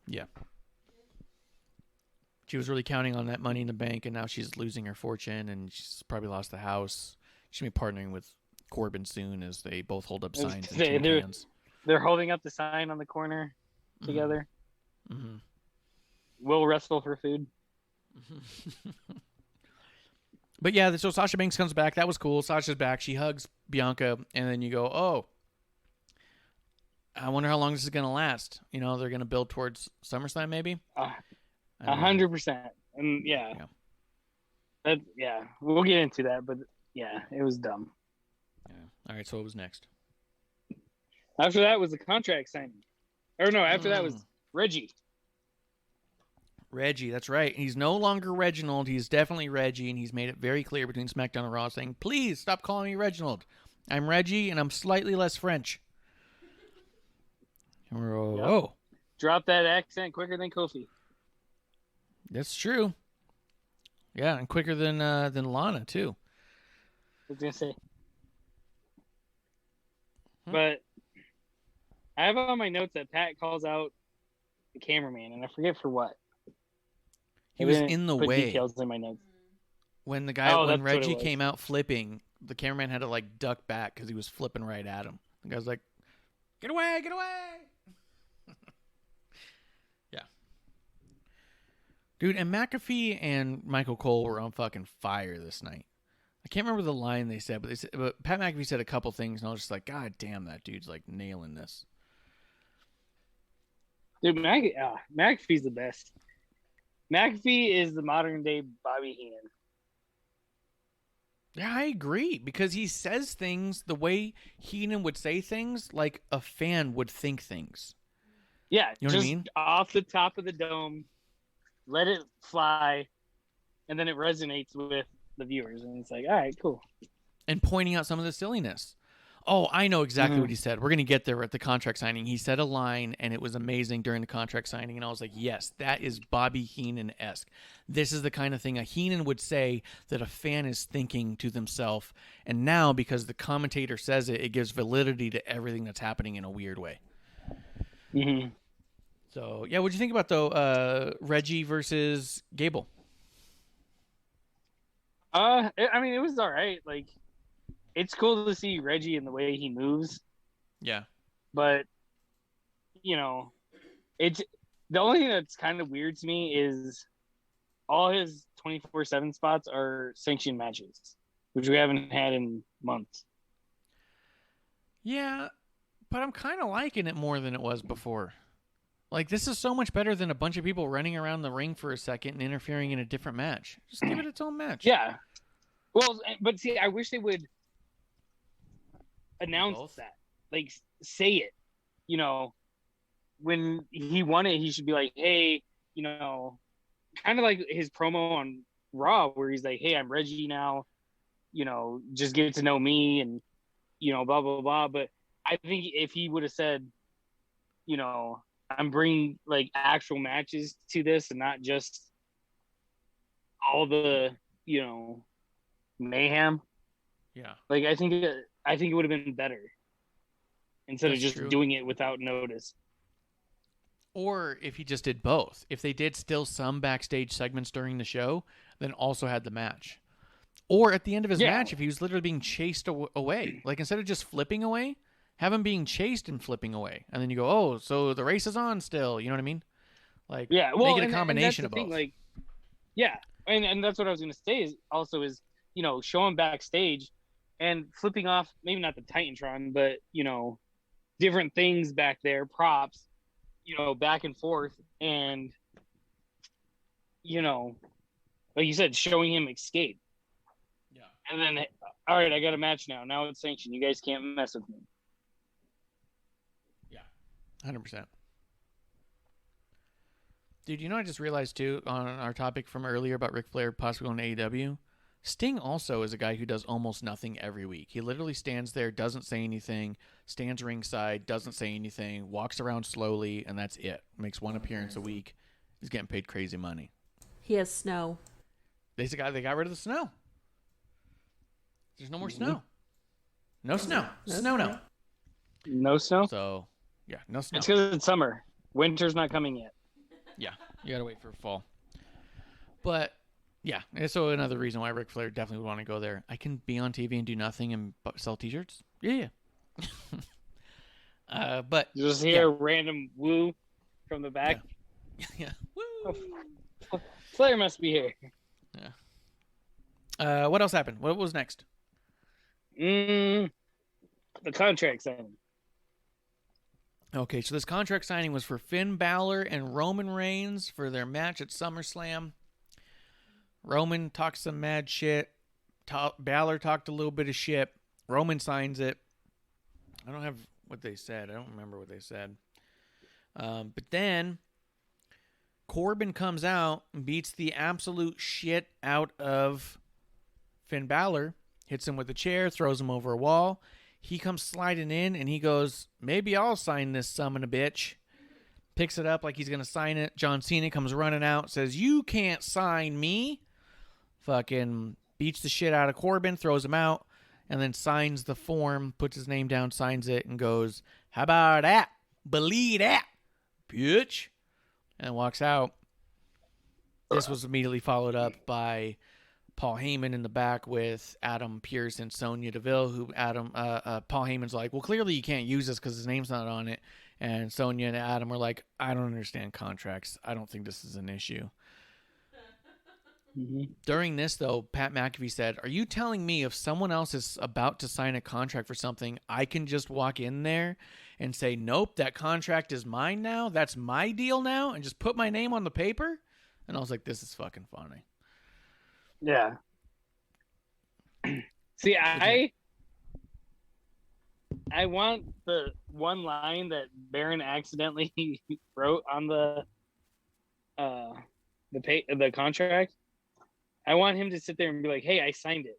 Yeah. She was really counting on that Money in the Bank, and now she's losing her fortune, and she's probably lost the house. She'll be partnering with Corbin soon as they both hold up signs and tin cans. They're holding up the sign on the corner together. Mm-hmm. We'll wrestle for food. But yeah, so Sasha Banks comes back. That was cool. Sasha's back. She hugs Bianca, and then you go, oh, I wonder how long this is going to last. You know, they're going to build towards SummerSlam maybe? 100%. And yeah, we'll get into that. But yeah, it was dumb. Yeah. All right, so what was next? After that was the contract signing. Or no, after that was Reggie. Reggie, that's right. He's no longer Reginald. He's definitely Reggie, and he's made it very clear between SmackDown and Raw saying, please stop calling me Reginald. I'm Reggie, and I'm slightly less French. And we're oh. Drop that accent quicker than Kofi. That's true. Yeah, and quicker than Lana, too. I was going to say. But I have on my notes that Pat calls out the cameraman, and I forget for what. He was in the way. Details in my notes. When the guy, when Reggie came out flipping, the cameraman had to like duck back because he was flipping right at him. The guy's like, "Get away! Get away!" Yeah, dude. And McAfee and Michael Cole were on fucking fire this night. I can't remember the line they said, but Pat McAfee said a couple things, and I was just like, God damn, that dude's like nailing this. Dude, McAfee's the best. McAfee is the modern day Bobby Heenan. Yeah, I agree, because he says things the way Heenan would say things, like a fan would think things. Yeah, you know just what I mean? Off the top of the dome, let it fly, and then it resonates with the viewers, and it's like, all right, cool. And pointing out some of the silliness. Oh, I know exactly what he said. We're going to get there at the contract signing. He said a line, and it was amazing during the contract signing, and I was like, yes, that is Bobby Heenan-esque. This is the kind of thing a Heenan would say that a fan is thinking to themselves, and now, because the commentator says it, it gives validity to everything that's happening in a weird way. Mm-hmm. So, yeah, what'd you think about, though, Reggie versus Gable? I mean, it was all right. Like, it's cool to see Reggie in the way he moves. Yeah. But, you know, it's the only thing that's kind of weird to me is all his 24/7 spots are sanctioned matches, which we haven't had in months. Yeah, but I'm kind of liking it more than it was before. Like, this is so much better than a bunch of people running around the ring for a second and interfering in a different match. Just give it its own match. Yeah. Well, but see, I wish they would announce that. Like, say it. You know, when he won it, he should be like, hey, you know, kind of like his promo on Raw where he's like, hey, I'm Reggie now. You know, just get to know me and, you know, blah, blah, blah. But I think if he would have said, you know, I'm bringing like actual matches to this and not just all the, you know, mayhem. Yeah. Like, I think it would have been better instead That's of just true. doing it without notice. Or if he just did both. If they did still some backstage segments during the show, then also had the match. Or at the end of his match, if he was literally being chased away. Like, instead of just flipping away, have him being chased and flipping away. And then you go, oh, so the race is on still. You know what I mean? Like, yeah, well, make it a combination of both. Thing, like, yeah, and that's what I was going to say is, you know, show him backstage and flipping off, maybe not the Titantron, but, you know, different things back there, props, you know, back and forth. And, you know, like you said, showing him escape. Yeah. And then, all right, I got a match now. Now it's sanctioned. You guys can't mess with me. Yeah, 100%. Dude, you know, I just realized, too, on our topic from earlier about Ric Flair possibly going to AEW, Sting also is a guy who does almost nothing every week. He literally stands there, doesn't say anything, stands ringside, doesn't say anything, walks around slowly, and that's it. Makes one appearance a week. He's getting paid crazy money. He has snow. They got rid of the snow. There's no more snow. No snow. Snow no. No snow? So, yeah, no snow. It's because it's summer. Winter's not coming yet. Yeah, you gotta wait for fall. But yeah, so another reason why Ric Flair definitely would want to go there. I can be on TV and do nothing and sell T-shirts. Yeah. But you just hear a random woo from the back. Yeah. Woo. Flair must be here. What else happened? What was next? The contract signing. Okay, so this contract signing was for Finn Balor and Roman Reigns for their match at SummerSlam. Roman talks some mad shit. Balor talked a little bit of shit. Roman signs it. I don't have what they said. I don't remember what they said. But then Corbin comes out and beats the absolute shit out of Finn Balor, hits him with a chair, throws him over a wall. He comes sliding in, and he goes, maybe I'll sign this summon a bitch. Picks it up like he's going to sign it. John Cena comes running out, says, you can't sign me. Fucking beats the shit out of Corbin, throws him out, and then signs the form, puts his name down, signs it, and goes, how about that? Believe that, bitch. And walks out. This was immediately followed up by Paul Heyman in the back with Adam Pearce and Sonya Deville, who Paul Heyman's like, well, clearly you can't use this because his name's not on it. And Sonya and Adam were like, I don't understand contracts. I don't think this is an issue. Mm-hmm. During this, though, Pat McAfee said, are you telling me if someone else is about to sign a contract for something, I can just walk in there and say, nope, that contract is mine now? That's my deal now? And just put my name on the paper? And I was like, this is fucking funny. Yeah. See, I want the one line that Baron accidentally wrote on the contract. I want him to sit there and be like, "Hey, I signed it.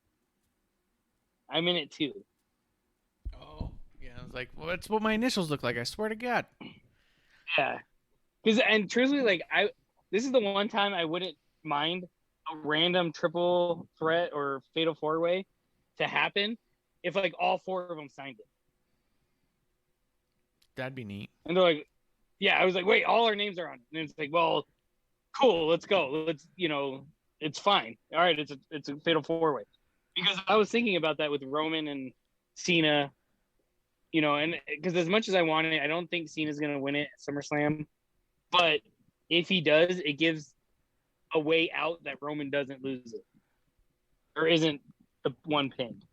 I'm in it too." Oh, yeah. I was like, well, that's what my initials look like. I swear to God. Yeah. And truthfully, like this is the one time I wouldn't mind a random triple threat or fatal four-way to happen if like all four of them signed it. That'd be neat. And they're like, yeah, I was like, wait, all our names are on it. And it's like, well, cool, let's go. It's fine. All right, it's a fatal four-way. Because I was thinking about that with Roman and Cena, and because as much as I want it, I don't think Cena's going to win it at SummerSlam. But if he does, it gives a way out that Roman doesn't lose it. Or isn't the one pinned.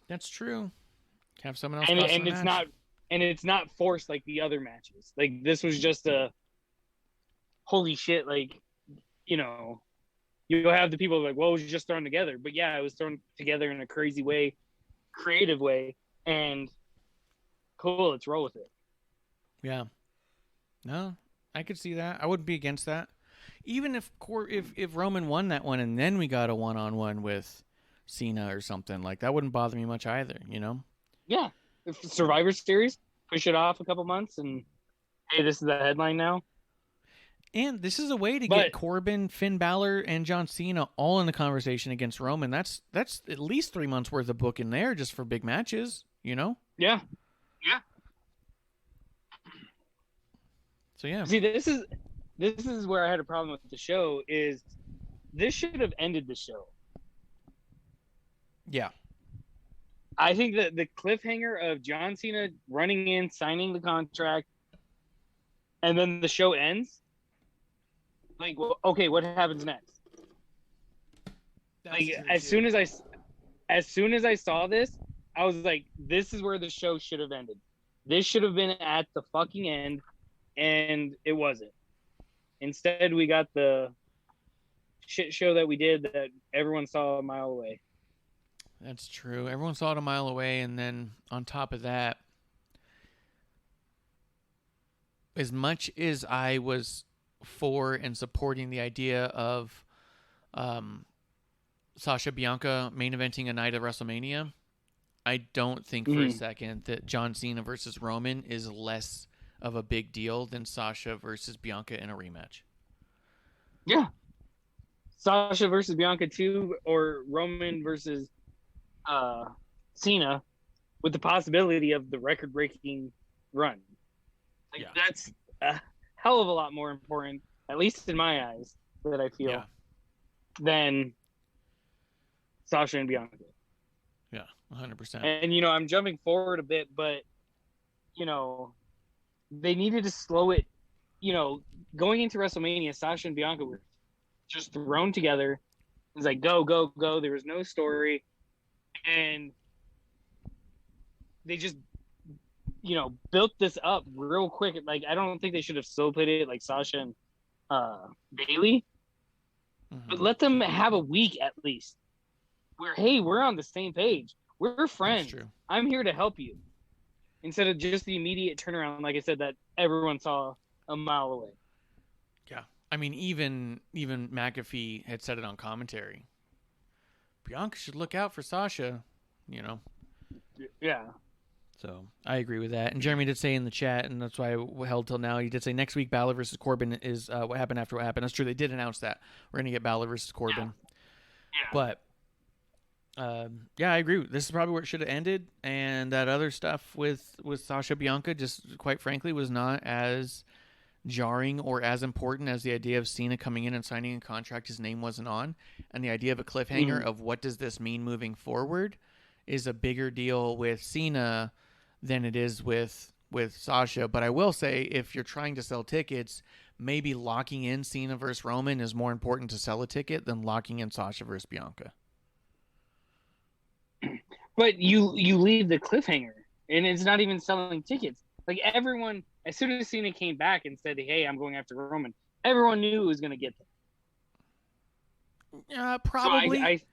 That's true. Have someone else and cost it's match. not and it's not forced like the other matches. Like this was just a holy shit, like, you'll have the people like, well, it was just thrown together. But yeah, it was thrown together in a crazy way, creative way, and cool, let's roll with it. Yeah. No, I could see that. I wouldn't be against that. Even if Roman won that one and then we got a one-on-one with Cena or something, like that wouldn't bother me much either, Yeah. If Survivor Series, push it off a couple months and hey, this is the headline now. And this is a way to get Corbin, Finn Balor, and John Cena all in the conversation against Roman. That's at least 3 months worth of book in there just for big matches, Yeah. Yeah. So yeah. See, this is where I had a problem with the show is this should have ended the show. Yeah. I think that the cliffhanger of John Cena running in, signing the contract, and then the show ends. Like, well, okay, what happens next? Like, as soon as I saw this, I was like, this is where the show should have ended. This should have been at the fucking end, and it wasn't. Instead, we got the shit show that we did that everyone saw a mile away. That's true. Everyone saw it a mile away, and then on top of that, as much as I was for and supporting the idea of Sasha Bianca main eventing a night at WrestleMania, I don't think for a second that John Cena versus Roman is less of a big deal than Sasha versus Bianca in a rematch. Yeah. Sasha versus Bianca 2 or Roman versus Cena with the possibility of the record-breaking run. Like, that's a hell of a lot more important, at least in my eyes, that I feel, than Sasha and Bianca. Yeah, 100%. And, I'm jumping forward a bit, but, they needed to slow it. Going into WrestleMania, Sasha and Bianca were just thrown together It's like go, go, go. There was no story, and they just built this up real quick. Like I don't think they should have still put it like Sasha and Bailey, but let them have a week at least where, hey, we're on the same page. We're friends. That's true. I'm here to help you. Instead of just the immediate turnaround, like I said, that everyone saw a mile away. Yeah. I mean, even McAfee had said it on commentary. Bianca should look out for Sasha, Yeah. So I agree with that. And Jeremy did say in the chat, and that's why I held till now, he did say next week Balor versus Corbin is what happened after what happened. That's true. They did announce that. We're going to get Balor versus Corbin. Yeah. But, I agree. This is probably where it should have ended. And that other stuff with Sasha Bianca just, quite frankly, was not as jarring or as important as the idea of Cena coming in and signing a contract his name wasn't on. And the idea of a cliffhanger of what does this mean moving forward is a bigger deal with Cena than it is with Sasha. But I will say, if you're trying to sell tickets, maybe locking in Cena versus Roman is more important to sell a ticket than locking in Sasha versus Bianca. But you leave the cliffhanger, and it's not even selling tickets. Like everyone, as soon as Cena came back and said, "Hey, I'm going after Roman," everyone knew it was going to get them. Probably. So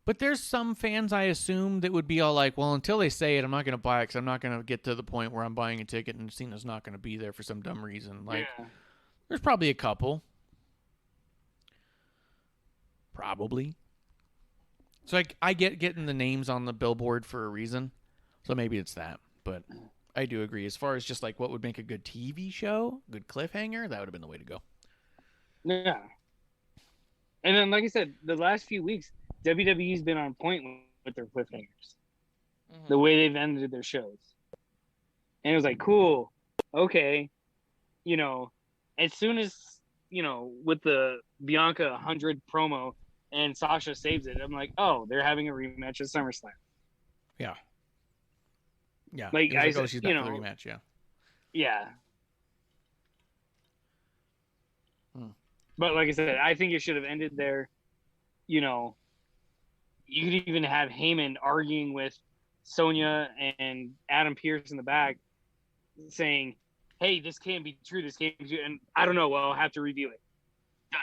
But there's some fans, I assume, that would be all like, well, until they say it, I'm not going to buy it because I'm not going to get to the point where I'm buying a ticket and Cena's not going to be there for some dumb reason. Like, There's probably a couple. Probably. So I get getting the names on the billboard for a reason. So maybe it's that. But I do agree. As far as just like what would make a good TV show, good cliffhanger, that would have been the way to go. Yeah. And then, like I said, the last few weeks, WWE's been on point with their cliffhangers. The way they've ended their shows. And it was like, cool. Okay. As soon as, with the Bianca 100 promo and Sasha saves it, I'm like, oh, they're having a rematch at SummerSlam. Yeah. Yeah. Like, she's back for the rematch, yeah. Yeah. But like I said, I think it should have ended there. You could even have Heyman arguing with Sonya and Adam Pearce in the back saying, hey, this can't be true. This can't be true. And I don't know. Well, I'll have to review it. Done.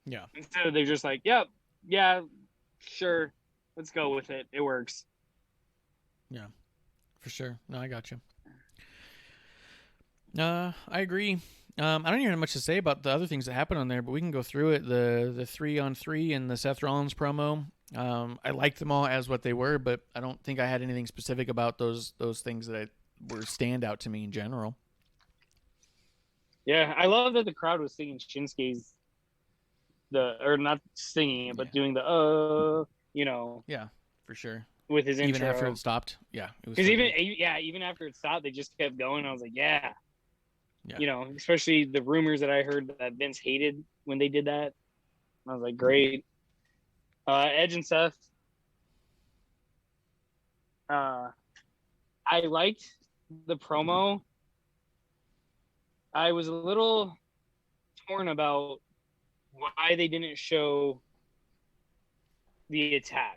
Yeah. Instead of they're just like, yep, yeah, sure. Let's go with it. It works. Yeah, for sure. No, I got you. I agree. I don't even have much to say about the other things that happened on there, but we can go through it. The 3-on-3 and the Seth Rollins promo. I liked them all as what they were, but I don't think I had anything specific about those things that were standout to me in general. Yeah, I love that the crowd was singing Shinsuke's or not singing it, but doing the Yeah, for sure. With his intro. Even after it stopped, yeah, it was. Because even after it stopped, they just kept going. I was like, yeah. Especially the rumors that I heard that Vince hated when they did that. I was like, great. Edge and Seth. I liked the promo. I was a little torn about why they didn't show the attack.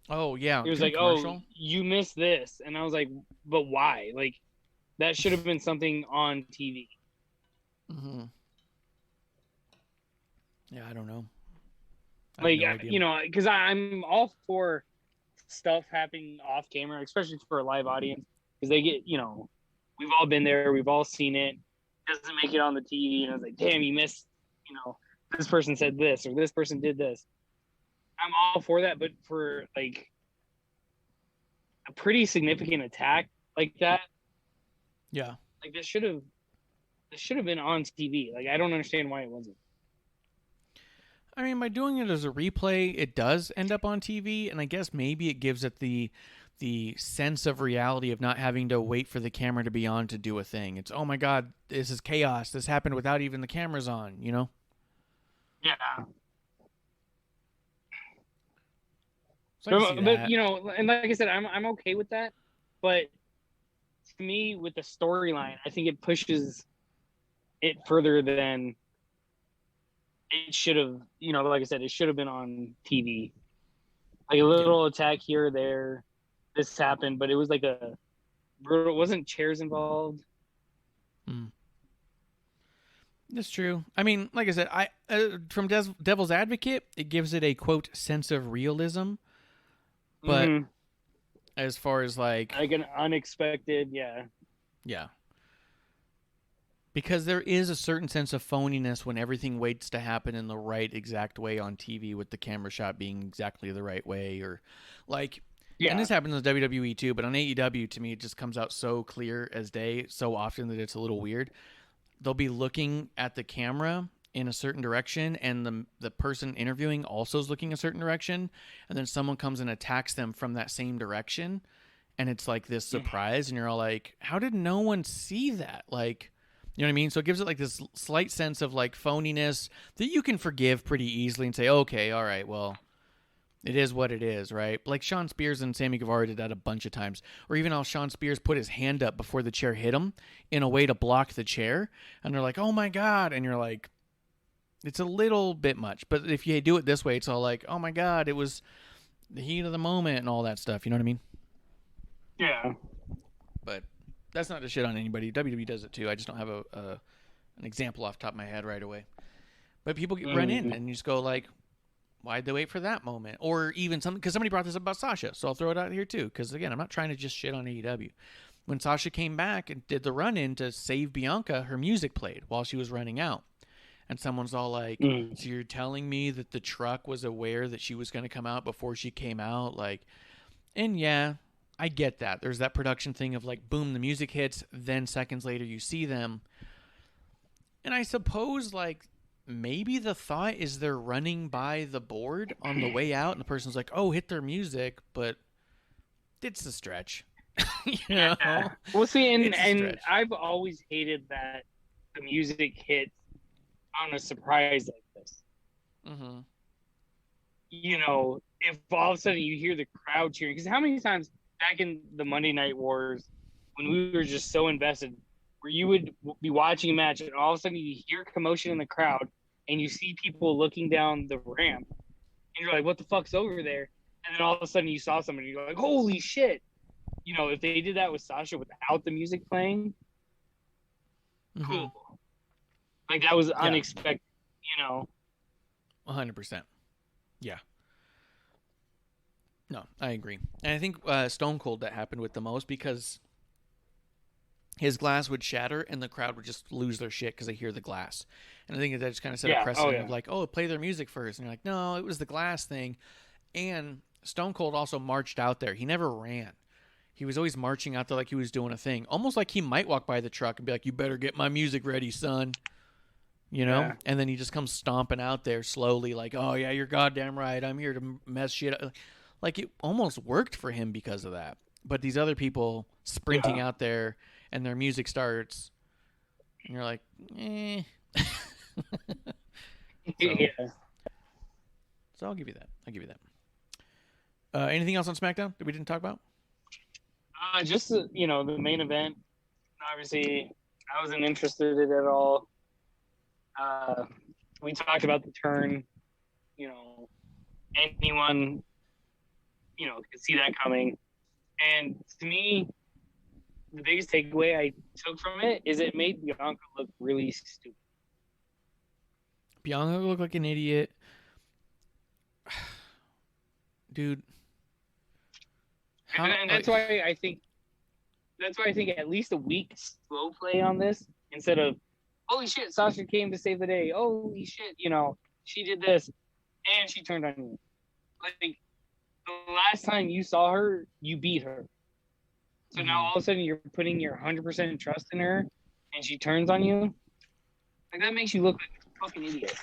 Oh, yeah. It was like, oh, you missed this. And I was like, but why? Like, that should have been something on TV. Mm-hmm. Yeah, I don't know. Because I'm all for stuff happening off camera, especially for a live audience, because they get, we've all been there, we've all seen it. Doesn't make it on the TV, and I was like, damn, you missed, this person said this or this person did this. I'm all for that, but for like a pretty significant attack like that, yeah, like this should have been on TV. Like I don't understand why it wasn't. I mean, by doing it as a replay, it does end up on TV, and I guess maybe it gives it the sense of reality of not having to wait for the camera to be on to do a thing. It's, oh my God, this is chaos. This happened without even the cameras on, Yeah. So but and like I said, I'm okay with that. But to me, with the storyline, I think it pushes it further than it should have, like I said, it should have been on TV. Like a little attack here or there. This happened, but it was like a brutal. Wasn't chairs involved? That's true. I mean, like I said, from Devil's Advocate, it gives it a quote sense of realism, but as far as like an unexpected, yeah, because there is a certain sense of phoniness when everything waits to happen in the right exact way on TV, with the camera shot being exactly the right way, or like. Yeah. And this happens in WWE too, but on AEW, to me, it just comes out so clear as day so often that it's a little weird. They'll be looking at the camera in a certain direction, and the person interviewing also is looking a certain direction, and then someone comes and attacks them from that same direction, and it's like this surprise, and you're all like, how did no one see that? Like, you know what I mean? So it gives it like this slight sense of like phoniness that you can forgive pretty easily and say, okay, all right, well, it is what it is, right? Like Shawn Spears and Sammy Guevara did that a bunch of times. Or even how Shawn Spears put his hand up before the chair hit him in a way to block the chair. And they're like, oh my God. And you're like, it's a little bit much. But if you do it this way, it's all like, oh my God, it was the heat of the moment and all that stuff. You know what I mean? Yeah. But that's not to shit on anybody. WWE does it too. I just don't have an example off the top of my head right away. But people run in and you just go like, why'd they wait for that moment? Or even something, because somebody brought this up about Sasha, so I'll throw it out here too, because again, I'm not trying to just shit on AEW. When Sasha came back and did the run-in to save Bianca, her music played while she was running out. And someone's all like, so you're telling me that the truck was aware that she was going to come out before she came out? Like, and yeah, I get that. There's that production thing of like, boom, the music hits, then seconds later you see them. And I suppose like, maybe the thought is they're running by the board on the way out, and the person's like, oh, hit their music, but it's a stretch. You know? Well, see, and I've always hated that the music hits on a surprise like this. Mm-hmm. If all of a sudden you hear the crowd cheering, because how many times back in the Monday Night Wars, when we were just so invested, where you would be watching a match and all of a sudden you hear commotion in the crowd and you see people looking down the ramp and you're like, what the fuck's over there? And then all of a sudden you saw somebody and you're like, holy shit. If they did that with Sasha without the music playing, cool. Like that was unexpected, 100%. Yeah. No, I agree. And I think Stone Cold that happened with the most, because his glass would shatter and the crowd would just lose their shit because they hear the glass. And I think that just kind of set a precedent of like, oh, play their music first. And you're like, no, it was the glass thing. And Stone Cold also marched out there. He never ran. He was always marching out there like he was doing a thing. Almost like he might walk by the truck and be like, you better get my music ready, son. Yeah. And then he just comes stomping out there slowly like, oh, yeah, you're goddamn right. I'm here to mess shit up. Like it almost worked for him because of that. But these other people sprinting out there, and their music starts, and you're like, eh. So I'll give you that. Anything else on SmackDown that we didn't talk about? Just the main event. Obviously, I wasn't interested in it at all. We talked about the turn. Anyone, could see that coming. And to me, the biggest takeaway I took from it is it made Bianca look really stupid. Bianca looked like an idiot. Dude. And that's why I think at least a week slow play on this instead of, holy shit, Sasha came to save the day. Holy shit, she did this and she turned on you. Like the last time you saw her, you beat her. So now all of a sudden you're putting your 100% trust in her and she turns on you. Like that makes you look like a fucking idiot.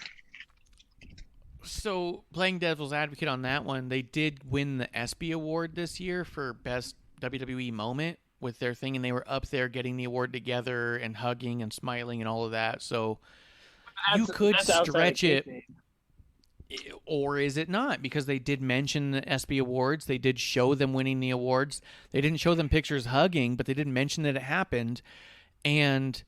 So playing devil's advocate on that one, they did win the ESPY award this year for best WWE moment with their thing, and they were up there getting the award together and hugging and smiling and all of that. So you could stretch it, or is it not? Because they did mention the ESPY awards. They did show them winning the awards. They didn't show them pictures hugging, but they did mention that it happened. And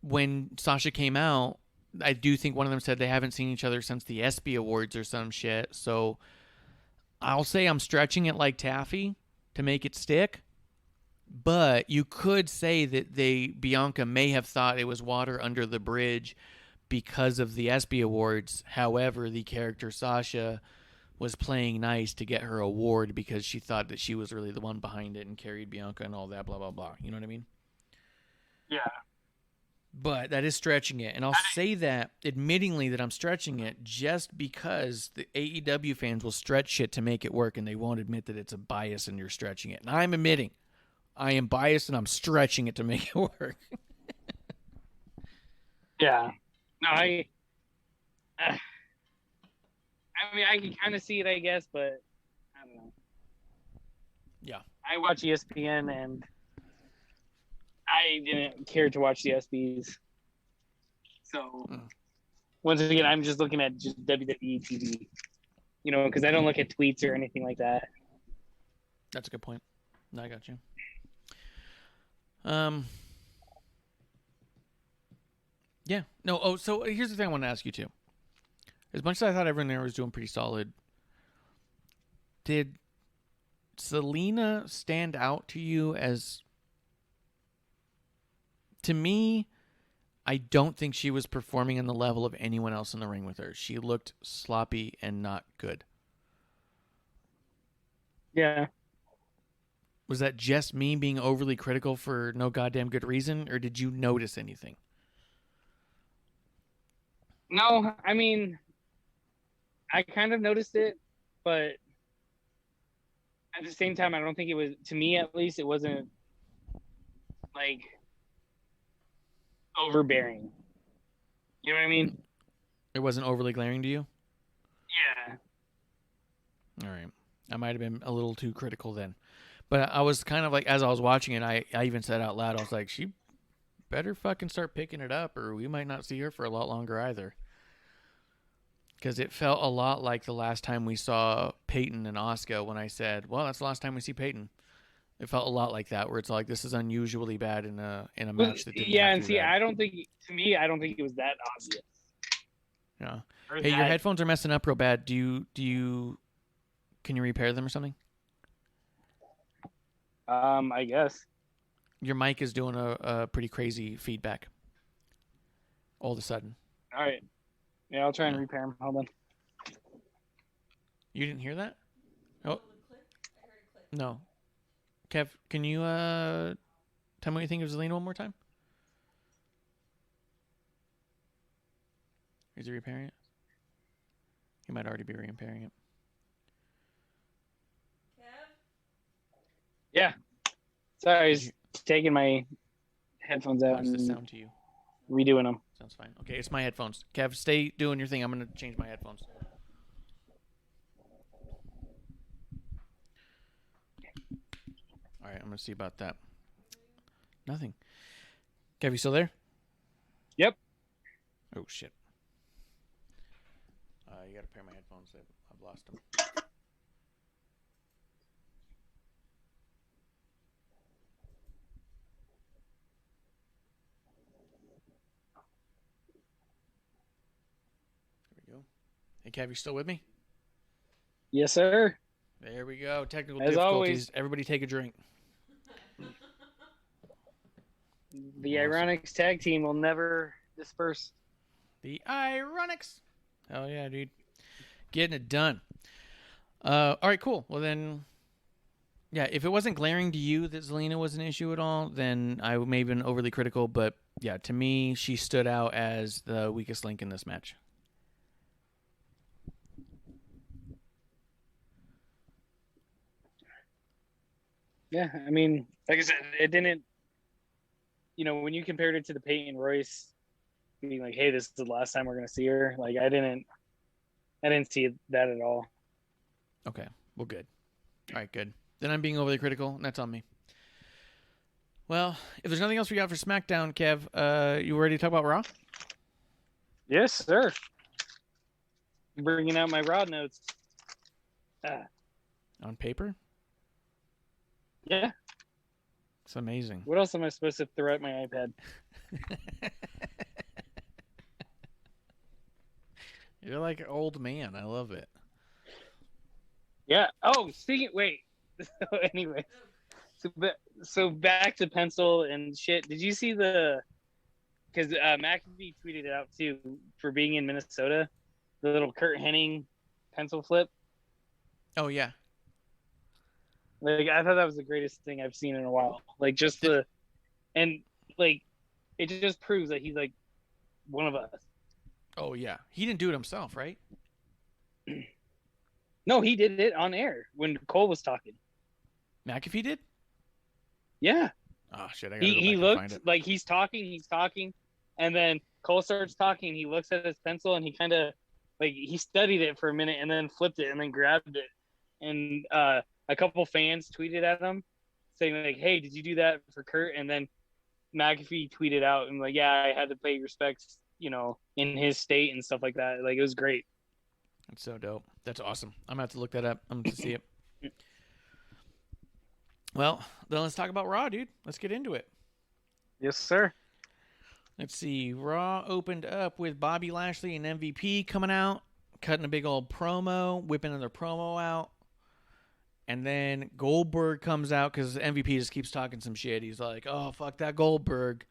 when Sasha came out, I do think one of them said they haven't seen each other since the ESPY Awards or some shit. So I'll say I'm stretching it like taffy to make it stick. But you could say that Bianca may have thought it was water under the bridge because of the ESPY Awards. However, the character Sasha was playing nice to get her award because she thought that she was really the one behind it and carried Bianca and all that, blah, blah, blah. You know what I mean? Yeah. But that is stretching it. And I'll say that, admittingly, that I'm stretching it just because the AEW fans will stretch shit to make it work, and they won't admit that it's a bias and you're stretching it. And I'm admitting I am biased and I'm stretching it to make it work. Yeah. No, I mean, I can kind of see it, I guess, but I don't know. Yeah. I watch ESPN, and I didn't care to watch the ESPYs. So, once again, I'm just looking at just WWE TV, you know, because I don't look at tweets or anything like that. That's a good point. I got you. Yeah. No. Oh, so here's the thing I want to ask you too. As much as I thought everyone there was doing pretty solid, did Selena stand out to you as? To me, I don't think she was performing on the level of anyone else in the ring with her. She looked sloppy and not good. Yeah. Was that just me being overly critical for no goddamn good reason, or did you notice anything? No, I mean, I kind of noticed it, but at the same time, I don't think it was, to me at least, it wasn't like overbearing. You know what I mean? It wasn't overly glaring to you? Yeah. All right. I might have been a little too critical then. But I was kind of like, as I was watching it, I even said out loud, I was like, she better fucking start picking it up or we might not see her for a lot longer either. Because it felt a lot like the last time we saw Peyton and Asuka when I said, well, that's the last time we see Peyton. It felt a lot like that, where it's like, this is unusually bad in a match that didn't Yeah, have and to see, be bad. I don't think it was that obvious. Yeah. Or Hey, your that- headphones are messing up real bad. Can you repair them or something? I guess. Your mic is doing a pretty crazy feedback. All of a sudden. All right. Yeah, I'll try and repair them. Hold on. You didn't hear that? Oh. No. Kev, can you tell me what you think of Zelina one more time? Is he repairing it? He might already be repairing it. Yeah. Sorry, I was taking my headphones out How does this and sound to you? redoing them. Sounds fine. Okay, it's my headphones. Kev, stay doing your thing. I'm going to change my headphones. All right, I'm going to see about that. Nothing. Kev, you still there? Yep. Oh, shit. You got to pair my headphones. I've lost them. There we go. Hey, Kev, you still with me? Yes, sir. There we go. Technical As difficulties. always. Everybody take a drink. The Awesome. IIRonics tag team will never disperse. The IIRonics. Hell yeah, dude. Getting it done. All right, cool. Well, then, yeah, if it wasn't glaring to you that Zelina was an issue at all, then I may have been overly critical. But, yeah, to me, she stood out as the weakest link in this match. Yeah, I mean, like I said, it didn't, you know, when you compared it to the Peyton Royce being like, hey, this is the last time we're going to see her, like, I didn't see that at all. Okay, well, good. All right, good. Then I'm being overly critical, and that's on me. Well, if there's nothing else we got for SmackDown, Kev, you ready to talk about Raw? Yes, sir. Bringing out my Raw notes. On paper? Yeah. It's amazing. What else am I supposed to throw at my iPad? You're like an old man. I love it. Yeah. Oh, wait. So anyway, so back to pencil and shit. Did you see because McAfee tweeted it out too for being in Minnesota, the little Kurt Hennig pencil flip. Oh yeah. Like I thought that was the greatest thing I've seen in a while. Like just and like it just proves that he's like one of us. Oh yeah. He didn't do it himself, right? No, he did it on air when Cole was talking. McAfee did? Yeah. Oh shit! I gotta go back He and looked find it. like he's talking, and then Cole starts talking. He looks at his pencil and he kind of like he studied it for a minute and then flipped it and then grabbed it. And a couple fans tweeted at him saying like, "Hey, did you do that for Kurt?" And then McAfee tweeted out and like, "Yeah, I had to pay respects, in his state and stuff like that." Like it was great. That's so dope. That's awesome. I'm gonna have to look that up. I'm gonna see it. Well, then let's talk about Raw, dude. Let's get into it. Yes, sir. Let's see. Raw opened up with Bobby Lashley and MVP coming out, cutting a big old promo, whipping another promo out. And then Goldberg comes out because MVP just keeps talking some shit. He's like, oh, fuck that Goldberg.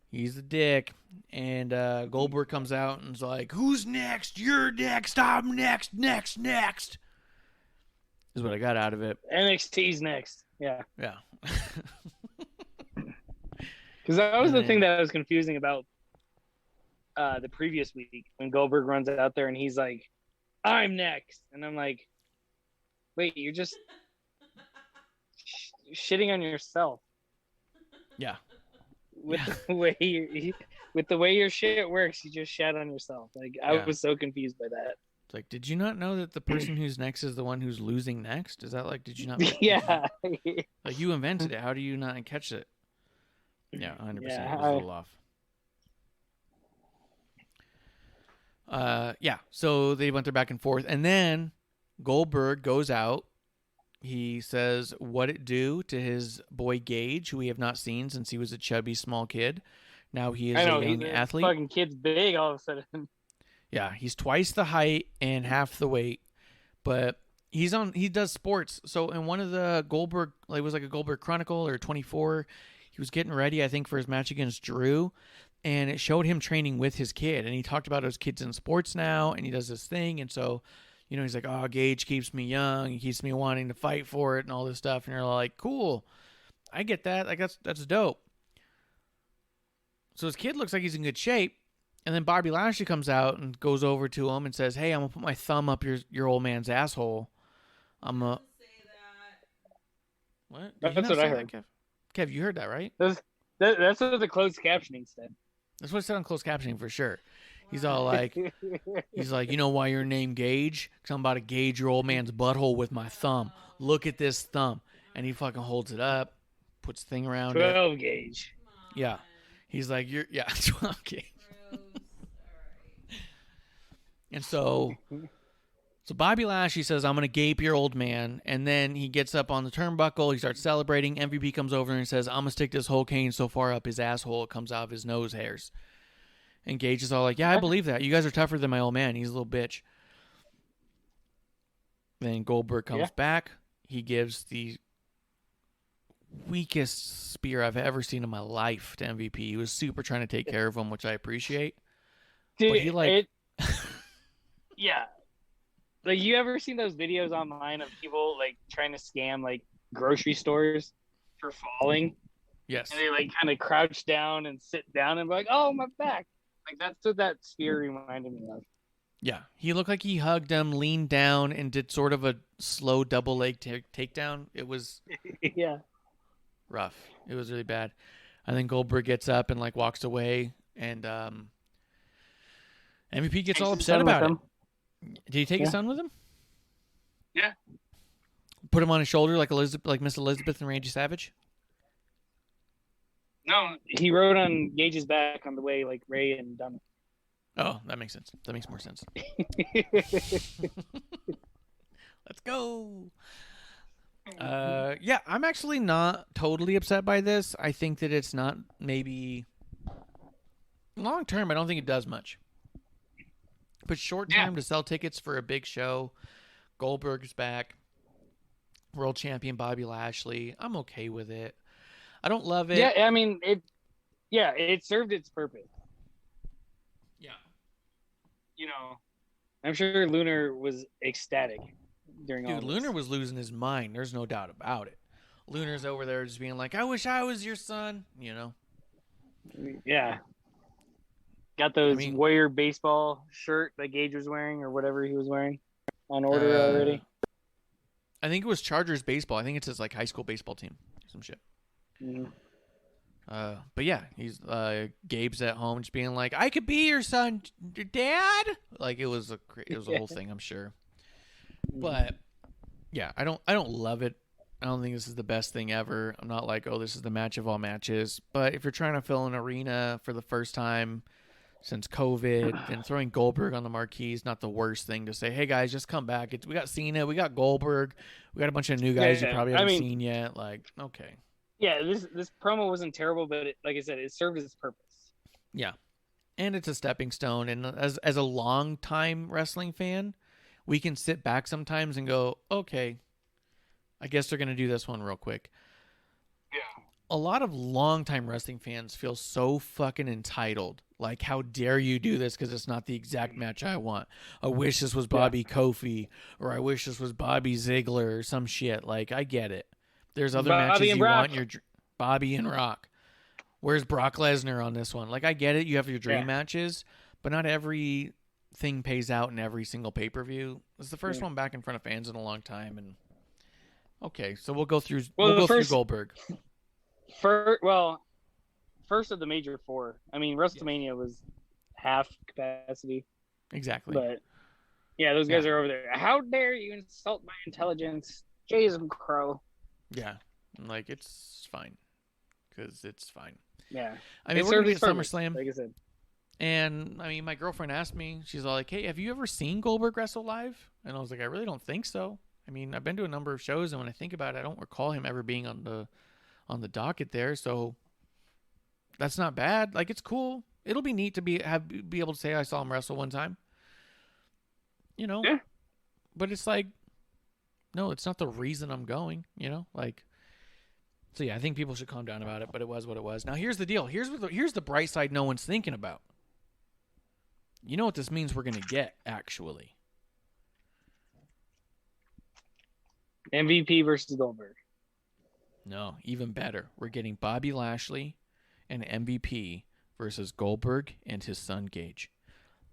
He's a dick. And Goldberg comes out and is like, who's next? You're next. I'm next. Is what I got out of it. NXT's next. Yeah. Yeah. Because that was the thing that was confusing about the previous week when Goldberg runs out there and he's like, I'm next. And I'm like, wait, you're just shitting on yourself. Yeah. With the way your shit works, you just shat on yourself. Like I was so confused by that. It's like, did you not know that the person who's next is the one who's losing next? Is that like, did you not? Yeah. Like you invented it. How do you not catch it? Yeah, 100%. Yeah, it was a little off. Yeah. So they went there back and forth, and then Goldberg goes out. He says what it do to his boy Gage, who we have not seen since he was a chubby small kid. Now he is a young athlete. Fucking kid's big all of a sudden. Yeah, he's twice the height and half the weight, but he does sports. So in one of the Goldberg, like, it was like a Goldberg Chronicle or 24, he was getting ready, I think, for his match against Drew, and it showed him training with his kid, and he talked about his kid's in sports now, and he does this thing, and so, he's like, oh, Gage keeps me young, he keeps me wanting to fight for it and all this stuff, and you're like, cool, I get that, like, that's dope. So his kid looks like he's in good shape. And then Bobby Lashley comes out and goes over to him and says, hey, I'm going to put my thumb up your old man's asshole. I'm going to... What? That's what I heard. That, Kev, you heard that, right? That's what the closed captioning said. That's what it said on closed captioning for sure. He's all like, you know why you're named Gage? Because I'm about to gauge your old man's butthole with my thumb. Look at this thumb. And he fucking holds it up, puts the thing around 12 it. gauge. Yeah. He's like, 12 gauge. And so Bobby Lashley says, I'm going to gape your old man. And then he gets up on the turnbuckle. He starts celebrating. MVP comes over and says, I'm going to stick this whole cane so far up his asshole it comes out of his nose hairs. And Gage is all like, yeah, I believe that. You guys are tougher than my old man. He's a little bitch. Then Goldberg comes back. He gives the weakest spear I've ever seen in my life to MVP. He was super trying to take care of him, which I appreciate. Dude, but he yeah. Like, you ever seen those videos online of people like trying to scam like grocery stores for falling? Yes. And they like kind of crouch down and sit down and be like, oh, my back. Like, that's what that spear reminded me of. Yeah. He looked like he hugged him, leaned down, and did sort of a slow double leg takedown. It was rough. It was really bad. And then Goldberg gets up and like walks away, and MVP gets all upset about it. Did he take his son with him? Yeah. Put him on his shoulder like Miss Elizabeth and Randy Savage? No, he rode on Gage's back on the way like Ray and Dunn. Oh, that makes sense. That makes more sense. Let's go. Yeah, I'm actually not totally upset by this. I think that it's not maybe long term. I don't think it does much. But short term to sell tickets for a big show, Goldberg's back, world champion Bobby Lashley. I'm okay with it. I don't love it. Yeah, I mean it served its purpose. Yeah. You know, I'm sure Lunar was ecstatic during all Dude, this. Lunar was losing his mind. There's no doubt about it. Lunar's over there just being like, I wish I was your son, you know? Yeah. Got those Warrior baseball shirt that Gage was wearing or whatever he was wearing on order already. I think it was Chargers baseball. I think it's his like high school baseball team. Some shit. Mm-hmm. But yeah, he's Gabe's at home just being like, I could be your son, Dad. Like it was a whole thing, I'm sure. But yeah, I don't love it. I don't think this is the best thing ever. I'm not like, oh, this is the match of all matches. But if you're trying to fill an arena for the first time since COVID, then throwing Goldberg on the marquee is not the worst thing to say. Hey guys, just come back. We got Cena, we got Goldberg, we got a bunch of new guys you probably haven't seen yet. Like, okay. Yeah, this promo wasn't terrible, but like I said, it served its purpose. Yeah, and it's a stepping stone. And as a long time wrestling fan, we can sit back sometimes and go, okay, I guess they're gonna do this one real quick. Yeah. A lot of longtime wrestling fans feel so fucking entitled. Like, how dare you do this because it's not the exact match I want. I wish this was Bobby Kofi, or I wish this was Bobby Ziggler or some shit. Like, I get it. There's other matches you want. Your Bobby and Rock. Where's Brock Lesnar on this one? Like, I get it. You have your dream matches, but not everything pays out in every single pay-per-view. It's the first one back in front of fans in a long time, and okay, so we'll go through. We'll go through Goldberg. First of the major four. I mean, WrestleMania was half capacity. Exactly. But yeah, those guys are over there. How dare you insult my intelligence, Jason Crow? Yeah, like it's fine, because it's fine. Yeah, I mean, we're gonna be at SummerSlam, like I said. And I mean, my girlfriend asked me. She's all like, "Hey, have you ever seen Goldberg wrestle live?" And I was like, "I really don't think so." I mean, I've been to a number of shows, and when I think about it, I don't recall him ever being on the docket there. So that's not bad. Like, it's cool. It'll be neat to be able to say I saw him wrestle one time. You know? Yeah. But it's like, no, it's not the reason I'm going. You know, like. So yeah, I think people should calm down about it. But it was what it was. Now here's the deal. Here's the bright side no one's thinking about. You know what this means we're gonna get actually. MVP versus Goldberg. No, even better. We're getting Bobby Lashley and MVP versus Goldberg and his son Gage.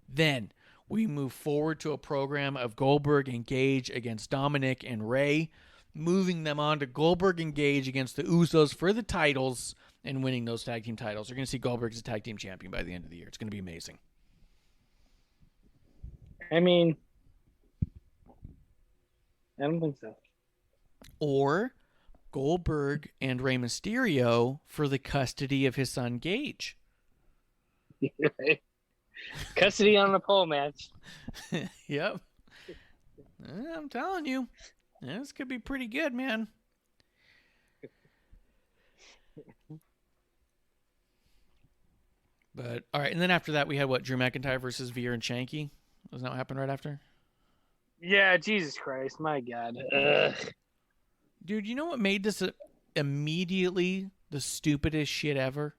Then we move forward to a program of Goldberg and Gage against Dominic and Ray, moving them on to Goldberg and Gage against the Usos for the titles and winning those tag team titles. You're going to see Goldberg as a tag team champion by the end of the year. It's going to be amazing. I mean, I don't think so. Or Goldberg and Rey Mysterio for the custody of his son Gage. Custody on the pole match. Yep. I'm telling you, this could be pretty good, man. But all right, and then after that we had what, Drew McIntyre versus Veer and Shanky. Doesn't that what happened right after? Yeah, Jesus Christ, my God. Ugh. Dude, you know what made this immediately the stupidest shit ever?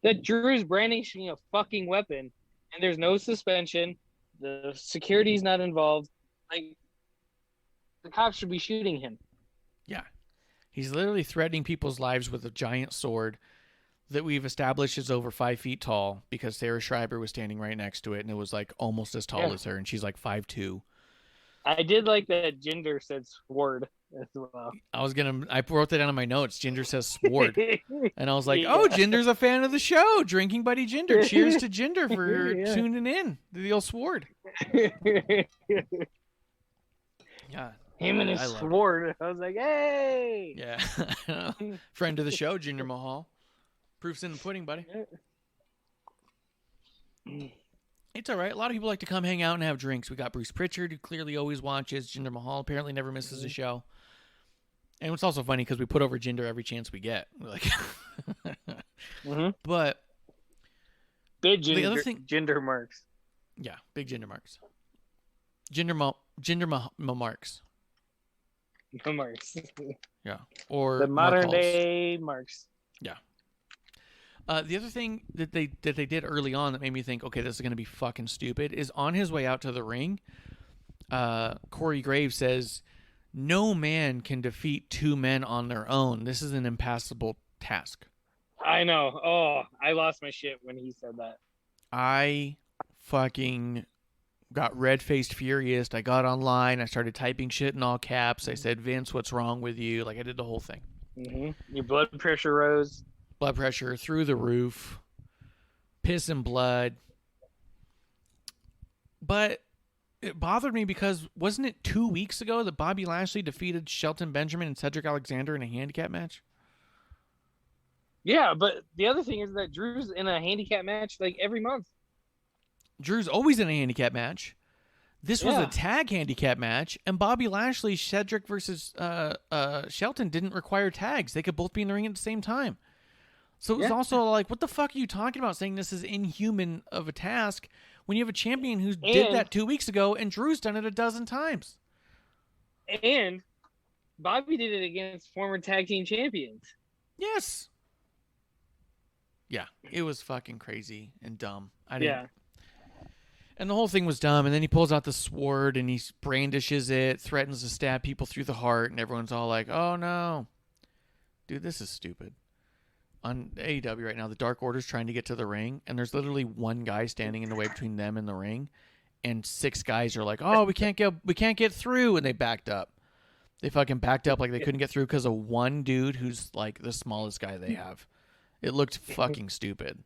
That Drew's brandishing a fucking weapon, and there's no suspension. The security's not involved. Like, the cops should be shooting him. Yeah. He's literally threatening people's lives with a giant sword that we've established is over 5 feet tall because Sarah Schreiber was standing right next to it, and it was like almost as tall as her, and she's like 5'2". I did like that Jinder said sword as well. I wrote that down in my notes. Jinder says sword. And I was like, oh, Jinder's a fan of the show. Drinking Buddy Jinder. Cheers to Jinder for tuning in to the old sword. Yeah. Him and his sword. I was like, hey. Yeah. Friend of the show, Jinder Mahal. Proof's in the pudding, buddy. It's all right. A lot of people like to come hang out and have drinks. We got Bruce Pritchard, who clearly always watches. Jinder Mahal apparently never misses a show. And it's also funny because we put over Jinder every chance we get. We're like, But big the other thing, Jinder marks. Yeah, big gender marks. Marks. Marks. Yeah, or The modern Markals. day Marks. Yeah. The other thing that they did early on that made me think, okay, this is going to be fucking stupid, is on his way out to the ring, Corey Graves says, "No man can defeat two men on their own. This is an impassable task." I know. Oh, I lost my shit when he said that. I fucking got red-faced furious. I got online. I started typing shit in all caps. I said, "Vince, what's wrong with you?" Like, I did the whole thing. Mm-hmm. Your blood pressure rose. Blood pressure through the roof. Piss and blood. But it bothered me because wasn't it 2 weeks ago that Bobby Lashley defeated Shelton Benjamin and Cedric Alexander in a handicap match? Yeah, but the other thing is that Drew's in a handicap match like every month. Drew's always in a handicap match. This was a tag handicap match, and Bobby Lashley, Cedric versus Shelton didn't require tags. They could both be in the ring at the same time. So it was also like, what the fuck are you talking about saying this is inhuman of a task when you have a champion who did that 2 weeks ago and Drew's done it a dozen times? And Bobby did it against former tag team champions. Yes. Yeah, it was fucking crazy and dumb. I didn't. And the whole thing was dumb, and then he pulls out the sword and he brandishes it, threatens to stab people through the heart, and everyone's all like, "Oh no." Dude, this is stupid. On AEW right now, the Dark Order's trying to get to the ring, and there's literally one guy standing in the way between them and the ring, and 6 guys are like, "Oh, we can't get through," and they backed up. They fucking backed up like they couldn't get through because of one dude who's like the smallest guy they have. It looked fucking stupid.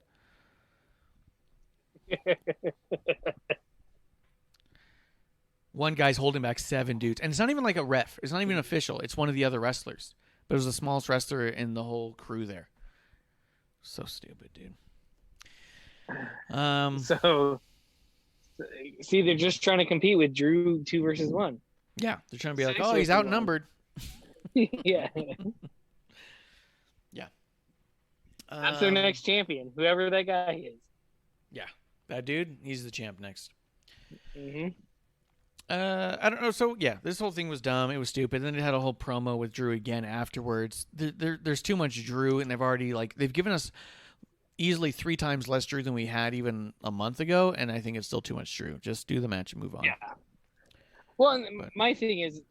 One guy's holding back 7 dudes, and it's not even like a ref. It's not even official. It's one of the other wrestlers, but it was the smallest wrestler in the whole crew there. So stupid, dude. So see, they're just trying to compete with Drew 2 versus 1. Yeah, they're trying to be like, "Oh, he's outnumbered." Yeah. Yeah. That's their next champion, whoever that guy is. Yeah, that dude, he's the champ next. Mm-hmm. I don't know. So yeah, this whole thing was dumb. It was stupid. Then it had a whole promo with Drew again afterwards. There's too much Drew, and they've given us easily 3 times less Drew than we had even a month ago, and I think it's still too much Drew. Just do the match and move on. Yeah. Well, my thing is,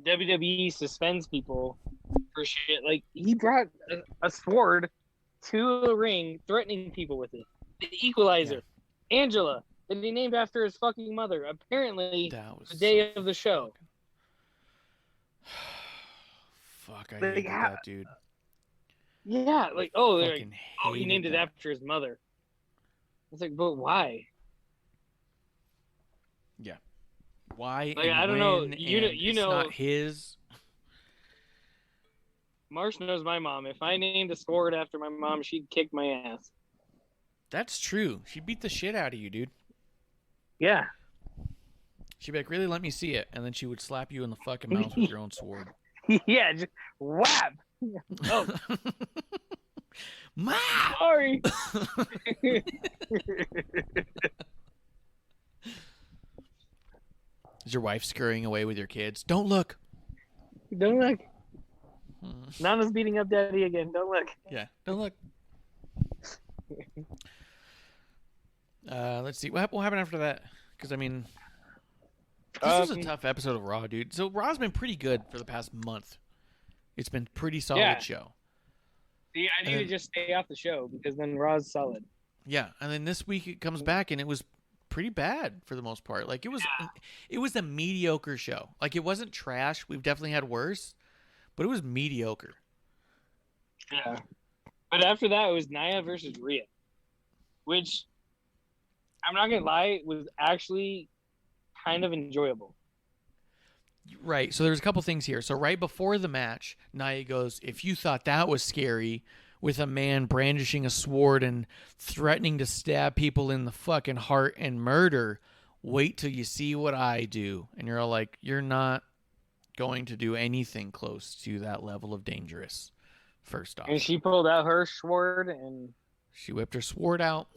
WWE suspends people for shit. Like, he brought a sword to a ring, threatening people with it. The Equalizer, Angela, that he named after his fucking mother. Apparently, the day of the show. Fuck, I hated that dude. Yeah, like, he named it after his mother. It's like, but why? Yeah. Why? Like, I don't know. It's not his. Marsh knows my mom. If I named a sword after my mom, she'd kick my ass. That's true. She beat the shit out of you, dude. Yeah. She'd be like, "Really? Let me see it," and then she would slap you in the fucking mouth with your own sword. Yeah, just whap. Oh, Ma! Sorry. Is your wife scurrying away with your kids? Don't look. Don't look. Nana's beating up Daddy again. Don't look. Yeah, don't look. Let's see. What happened after that? Because, I mean, this was a tough episode of Raw, dude. So Raw's been pretty good for the past month. It's been pretty solid show. See, I need to just stay off the show because then Raw's solid. Yeah, and then this week it comes back and it was pretty bad for the most part. Like, it was a mediocre show. Like, it wasn't trash. We've definitely had worse, but it was mediocre. Yeah. But after that, it was Nia versus Rhea, which, I'm not going to lie, was actually kind of enjoyable. Right. So there's a couple things here. So right before the match, Nia goes, "If you thought that was scary with a man brandishing a sword and threatening to stab people in the fucking heart and murder, wait till you see what I do." And you're all like, "You're not going to do anything close to that level of dangerous." First off. And she pulled out her sword and she whipped her sword out.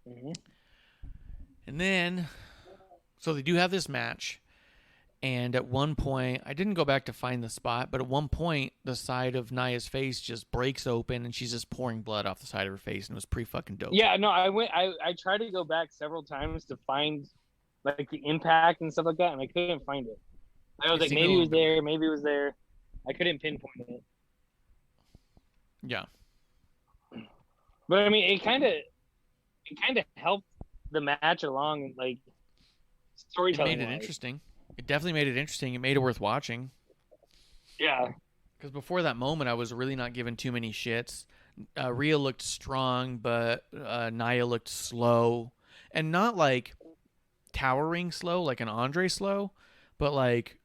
Mm-hmm. And then, so they do have this match. And at one point, I didn't go back to find the spot, but at one point, the side of Nia's face just breaks open and she's just pouring blood off the side of her face. And it was pretty fucking dope. Yeah, no, I tried to go back several times to find like the impact and stuff like that, and I couldn't find it. I was like, maybe it was there, maybe it was there. I couldn't pinpoint it. Yeah. But I mean, it kind of helped the match along, like storytelling. It made it interesting. It definitely made it interesting. It made it worth watching. Yeah. Because before that moment, I was really not giving too many shits. Rhea looked strong, but Nia looked slow, and not like towering slow, like an Andre slow, but like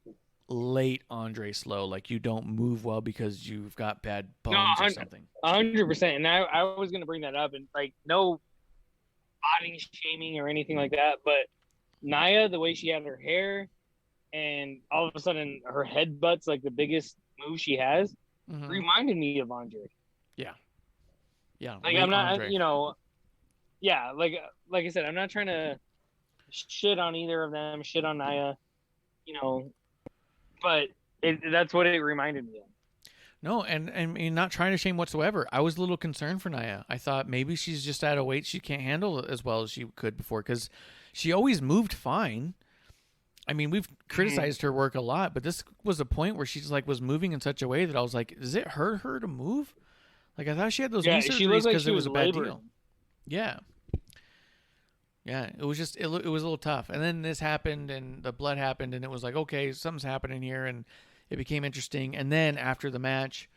late Andre slow, like you don't move well because you've got bad bones or something. 100%. And I was gonna bring that up, and like no body shaming or anything like that, but Nia, the way she had her hair, and all of a sudden her headbutt's like the biggest move she has, reminded me of Andre. Yeah. Yeah. Like I'm not, Andre. Yeah, like I said, I'm not trying to shit on either of them, shit on Nia, but that's what it reminded me of. No, and not trying to shame whatsoever. I was a little concerned for Nia. I thought maybe she's just at a weight she can't handle as well as she could before, because she always moved fine. I mean, we've criticized her work a lot, but this was a point where she's like was moving in such a way that I was like, does it hurt her to move? Like I thought she had those knee surgeries because it was a bad deal. Yeah. Yeah, it was just it was a little tough. And then this happened and the blood happened and it was like, okay, something's happening here, and it became interesting. And then after the match,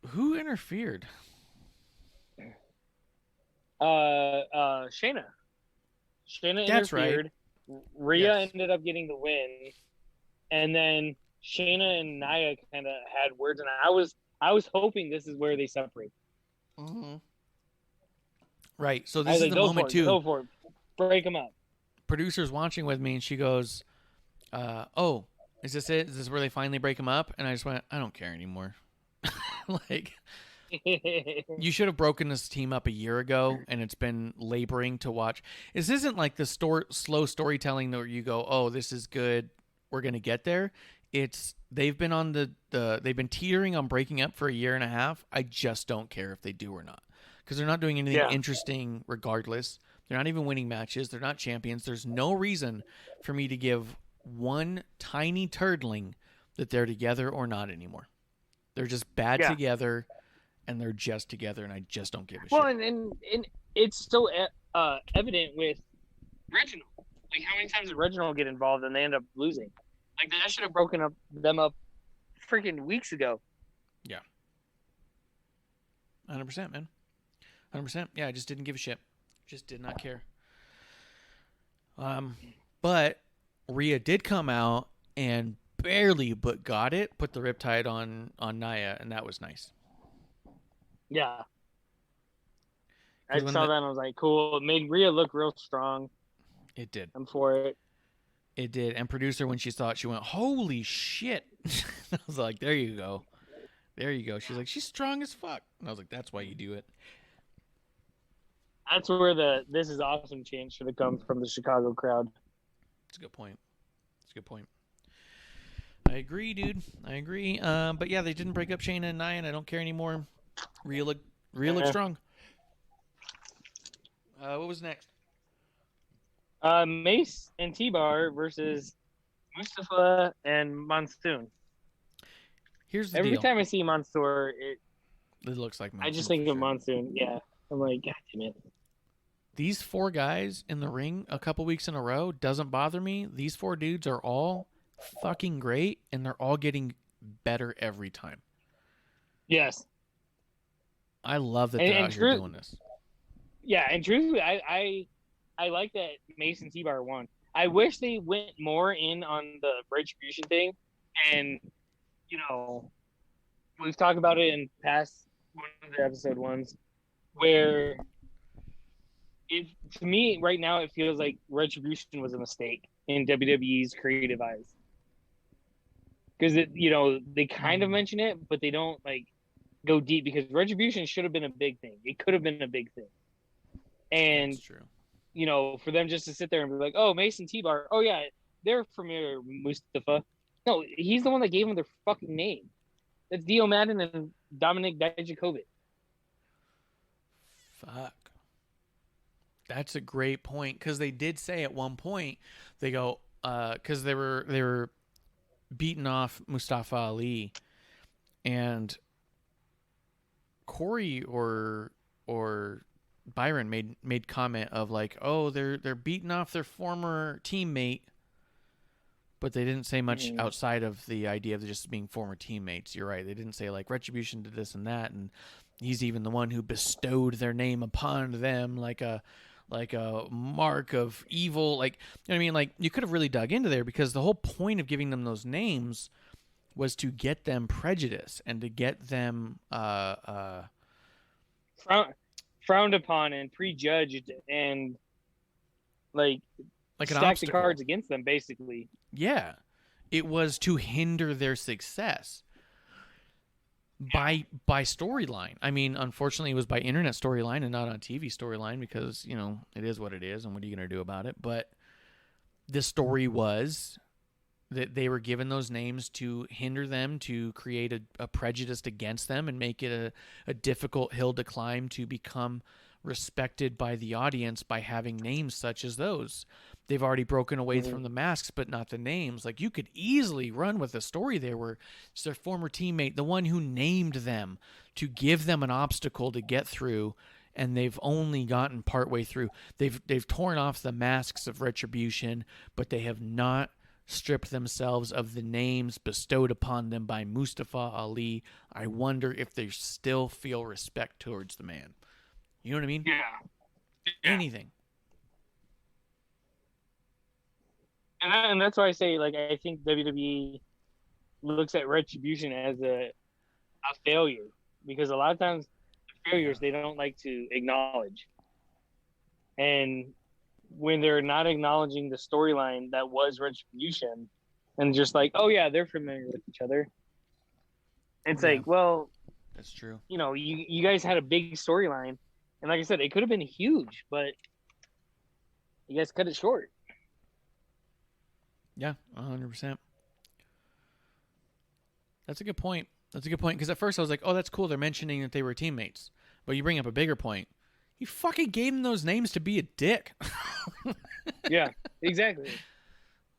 who interfered? Shayna. Shayna That's interfered. Right. Rhea ended up getting the win, and then Shayna and Nia kind of had words, and I was hoping this is where they separate. Mm-hmm. Right. So this is the moment too. Go for it. Break them up. Producer's watching with me, and she goes, "Oh, is this it? Is this where they finally break them up?" And I just went, "I don't care anymore." Like, you should have broken this team up a year ago, and it's been laboring to watch. This isn't like the slow storytelling where you go, "Oh, this is good. We're gonna get there." It's they've been on they've been teetering on breaking up for a year and a half. I just don't care if they do or not, because they're not doing anything interesting regardless. They're not even winning matches. They're not champions. There's no reason for me to give one tiny turdling that they're together or not anymore. They're just bad together, and they're just together, and I just don't give a shit. Well, and it's so evident with Reginald. Like, how many times did Reginald get involved and they end up losing? Like, that should have broken them up freaking weeks ago. Yeah. 100%, man. 100%. Yeah, I just didn't give a shit. Just did not care. But Rhea did come out and barely but got it, put the riptide on Nia, and that was nice. Yeah. I saw that and I was like, cool. It made Rhea look real strong. It did. I'm for it. It did. And producer, when she saw it, she went, holy shit. I was like, there you go. There you go. She's like, she's strong as fuck. And I was like, that's why you do it. That's where this is awesome chance should have come from the Chicago crowd. That's a good point. I agree, dude. I agree. But yeah, they didn't break up Shayna and Nia, and I don't care anymore. Rhea looked strong. What was next? Mace and T-Bar versus Mustafa and Monsoon. Here's the deal. Every time I see Mansoor, it looks like Monsoon. I just think of Monsoon. Yeah. I'm like, God damn it. These four guys in the ring a couple weeks in a row doesn't bother me. These four dudes are all fucking great, and they're all getting better every time. Yes. I love that they're out here doing this. Yeah, and truthfully, I like that Mason T-Bar won. I wish they went more in on the retribution thing, and we've talked about it in past one of the episode ones, where to me right now it feels like retribution was a mistake in WWE's creative eyes, because they kind of mention it, but they don't like go deep, because retribution should have been a big thing. It could have been a big thing. And That's true. you know, for them just to sit there and be like, "Oh, Mason T-Bar, oh yeah, they're familiar with Mustafa." No, he's the one that gave him their fucking name. That's Dio Madden and Dominic Dijakovic. Fuck. That's a great point, because they did say at one point, they go, because they were beating off Mustafa Ali, and Corey or Byron made comment of like, oh, they're beating off their former teammate, but they didn't say much outside of the idea of just being former teammates. You're right. They didn't say like Retribution did this and that, and he's even the one who bestowed their name upon them like a mark of evil. Like, you know what I mean? Like, you could have really dug into there, because the whole point of giving them those names was to get them prejudice and to get them frowned upon and prejudged, and like an stack obstacle. the cards against them, basically. Yeah, it was to hinder their success by storyline. I mean, unfortunately, it was by internet storyline and not on TV storyline, because, you know, it is what it is, and what are you going to do about it? But the story was that they were given those names to hinder them, to create a prejudice against them, and make it a difficult hill to climb to become respected by the audience by having names such as those. They've already broken away from the masks, but not the names. Like, you could easily run with a story there where it's their former teammate, the one who named them, to give them an obstacle to get through, and they've only gotten partway through. They've torn off the masks of Retribution, but they have not stripped themselves of the names bestowed upon them by Mustafa Ali. I wonder if they still feel respect towards the man. You know what I mean? Yeah. Anything. And that's why I say, like, I think WWE looks at Retribution as a failure, because a lot of times failures they don't like to acknowledge. And when they're not acknowledging the storyline that was Retribution, and just like, oh yeah, they're familiar with each other, it's like, well, that's true. You know, you guys had a big storyline, and like I said, it could have been huge, but you guys cut it short. Yeah, 100%. That's a good point. Because at first I was like, oh, that's cool. They're mentioning that they were teammates. But you bring up a bigger point. You fucking gave them those names to be a dick. Yeah, exactly.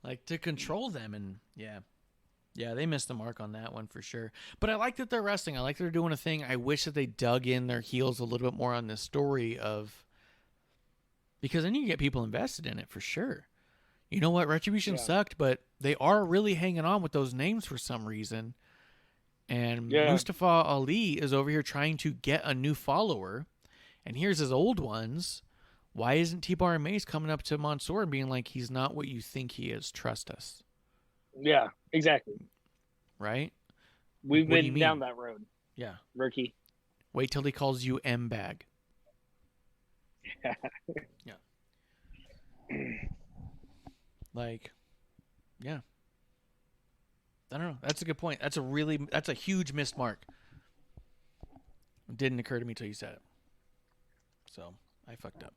Like, to control them. And yeah, they missed the mark on that one for sure. But I like that they're wrestling. I like that they're doing a thing. I wish that they dug in their heels a little bit more on this story of, because then you get people invested in it for sure. You know what? Retribution sucked, but they are really hanging on with those names for some reason. And Mustafa Ali is over here trying to get a new follower. And here's his old ones. Why isn't T-Bar and Mace coming up to Mansoor and being like, he's not what you think he is. Trust us. Yeah, exactly. Right? We've been down that road. Yeah. Rookie. Wait till he calls you M-Bag. Yeah. Like, yeah. I don't know. That's a good point. That's a huge missed mark. It didn't occur to me till you said it. So, I fucked up.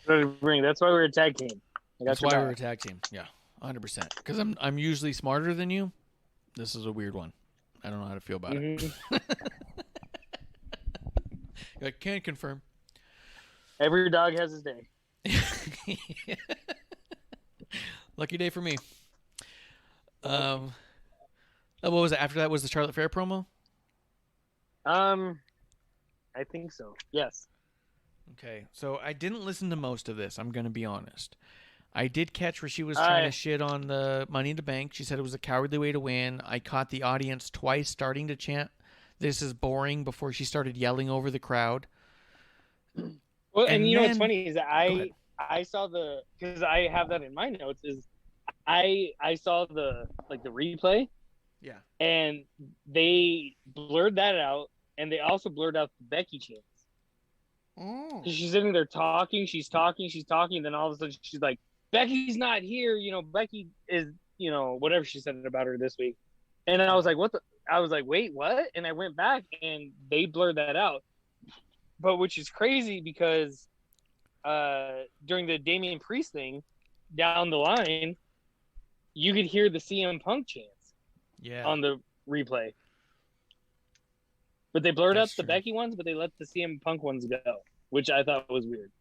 That's why we're a tag team. That's why we're a tag team. Yeah, 100%. Because I'm usually smarter than you. This is a weird one. I don't know how to feel about it. I can't confirm. Every dog has his day. Lucky day for me. What was it? After that was the Charlotte Flair promo? I think so. Yes. Okay, so I didn't listen to most of this. I'm going to be honest. I did catch where she was trying to shit on the Money in the Bank. She said it was a cowardly way to win. I caught the audience twice starting to chant, "This is boring," before she started yelling over the crowd. Well, and you know what's funny is that I saw because I have that in my notes, is I saw the replay. Yeah. And they blurred that out, and they also blurred out the Becky chants. Oh. She's sitting there talking, she's talking, and then all of a sudden she's like, Becky's not here, Becky is, whatever she said about her this week. And I was like, I was like, wait, what? And I went back and they blurred that out. But which is crazy because during the Damian Priest thing down the line, you could hear the CM Punk chants on the replay. But they blurred That's up the true. Becky ones, but they let the CM Punk ones go, which I thought was weird.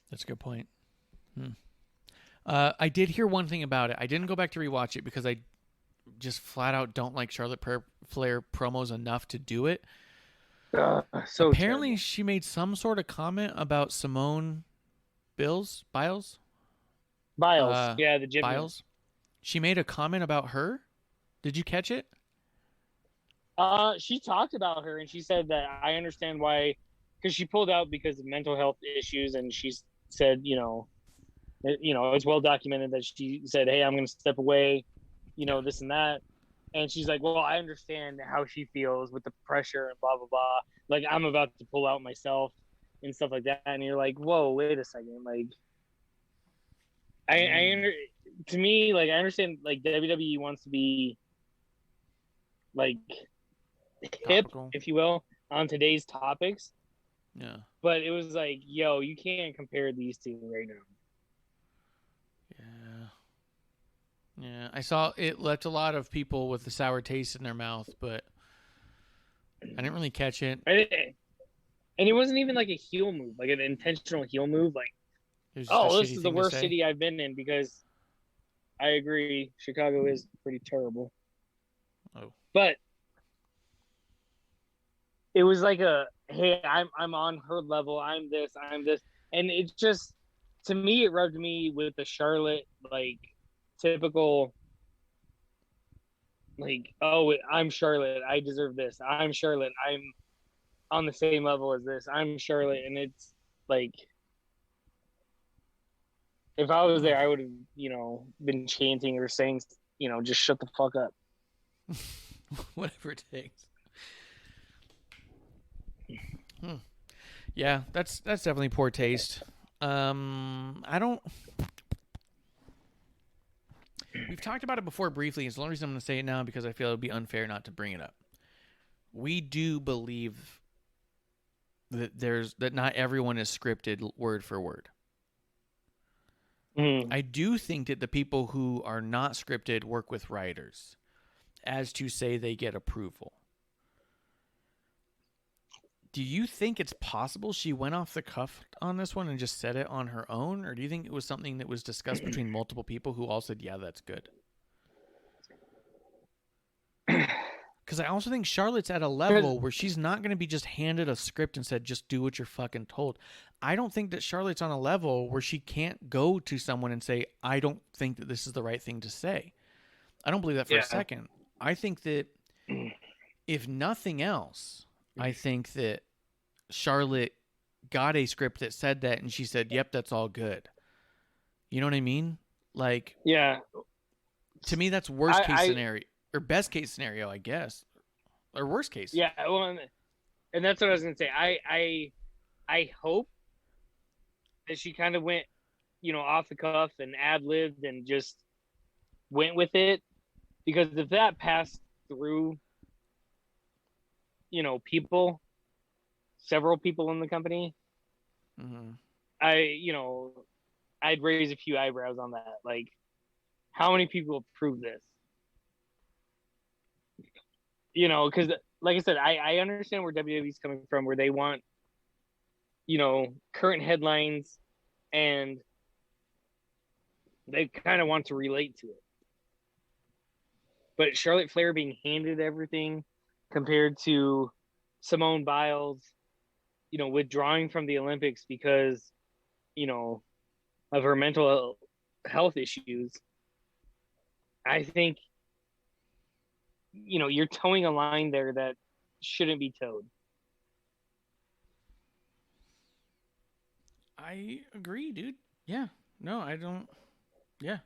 That's a good point. I did hear one thing about it. I didn't go back to rewatch it because I just flat out don't like Charlotte Flair promos enough to do it. So apparently terrible. she made some sort of comment about Simone Biles. Biles, the gym. Biles. She made a comment about her. Did you catch it? She talked about her, and she said that I understand why, because she pulled out because of mental health issues, and she said, it's well documented that she said, "Hey, I'm going to step away," this and that. And she's like, "Well, I understand how she feels with the pressure and blah blah blah. Like, I'm about to pull out myself and stuff like that." And you're like, "Whoa, wait a second. Like, to me, like, I understand, like, WWE wants to be like hip, Topical. if you will, on today's topics. Yeah. But it was like, yo, you can't compare these two right now." Yeah, I saw it left a lot of people with a sour taste in their mouth, but I didn't really catch it. And it wasn't even like a heel move, like an intentional heel move. Like, It was this is the worst city I've been in, because I agree, Chicago is pretty terrible. Oh. But it was like hey, I'm on her level. I'm this. And it just, to me, it rubbed me with the Charlotte, like, typical, like, oh, I'm Charlotte, I deserve this. I'm Charlotte, I'm on the same level as this. I'm Charlotte. And it's like, if I was there, I would have, been chanting or saying, just shut the fuck up. Whatever it takes. Yeah, that's definitely poor taste. We've talked about it before briefly. It's the only reason I'm going to say it now, because I feel it would be unfair not to bring it up. We do believe that not everyone is scripted word for word. I do think that the people who are not scripted work with writers, as to say they get approval. Do you think it's possible she went off the cuff on this one and just said it on her own? Or do you think it was something that was discussed between multiple people who all said, yeah, that's good? Because I also think Charlotte's at a level where she's not going to be just handed a script and said, just do what you're fucking told. I don't think that Charlotte's on a level where she can't go to someone and say, I don't think that this is the right thing to say. I don't believe that for a second. I think that if nothing else, I think that Charlotte got a script that said that, and she said, yep, that's all good. You know what I mean? Like, yeah. To me, that's worst case scenario, or best case scenario, I guess, or worst case. Yeah, well, and that's what I was gonna say. I hope that she kind of went, off the cuff and ad-libbed and just went with it, because if that passed through, several people in the company, I'd raise a few eyebrows on that. Like, how many people approve this? Because, like I said, I understand where WWE's coming from, where they want, current headlines, and they kind of want to relate to it. But Charlotte Flair being handed everything compared to Simone Biles, withdrawing from the Olympics because, of her mental health issues, I think, you're towing a line there that shouldn't be towed. I agree, dude. Yeah. No, I don't. Yeah.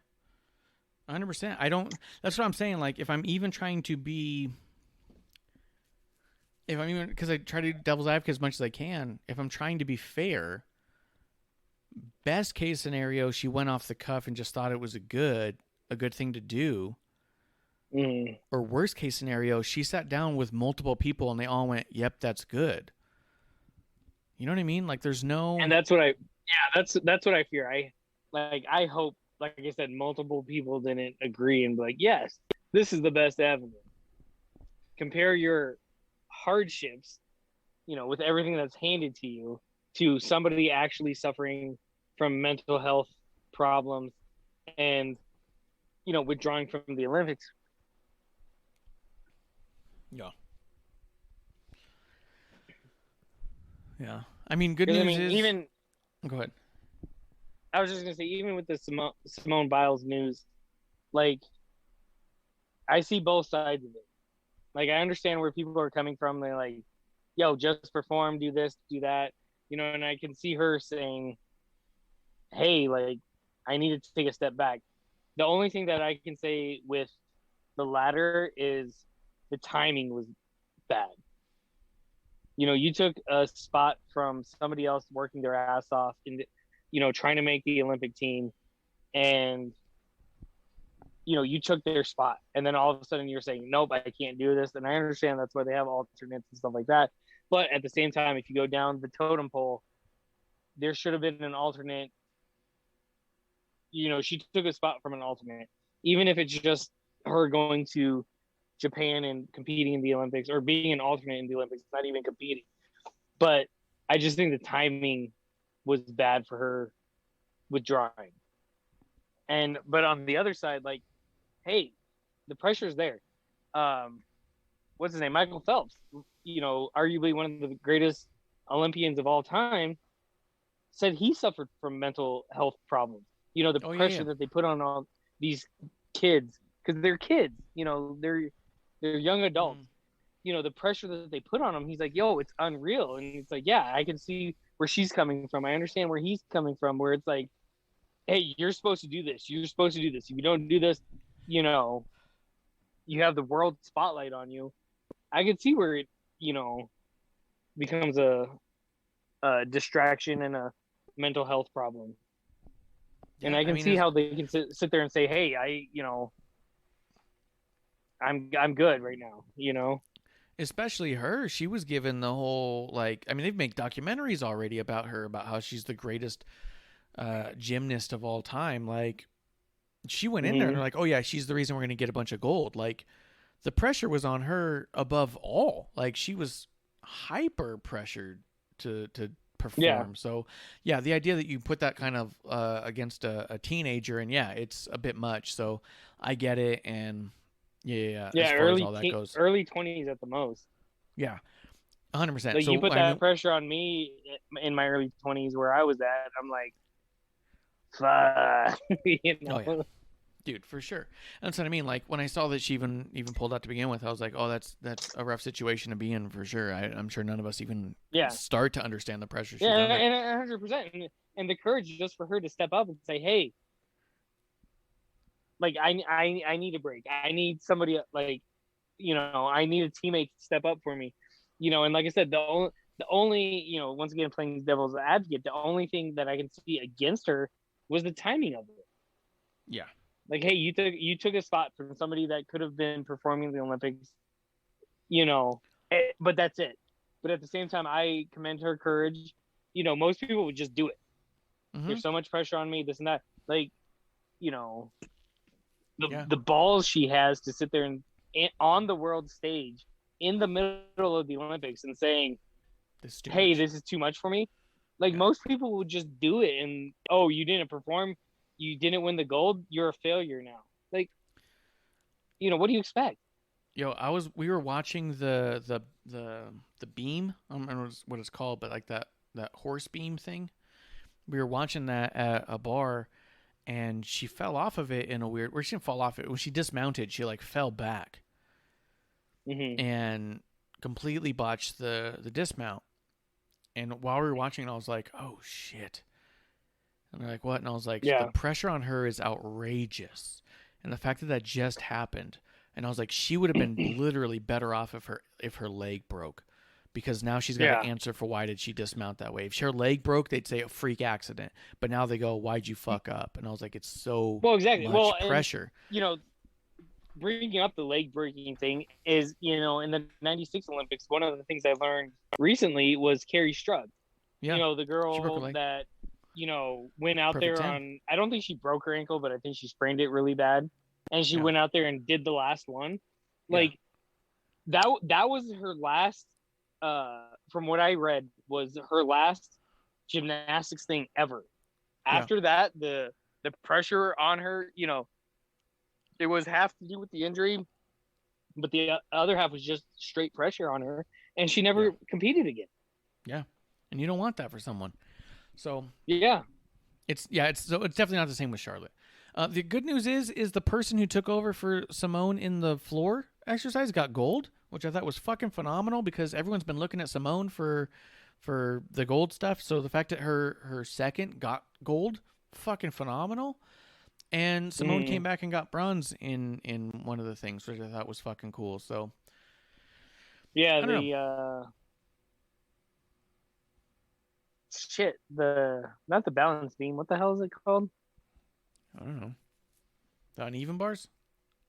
100%. I don't. That's what I'm saying. Like, if I'm even trying to be. Because I try to do devil's advocate as much as I can. If I'm trying to be fair, best case scenario, she went off the cuff and just thought it was a good thing to do. Or worst case scenario, she sat down with multiple people and they all went, yep, that's good. You know what I mean? Like there's no. And that's what that's what I fear. I hope, like I said, multiple people didn't agree and be like, yes, this is the best avenue. Compare your hardships, with everything that's handed to you, to somebody actually suffering from mental health problems and, withdrawing from the Olympics. Yeah. Yeah. I mean, good news is even. Go ahead. I was just gonna say, even with the Simone Biles news, like, I see both sides of it. Like, I understand where people are coming from. They're like, yo, just perform, do this, do that. And I can see her saying, hey, like, I need to take a step back. The only thing that I can say with the latter is the timing was bad. You took a spot from somebody else working their ass off in, trying to make the Olympic team, and you took their spot, and then all of a sudden you're saying, nope, I can't do this. And I understand that's why they have alternates and stuff like that. But at the same time, if you go down the totem pole, there should have been an alternate. She took a spot from an alternate, even if it's just her going to Japan and competing in the Olympics, or being an alternate in the Olympics, not even competing. But I just think the timing was bad for her withdrawing. But on the other side, like, hey, the pressure's there. What's his name? Michael Phelps, arguably one of the greatest Olympians of all time, said he suffered from mental health problems. The pressure that they put on all these kids, because they're kids, they're young adults. The pressure that they put on them, he's like, yo, it's unreal. And it's like, yeah, I can see where she's coming from. I understand where he's coming from, where it's like, hey, you're supposed to do this. You're supposed to do this. If you don't do this, you have the world spotlight on you. I can see where it, becomes a distraction and a mental health problem. Yeah, and I can see how they can sit there and say, hey, I'm good right now, Especially her. She was given the whole, like, I mean, they've made documentaries already about her, about how she's the greatest gymnast of all time. Like, she went in there and they're like, oh yeah, she's the reason we're going to get a bunch of gold. Like, the pressure was on her above all. Like, she was hyper pressured to perform. Yeah. So yeah, the idea that you put that kind of against a teenager, and yeah, it's a bit much. So I get it. And yeah, as far as all that goes, early 20s at the most. Yeah, 100%. Like, so you put that pressure on me in my early 20s where I was at, I'm like, fuck. Oh yeah, dude, for sure. That's what I mean. Like, when I saw that she even pulled out to begin with, I was like, oh, that's a rough situation to be in for sure. I'm sure none of us even start to understand the pressure she's under. And 100%, and the courage just for her to step up and say, hey, like, I need a break. I need somebody, like, I need a teammate to step up for me, and like I said, the only, once again, playing devil's advocate, the only thing that I can see against her was the timing of it. Yeah. Like, hey, you took a spot from somebody that could have been performing in the Olympics, but that's it. But at the same time, I commend her courage. Most people would just do it. Mm-hmm. There's so much pressure on me, this and that. Like, the balls she has to sit there and on the world stage in the middle of the Olympics and saying, hey, this is too much for me. Like, most people would just do it, and, oh, you didn't perform, you didn't win the gold, you're a failure now. Like, what do you expect? Yo, we were watching the beam. I don't remember what it's called, but like that horse beam thing. We were watching that at a bar, and she fell off of it in a weird. Or she didn't fall off it. When she dismounted, she like fell back, and completely botched the dismount. And while we were watching it, I was like, oh shit. And they're like, what? And I was like, the pressure on her is outrageous, and the fact that just happened. And I was like, she would have been literally better off if her leg broke, because now she's got to answer for why did she dismount that way. If her leg broke, they'd say a freak accident, but now they go, why'd you fuck up? And I was like, it's so much pressure. And, bringing up the leg breaking thing is, in the '96 Olympics, one of the things I learned recently was Carrie Strug. Yeah. You know, the She broke her girl leg. that, you know, went out Perfect there 10. on, I don't think she broke her ankle, but I think she sprained it really bad. And she Yeah. went out there and did the last one. Yeah. Like, that was her last, from what I read, was her last gymnastics thing ever. Yeah. After that, the pressure on her, you know, it was half to do with the injury, but the other half was just straight pressure on her, and she never competed again. Yeah. And you don't want that for someone. So Yeah. it's definitely not the same with Charlotte. The good news is the person who took over for Simone in the floor exercise got gold, which I thought was fucking phenomenal because everyone's been looking at Simone for the gold stuff. So the fact that her second got gold, fucking phenomenal. And Simone came back and got bronze in one of the things, which I thought was fucking cool. So Yeah, not the balance beam. What the hell is it called? I don't know. The uneven bars?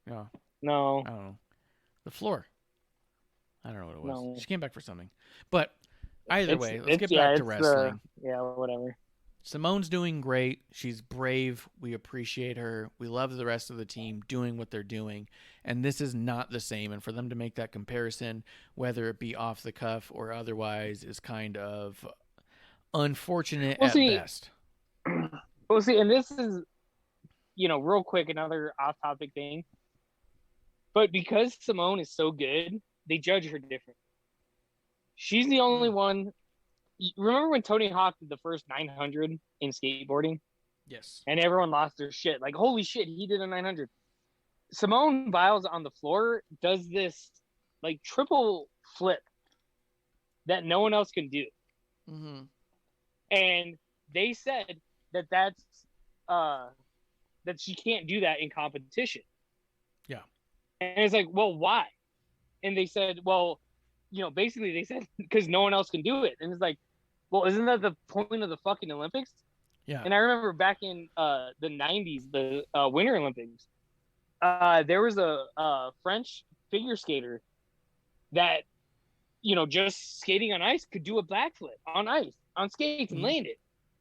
Yeah. No. I don't know. The floor. I don't know what it was. No. She came back for something. But either way, let's get back to wrestling. Whatever. Simone's doing great. She's brave. We appreciate her. We love the rest of the team doing what they're doing. And this is not the same. And for them to make that comparison, whether it be off the cuff or otherwise, is kind of unfortunate at best. Well, see, and this is, you know, real quick, another off-topic thing. But because Simone is so good, they judge her different. She's the only one. Remember when Tony Hawk did the first 900 in skateboarding? Yes. And everyone lost their shit. Like, holy shit, he did a 900. Simone Biles on the floor does this, like, triple flip that no one else can do. Mm-hmm. And they said that she can't do that in competition. Yeah. And it's like, well, why? And they said, well, you know, basically they said because no one else can do it. And it's like, well, isn't that the point of the fucking Olympics? Yeah. And I remember back in the 90s, the Winter Olympics, there was a French figure skater that, you know, just skating on ice could do a backflip on ice, on skates, and land it.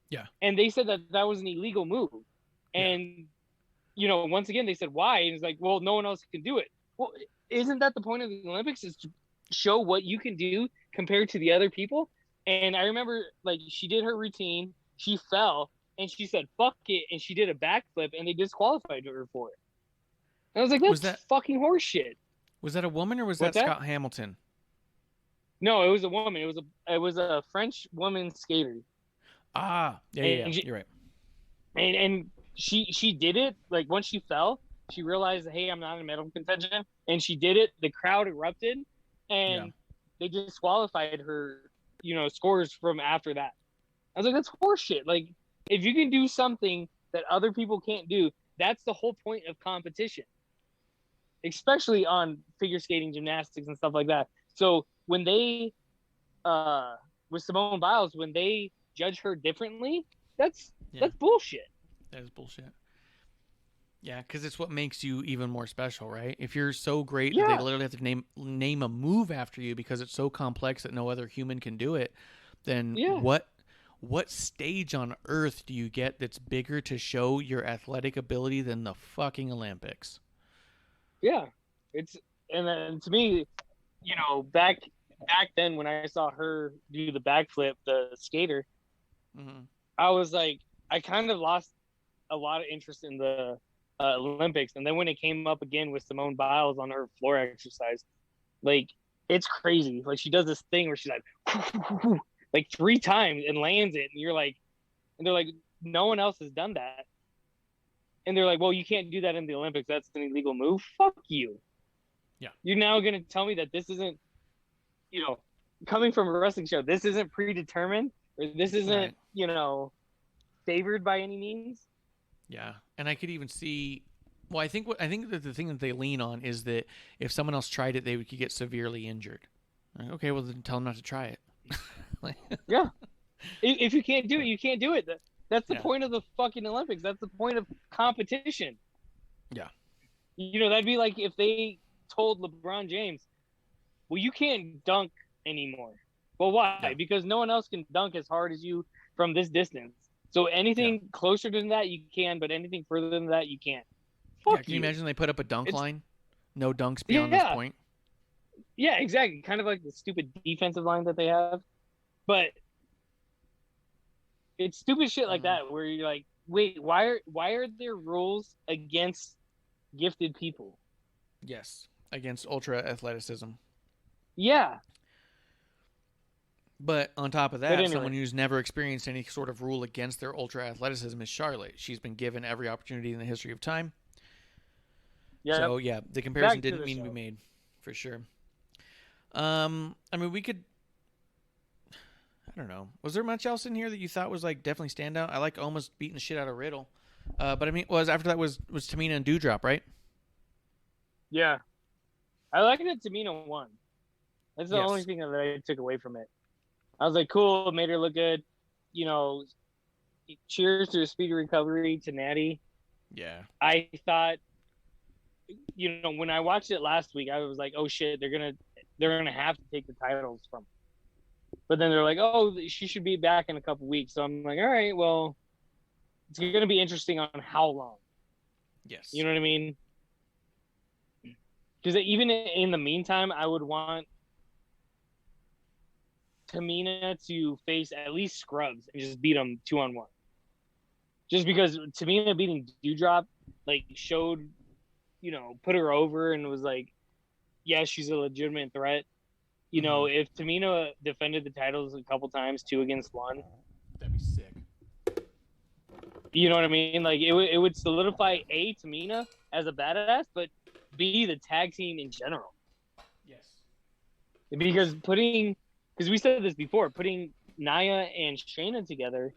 Yeah. And they said that was an illegal move. And, you know, once again, they said, why? And it's like, well, no one else can do it. Well, isn't that the point of the Olympics, is to show what you can do compared to the other people? And I remember, like, she did her routine, she fell, and she said, fuck it, and she did a backflip, and they disqualified her for it. And I was like, that's fucking horseshit. Was that a woman or was that Scott Hamilton? No, it was a woman. It was a French woman skater. Ah, yeah, you're right. And she did it, like, once she fell, she realized, hey, I'm not in medal contention, and she did it. The crowd erupted, and they disqualified her, you know, scores from after that. I was like, that's horseshit. Like, if you can do something that other people can't do, that's the whole point of competition, especially on figure skating, gymnastics, and stuff like that. So when they, with Simone Biles, when they judge her differently, that's bullshit. That is bullshit. Yeah, because it's what makes you even more special, right? If you're so great that they literally have to name a move after you because it's so complex that no other human can do it, then what stage on earth do you get that's bigger to show your athletic ability than the fucking Olympics? Yeah, and then to me, you know, back then when I saw her do the backflip, the skater, I was like, I kind of lost a lot of interest in the Olympics. And then when it came up again with Simone Biles on her floor exercise, like, it's crazy. Like, she does this thing where she's like 3 times and lands it, and they're like, no one else has done that. And they're like, well, you can't do that in the Olympics. That's an illegal move. Fuck you. Yeah. You're now going to tell me that this isn't, you know, coming from a wrestling show, this isn't predetermined, or this isn't, you know, favored by any means. Yeah. And I could even see, well, I think that the thing that they lean on is that if someone else tried it, they could get severely injured. Like, okay, well, then tell them not to try it. Yeah. If you can't do it, you can't do it. That's the point of the fucking Olympics. That's the point of competition. Yeah. You know, that'd be like if they told LeBron James, well, you can't dunk anymore. Well, why? Yeah. Because no one else can dunk as hard as you from this distance. So anything closer than that you can, but anything further than that you can't. Yeah, Fuck can you imagine they put up a dunk line? No dunks beyond this point. Yeah, exactly. Kind of like the stupid defensive line that they have. But it's stupid shit like that where you're like, wait, why are there rules against gifted people? Yes, against ultra athleticism. Yeah. But on top of that, anyway. someone who's never experienced any sort of rule against their ultra athleticism is Charlotte. She's been given every opportunity in the history of time. Yeah. So yeah, the comparison didn't mean to be made, for sure. I mean, we could. I don't know. Was there much else in here that you thought was like definitely standout? I like almost beating the shit out of Riddle, but I mean, after that was Tamina and Doudrop, right? Yeah. I like that Tamina won. That's the only thing that I took away from it. I was like, cool, made her look good. You know, cheers to a speedy recovery to Natty. Yeah. I thought, you know, when I watched it last week, I was like, oh shit, they're gonna have to take the titles from her. But then they're like, oh, she should be back in a couple weeks. So I'm like, all right, well, it's gonna be interesting on how long. Yes. You know what I mean? Because even in the meantime, I would want Tamina to face at least Scrubs and just beat them 2-on-1. Just because Tamina beating Doudrop, like, showed, you know, put her over and was like, yeah, she's a legitimate threat. You know, if Tamina defended the titles a couple times, 2 against 1. That'd be sick. You know what I mean? Like, it would solidify A, Tamina as a badass, but B, the tag team in general. Yes. Because we said this before, putting Nia and Shayna together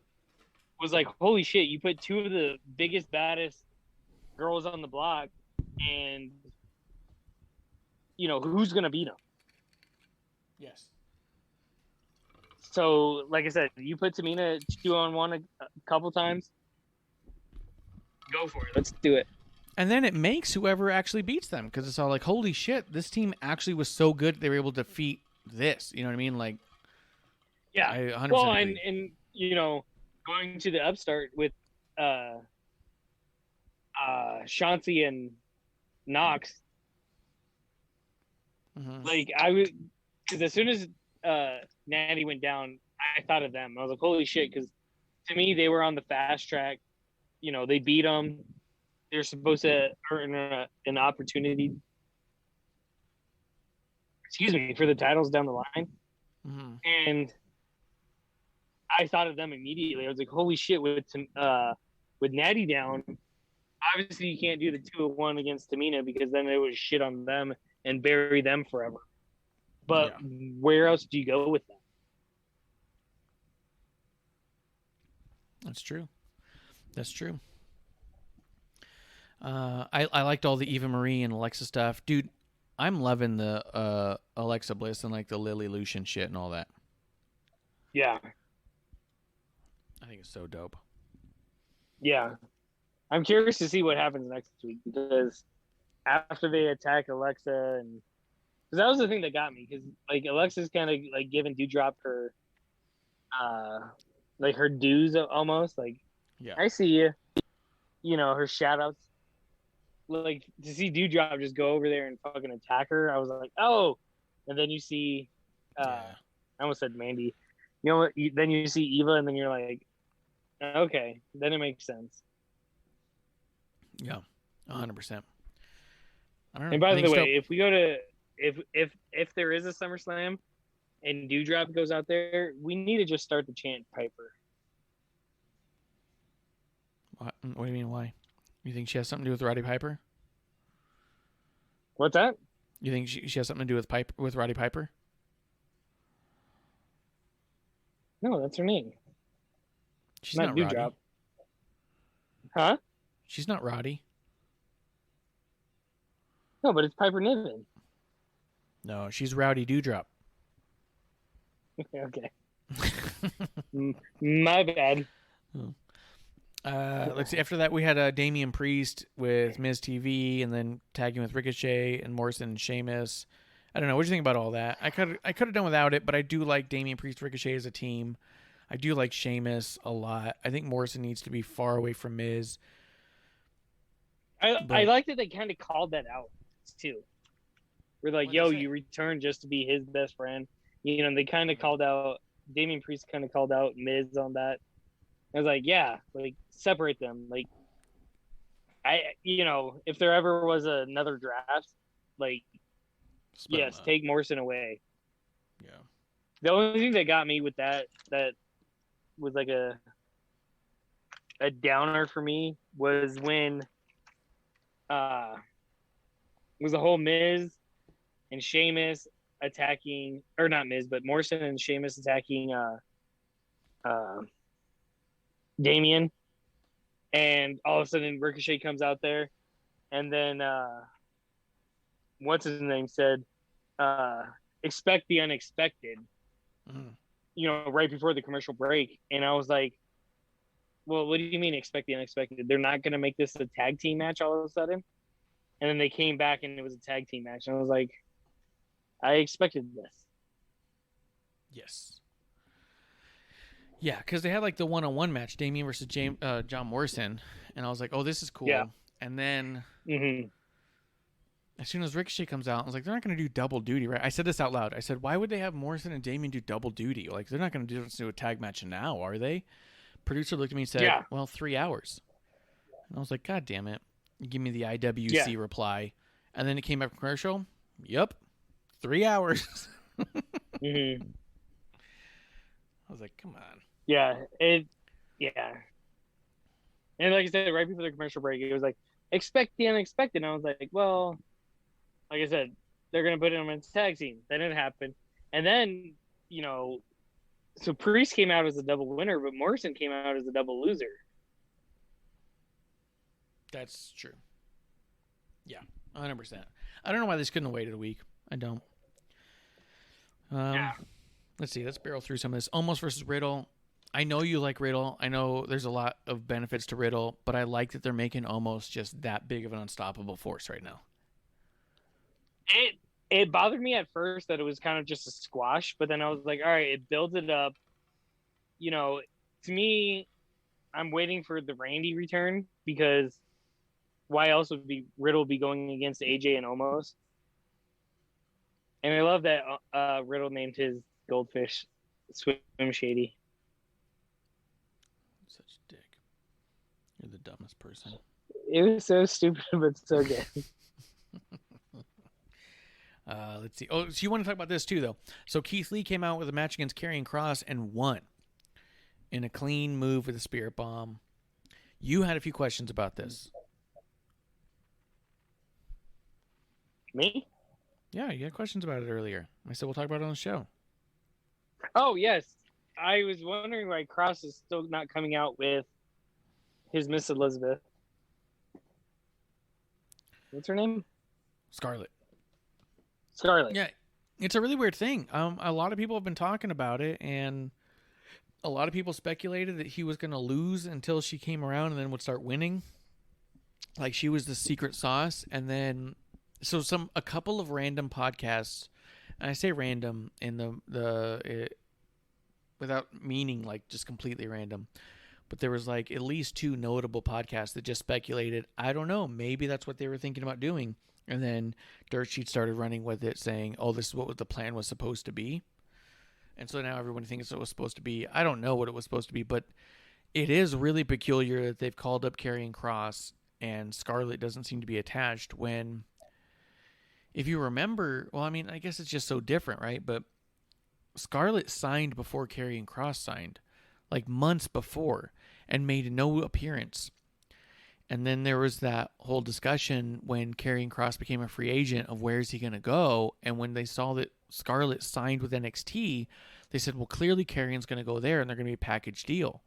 was like, holy shit, you put 2 of the biggest, baddest girls on the block, and, you know, who's going to beat them? Yes. So, like I said, you put Tamina 2-on-1 a couple times, go for it. Let's do it. And then it makes whoever actually beats them, because it's all like, holy shit, this team actually was so good they were able to defeat this. You know what I mean? Like, yeah. I 100% well, agree. and you know, going to the upstart with Shanti and Knox, like because as soon as Natty went down, I thought of them. I was like, holy shit, because to me they were on the fast track. You know, they beat them. They're supposed to earn an opportunity, for the titles down the line. And I thought of them immediately. I was like, holy shit, with Natty down, obviously you can't do the 2-1 against Tamina because then it would shit on them and bury them forever. But where else do you go with that? That's true. That's true. I liked all the Eva Marie and Alexa stuff. Dude, I'm loving the Alexa Bliss and like the Lily Lucian shit and all that. Yeah. I think it's so dope. Yeah. I'm curious to see what happens next week because after they attack Alexa, and because that was the thing that got me, because like Alexa's kind of like giving Doudrop her like her dues almost, like, yeah, I see you, you know, her shout outs. Like to see Doudrop just go over there and fucking attack her, I was like, oh. And then you see I almost said Mandy, you know, then you see Eva, and then you're like, okay, then it makes sense. Yeah, 100%. I don't know. And by the way, if we go to if there is a SummerSlam and Doudrop goes out there, we need to just start the chant Piper. What do you mean? Why? You think she has something to do with Roddy Piper? What's that? You think she has something to do with Roddy Piper? No, that's her name. She's not Roddy. Doudrop. Huh? She's not Roddy. No, but it's Piper Niven. No, she's Rowdy Doudrop. Okay. My bad. Let's see. After that, we had Damian Priest with Miz TV, and then tagging with Ricochet and Morrison and Sheamus. I don't know. What do you think about all that? I could have done without it, but I do like Damian Priest, Ricochet as a team. I do like Sheamus a lot. I think Morrison needs to be far away from Miz. I like that they kind of called that out too. We're like, What'd yo, they say? you returned just to be his best friend. You know, they kind of called out Damian Priest kind of called out Miz on that. I was like, yeah, like separate them. Like, if there ever was another draft, like, Split 'em yes, up. take Morrison away. Yeah. The only thing that got me with that was like a downer for me was when was the whole Miz and Sheamus attacking, or not Miz, but Morrison and Sheamus attacking Damien, and all of a sudden Ricochet comes out there, and then what's his name said, expect the unexpected, right before the commercial break, and I was like, well, what do you mean expect the unexpected? They're not going to make this a tag team match all of a sudden? And then they came back and it was a tag team match, and I was like, I expected this. Yes. Yeah, because they had like the one-on-one match, Damien versus John Morrison, and I was like, oh, this is cool. Yeah. And then Mm-hmm. as soon as Ricochet comes out, I was like, they're not going to do double duty, right? I said this out loud. I said, why would they have Morrison and Damien do double duty? Like, they're not going to do a tag match now, are they? Producer looked at me and said, Yeah. well, 3 hours. And I was like, God damn it. Give me the IWC reply. And then it came up commercial. Yep. 3 hours. Mm-hmm. I was like, come on. Yeah. And like I said, right before the commercial break, it was like, expect the unexpected. And I was like, well, like I said, they're going to put him in a tag team. That didn't happen. And then, so Priest came out as a double winner, but Morrison came out as a double loser. That's true. Yeah, 100%. I don't know why this couldn't have waited a week. I don't. Let's see. Let's barrel through some of this. Omos versus Riddle. I know you like Riddle. I know there's a lot of benefits to Riddle, but I like that they're making Omos just that big of an unstoppable force right now. It bothered me at first that it was kind of just a squash, but then I was like, all right, it builds it up. To me, I'm waiting for the Randy return, because why else would Riddle be going against AJ and Omos? And I love that Riddle named his goldfish Swim Shady. Such a dick. You're the dumbest person. It was so stupid, but so good. Let's see. Oh, so you want to talk about this too, though. So Keith Lee came out with a match against Karrion Kross and won in a clean move with a Spirit Bomb. You had a few questions about this. Me? Yeah, you had questions about it earlier. I said we'll talk about it on the show. Oh, yes. I was wondering why Kross is still not coming out with his Miss Elizabeth. What's her name? Scarlett. Yeah, it's a really weird thing. A lot of people have been talking about it, and a lot of people speculated that he was going to lose until she came around and then would start winning. Like she was the secret sauce, and then a couple of random podcasts, and I say random in without meaning like just completely random, but there was like at least 2 notable podcasts that just speculated, I don't know, maybe that's what they were thinking about doing. And then Dirt Sheet started running with it, saying, oh, this is what the plan was supposed to be. And so now everyone thinks it was supposed to be. I don't know what it was supposed to be, but it is really peculiar that they've called up Karrion Kross and Scarlett doesn't seem to be attached when, if you remember, well, I mean, I guess it's just so different, right? But Scarlett signed before Karrion Kross signed, like months before, and made no appearance. And then there was that whole discussion when Karrion Kross became a free agent of where's he going to go. And when they saw that Scarlett signed with NXT, they said, well, clearly Karrion's going to go there and they're going to be a package deal.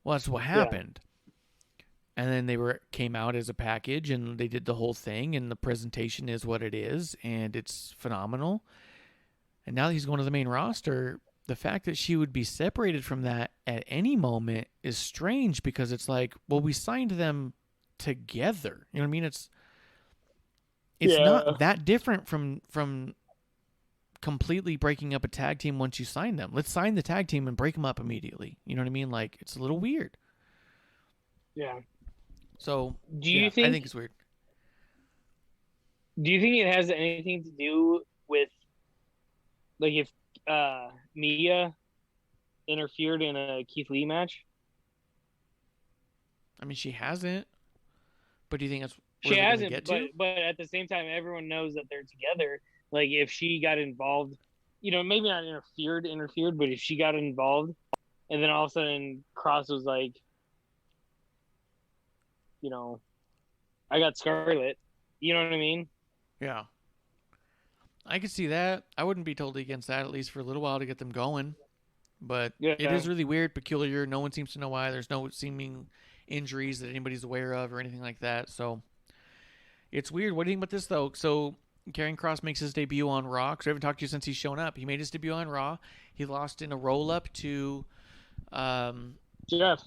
Well, that's what happened. Yeah. And then they came out as a package and they did the whole thing and the presentation is what it is and it's phenomenal. And now that he's going to the main roster, the fact that she would be separated from that at any moment is strange because it's like, well, we signed them together. You know what I mean? it's not that different from completely breaking up a tag team once you sign them. Let's sign the tag team and break them up immediately. You know what I mean? Like, it's a little weird. Yeah. So, Do you I think think it's weird. Do you think it has anything to do with, like, if Mia interfered in a Keith Lee match? I mean, she hasn't. But do you think that's She where they're going to hasn't, get to? but at the same time, everyone knows that they're together. Like, if she got involved, maybe not interfered, but if she got involved, and then all of a sudden Cross was like, I got Scarlet. You know what I mean? Yeah. I could see that. I wouldn't be totally against that, at least for a little while to get them going. But it is really weird, peculiar. No one seems to know why. There's no seeming injuries that anybody's aware of or anything like that. So it's weird. What do you think about this, though? So Karrion Kross makes his debut on Raw. Because I haven't talked to you since he's shown up. He made his debut on Raw. He lost in a roll-up to Jeff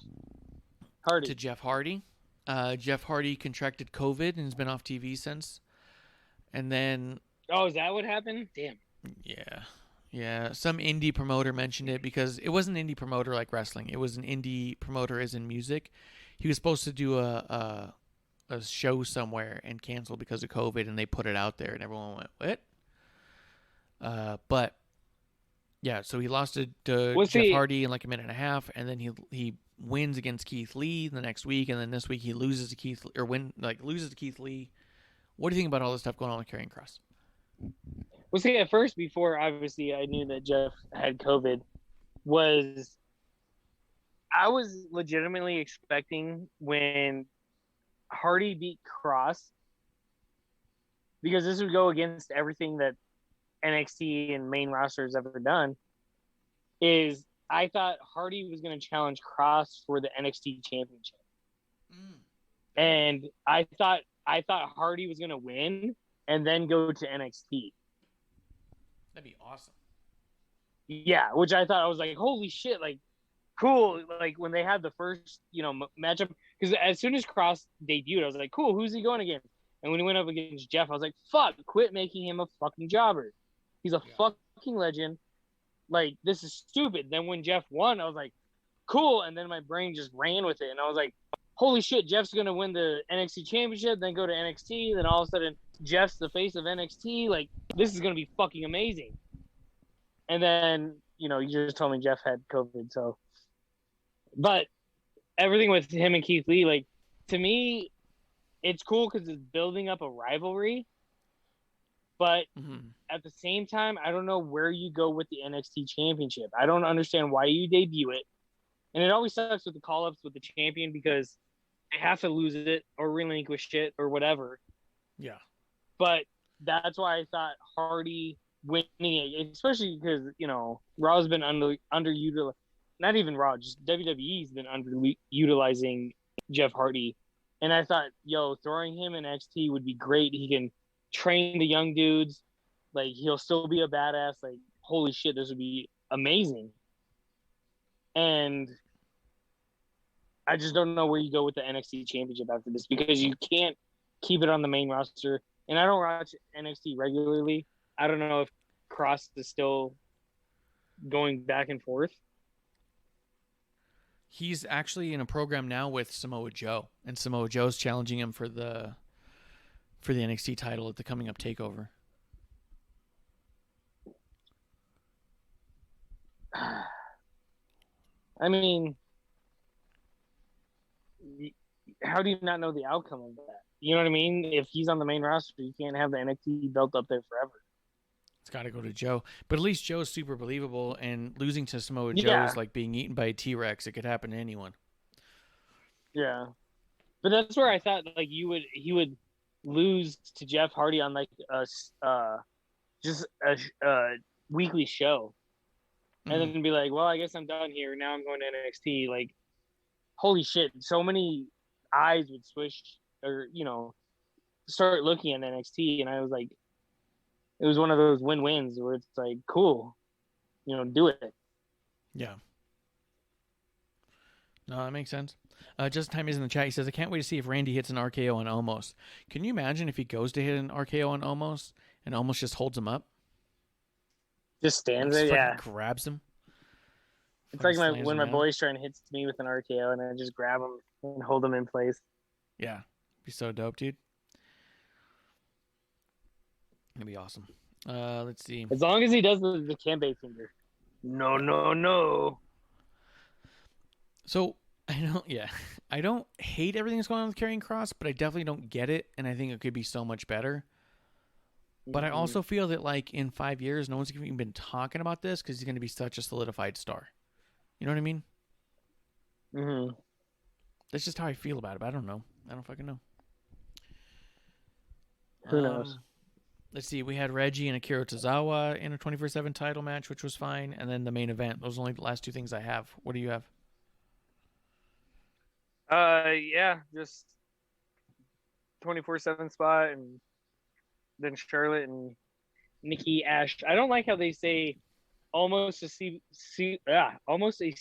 Hardy. Jeff Hardy. Jeff Hardy contracted COVID and has been off TV since. And then... Oh, is that what happened? Damn. Yeah. Some indie promoter mentioned it because it wasn't an indie promoter like wrestling. It was an indie promoter as in music. He was supposed to do a show somewhere and cancel because of COVID, and they put it out there, and everyone went, what? But, yeah, so he lost to Jeff Hardy in like a minute and a half, and then he wins against Keith Lee the next week, and then this week he loses to Keith Lee. What do you think about all this stuff going on with Karrion Kross? Well, see, at first, before obviously I knew that Jeff had COVID, I was legitimately expecting when Hardy beat Kross, because this would go against everything that NXT and main roster has ever done, is I thought Hardy was going to challenge Kross for the NXT championship. And I thought Hardy was going to win and then go to NXT. That'd be awesome. Yeah, which I thought, I was like, holy shit, like, cool. Like, when they had the first, matchup, because as soon as Kross debuted, I was like, cool, who's he going against? And when he went up against Jeff, I was like, fuck, quit making him a fucking jobber. He's a fucking legend. Like, this is stupid. Then when Jeff won, I was like, cool. And then my brain just ran with it. And I was like, holy shit, Jeff's going to win the NXT championship, then go to NXT. Then all of a sudden, Jeff's the face of NXT. Like, this is going to be fucking amazing. And then, you just told me Jeff had COVID. So, but everything with him and Keith Lee, like, to me, it's cool because it's building up a rivalry. But at the same time, I don't know where you go with the NXT championship. I don't understand why you debut it. And it always sucks with the call-ups with the champion because they have to lose it or relinquish it or whatever. Yeah. But that's why I thought Hardy winning it, especially because, Raw's been underutilized. Not even Raw, just WWE's been underutilizing Jeff Hardy. And I thought, throwing him in NXT would be great. He can train the young dudes. Like, he'll still be a badass. Like, holy shit, this would be amazing. And I just don't know where you go with the NXT championship after this, because you can't keep it on the main roster. And I don't watch NXT regularly. I don't know if Kross is still going back and forth. He's actually in a program now with Samoa Joe, and Samoa Joe's challenging him for the NXT title at the coming up takeover. I mean, how do you not know the outcome of that? You know what I mean? If he's on the main roster, you can't have the NXT belt up there forever. It's got to go to Joe. But at least Joe's super believable, and losing to Samoa Joe is like being eaten by a T-Rex. It could happen to anyone. Yeah. But that's where I thought, like, he would lose to Jeff Hardy on, like, a weekly show. And then be like, well, I guess I'm done here. Now I'm going to NXT. Like, holy shit. So many eyes would switch or, start looking at NXT. And I was like, it was one of those win-wins where it's like, cool, do it. Yeah. No, that makes sense. Just Time is in the chat. He says, I can't wait to see if Randy hits an RKO on Omos. Can you imagine if he goes to hit an RKO on Omos and Omos just holds him up? Just stands Just there, fucking yeah. grabs him. It's Fucking like slams when him my down. boy's trying to hit me with an RKO, and I just grab him and hold him in place. Yeah. Be so dope, dude. It'd be awesome. Let's see. As long as he does the Kembe finger. No, no. So I don't hate everything that's going on with Karrion Kross, but I definitely don't get it, and I think it could be so much better. But I also feel that like in 5 years, no one's even been talking about this because he's going to be such a solidified star. You know what I mean? Mm-hmm. That's just how I feel about it. But I don't know. I don't fucking know. Who knows? Let's see. We had Reggie and Akira Tozawa in a 24/7 title match, which was fine, and then the main event. Those are only the last two things I have. What do you have? Yeah, just 24/7 spot, and then Charlotte and Nikki Ash. I don't like how they say almost a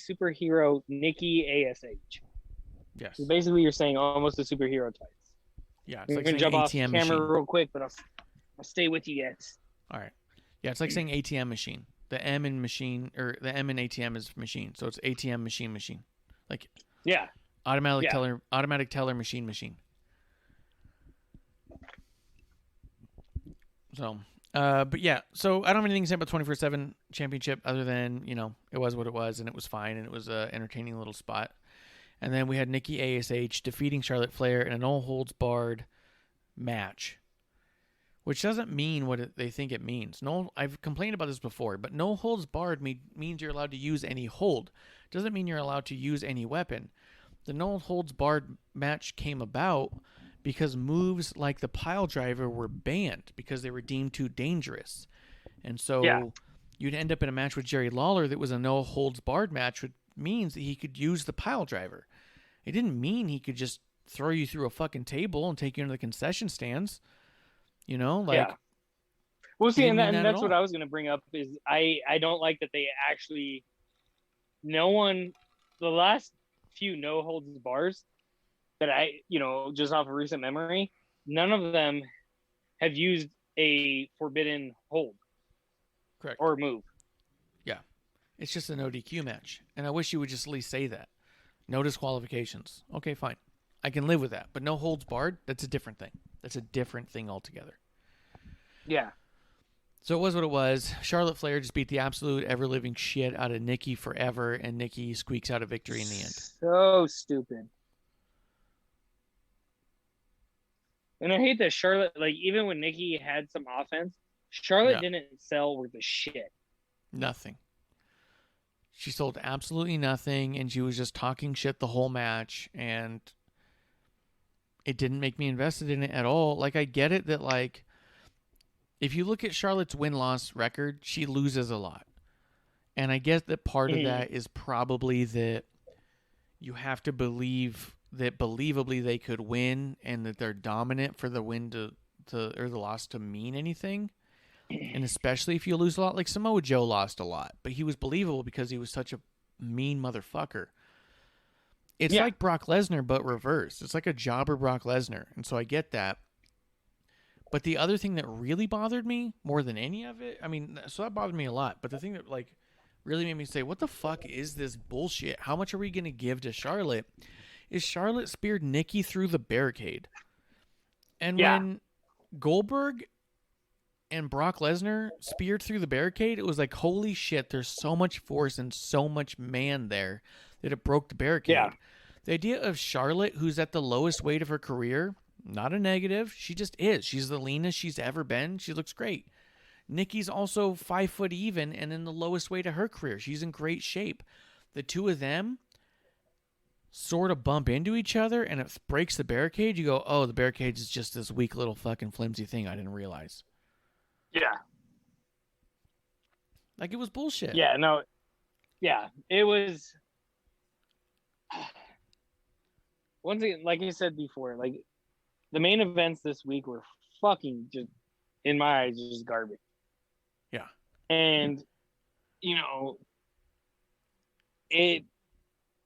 superhero Nikki ASH. Yes. So basically, you're saying almost a superhero twice. Yeah, it's You're like gonna saying jump off ATM camera machine. real quick, but I'll stay with you guys. All right. Yeah, it's like saying ATM machine. The M in machine, or the M in ATM is machine. So it's ATM machine. Like Yeah. automatic teller machine. So, but yeah, so I don't have anything to say about 24/7 championship other than, it was what it was and it was fine and it was an entertaining little spot. And then we had Nikki ASH defeating Charlotte Flair in a no holds barred match, which doesn't mean what they think it means. No, I've complained about this before, but no holds barred means you're allowed to use any hold. Doesn't mean you're allowed to use any weapon. The no holds barred match came about because moves like the pile driver were banned because they were deemed too dangerous. And so you'd end up in a match with Jerry Lawler that was a no holds barred match, which means that he could use the pile driver. It didn't mean he could just throw you through a fucking table and take you into the concession stands. Well, see, and that's all. what I was going to bring up is I don't like that they actually the last few no holds bars that just off of recent memory, none of them have used a forbidden hold. Correct. Or move. Yeah. It's just a no DQ match. And I wish you would just at least say that. No disqualifications. Okay, fine. I can live with that. But no holds barred, that's a different thing. That's a different thing altogether. Yeah. So it was what it was. Charlotte Flair just beat the absolute ever-living shit out of Nikki forever, and Nikki squeaks out a victory in the end. So stupid. And I hate that Charlotte, like, even when Nikki had some offense, Charlotte didn't sell worth a shit. Nothing. She sold absolutely nothing, and she was just talking shit the whole match, and it didn't make me invested in it at all. Like, I get it that, like, if you look at Charlotte's win-loss record, she loses a lot. And I guess that part of that is probably that you have to believe that believably they could win and that they're dominant for the win or the loss to mean anything. And especially if you lose a lot, like Samoa Joe lost a lot, but he was believable because he was such a mean motherfucker. It's like Brock Lesnar, but reversed. It's like a jobber Brock Lesnar. And so I get that. But the other thing that really bothered me more than any of it, so that bothered me a lot. But the thing that like really made me say, what the fuck is this bullshit? How much are we going to give to Charlotte? Is Charlotte speared Nikki through the barricade. And when Goldberg and Brock Lesnar speared through the barricade, it was like, holy shit, there's so much force and so much man there that it broke the barricade. Yeah. The idea of Charlotte, who's at the lowest weight of her career, not a negative. She just is. She's the leanest she's ever been. She looks great. Nikki's also 5 foot even and in the lowest weight of her career. She's in great shape. The two of them sort of bump into each other and it breaks the barricade. You go, oh, the barricade is just this weak little fucking flimsy thing I didn't realize. Yeah. Like, it was bullshit. Yeah, no. Yeah, it was. Once again, like you said before, like, the main events this week were fucking just, in my eyes, just garbage. Yeah. And, it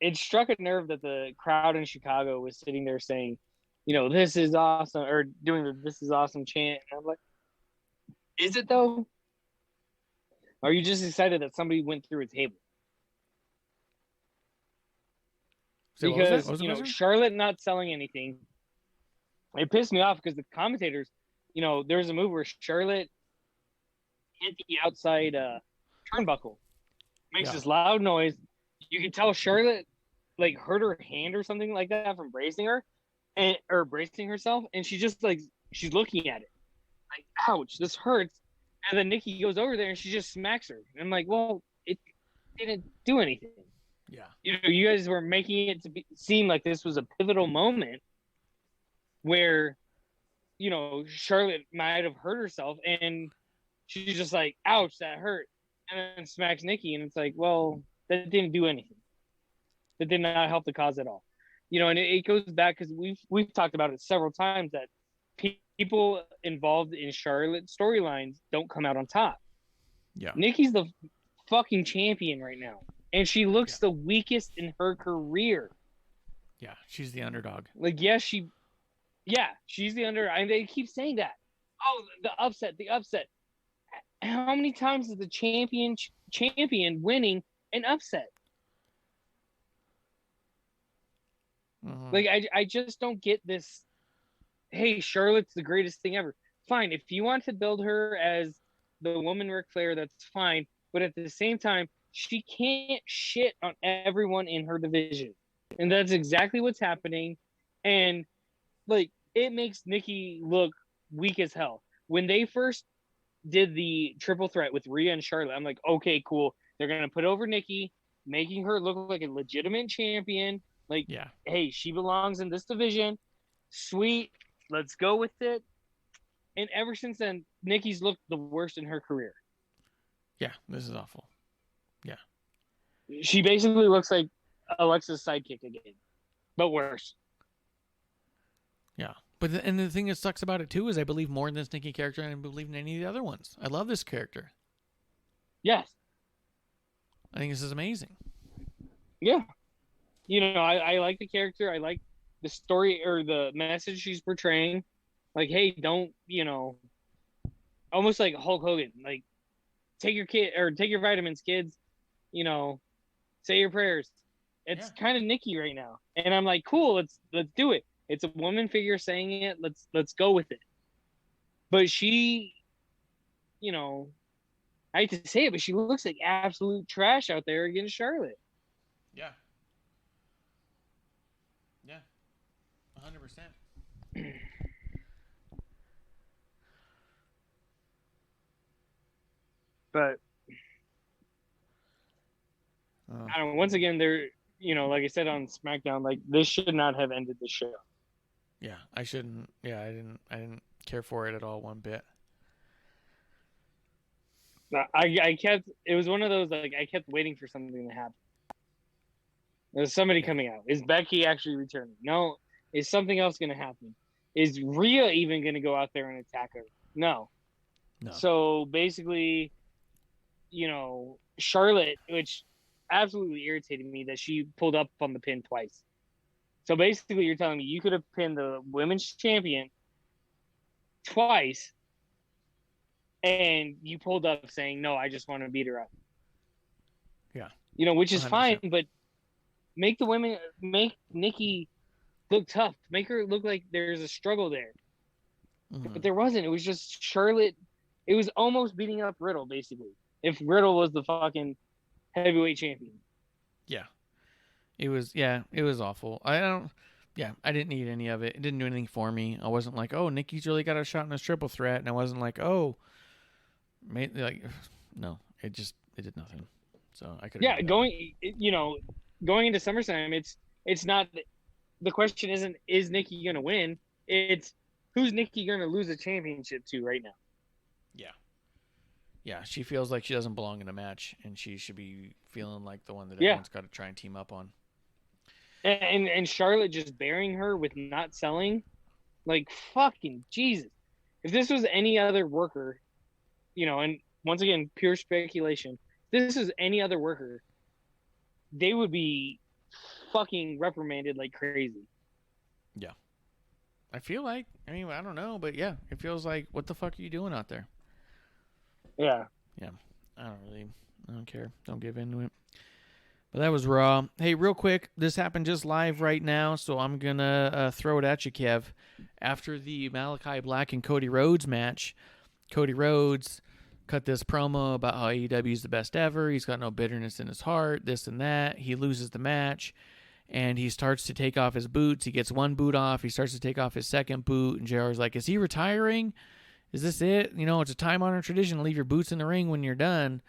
it struck a nerve that the crowd in Chicago was sitting there saying, this is awesome, or doing the "this is awesome" chant. And I'm like, is it though? Or are you just excited that somebody went through a table? So Because what was the question? Charlotte not selling anything, it pissed me off because the commentators, there was a move where Charlotte hit the outside turnbuckle, makes this loud noise. You can tell Charlotte like hurt her hand or something like that from bracing her, or bracing herself, and she just like she's looking at it, like, ouch, this hurts. And then Nikki goes over there and she just smacks her. And I'm like, well, it didn't do anything. Yeah. You guys were making it seem like this was a pivotal moment where, Charlotte might have hurt herself, and she's just like, ouch, that hurt, and then smacks Nikki, and it's like, well, that didn't do anything. That did not help the cause at all. And it goes back because we've talked about it several times that people involved in Charlotte storylines don't come out on top. Yeah. Nikki's the fucking champion right now, and she looks the weakest in her career. Yeah, she's the underdog. Like, she's the underdog. And they keep saying that. Oh, the upset. How many times is the champion winning an upset? Like, I just don't get this. Hey, Charlotte's the greatest thing ever. Fine, if you want to build her as the woman Ric Flair, that's fine. But at the same time, she can't shit on everyone in her division. And that's exactly what's happening. And, like, it makes Nikki look weak as hell. When they first did the triple threat with Rhea and Charlotte, I'm like, okay, cool. They're going to put over Nikki, making her look like a legitimate champion. Like, hey, she belongs in this division. Sweet. Let's go with it. And ever since then, Nikki's looked the worst in her career. Yeah, this is awful. Yeah. She basically looks like Alexa's sidekick again, but worse. Yeah. But the thing that sucks about it, too, is I believe more in this Nikki character than I believe in any of the other ones. I love this character. Yes. I think this is amazing. Yeah. I like the character. I like the story or the message she's portraying. Like, hey, don't, almost like Hulk Hogan, like, take your vitamins, kids, say your prayers. It's kind of Nikki right now. And I'm like, cool, let's do it. It's a woman figure saying it. Let's go with it. But she, I hate to say it, but she looks like absolute trash out there against Charlotte. Yeah. Yeah. 100%. But I don't know, once again, they're, like I said on SmackDown, like, this should not have ended the show. Yeah, I shouldn't. Yeah, I didn't care for it at all one bit. It was one of those, like, I kept waiting for something to happen. There's somebody coming out. Is Becky actually returning? No. Is something else going to happen? Is Rhea even going to go out there and attack her? No. So basically, Charlotte, which absolutely irritated me that she pulled up on the pin twice. So basically, you're telling me you could have pinned the women's champion twice, and you pulled up saying, no, I just want to beat her up. Yeah. Which is 100%. fine, but make Nikki look tough. Make her look like there's a struggle there. Mm-hmm. But there wasn't. It was just Charlotte. It was almost beating up Riddle, basically. If Riddle was the fucking heavyweight champion. Yeah. It was awful. I didn't need any of it. It didn't do anything for me. I wasn't like, oh, Nikki's really got a shot in a triple threat. And I wasn't like, oh, no, it did nothing. So I could. Yeah. Going into SummerSlam, it's not, the question isn't, is Nikki going to win? It's who's Nikki going to lose a championship to right now? Yeah. Yeah, she feels like she doesn't belong in a match, and she should be feeling like the one that everyone's got to try and team up on. And Charlotte just burying her with not selling, like, fucking Jesus. If this was any other worker, and once again, pure speculation, if this is any other worker, they would be fucking reprimanded like crazy. Yeah. I feel like, I mean, I don't know, but yeah, it feels like, what the fuck are you doing out there? Yeah. Yeah. I don't care. Don't give into it. But that was Raw. Hey, real quick, this happened just live right now, so I'm going to throw it at you, Kev. After the Malachi Black and Cody Rhodes match, Cody Rhodes cut this promo about how AEW is the best ever. He's got no bitterness in his heart, this and that. He loses the match, and he starts to take off his boots. He gets one boot off. He starts to take off his second boot, and JR's like, is he retiring? Is this it? You know, it's a time-honored tradition to leave your boots in the ring when you're done.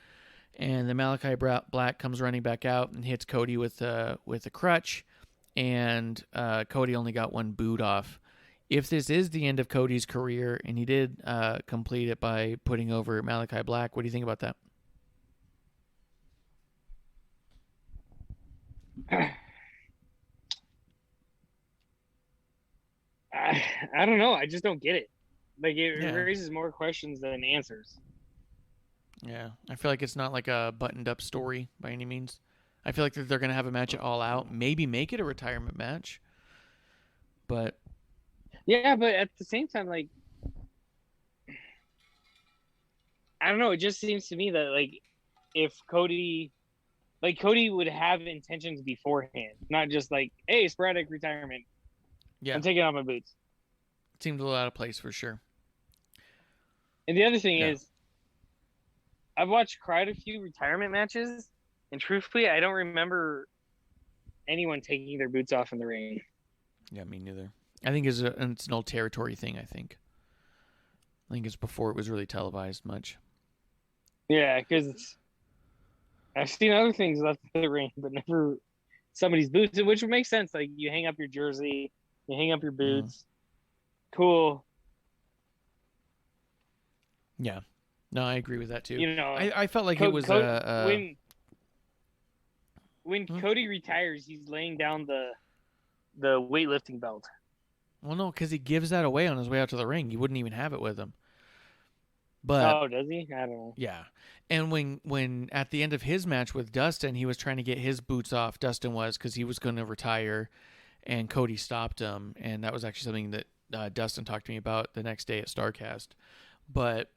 And then Malachi Black comes running back out and hits Cody with a crutch, and Cody only got one boot off. If this is the end of Cody's career, and he did complete it by putting over Malachi Black, what do you think about that? I don't know. I just don't get it. Like, it raises more questions than answers. Yeah, I feel like it's not like a buttoned-up story by any means. I feel like that they're going to have a match at All Out, maybe make it a retirement match. But yeah, but at the same time, like, I don't know. It just seems to me that, like, if Cody would have intentions beforehand, not just like, hey, sporadic retirement. Yeah, I'm taking off my boots. It seems a little out of place for sure. And the other thing is, I've watched quite a few retirement matches, and truthfully, I don't remember anyone taking their boots off in the ring. Yeah, me neither. I think it's an old territory thing, I think it's before it was really televised much. Yeah, because I've seen other things left in the ring, but never somebody's boots, which would make sense. Like, you hang up your jersey, you hang up your boots. Cool. Yeah. No, I agree with that too. You know, I felt like it was when Cody retires, he's laying down the weightlifting belt. Well, no, because he gives that away on his way out to the ring. He wouldn't even have it with him. But does he? I don't know. Yeah, and when at the end of his match with Dustin, he was trying to get his boots off. Dustin was, because he was going to retire, and Cody stopped him, and that was actually something that Dustin talked to me about the next day at StarCast. But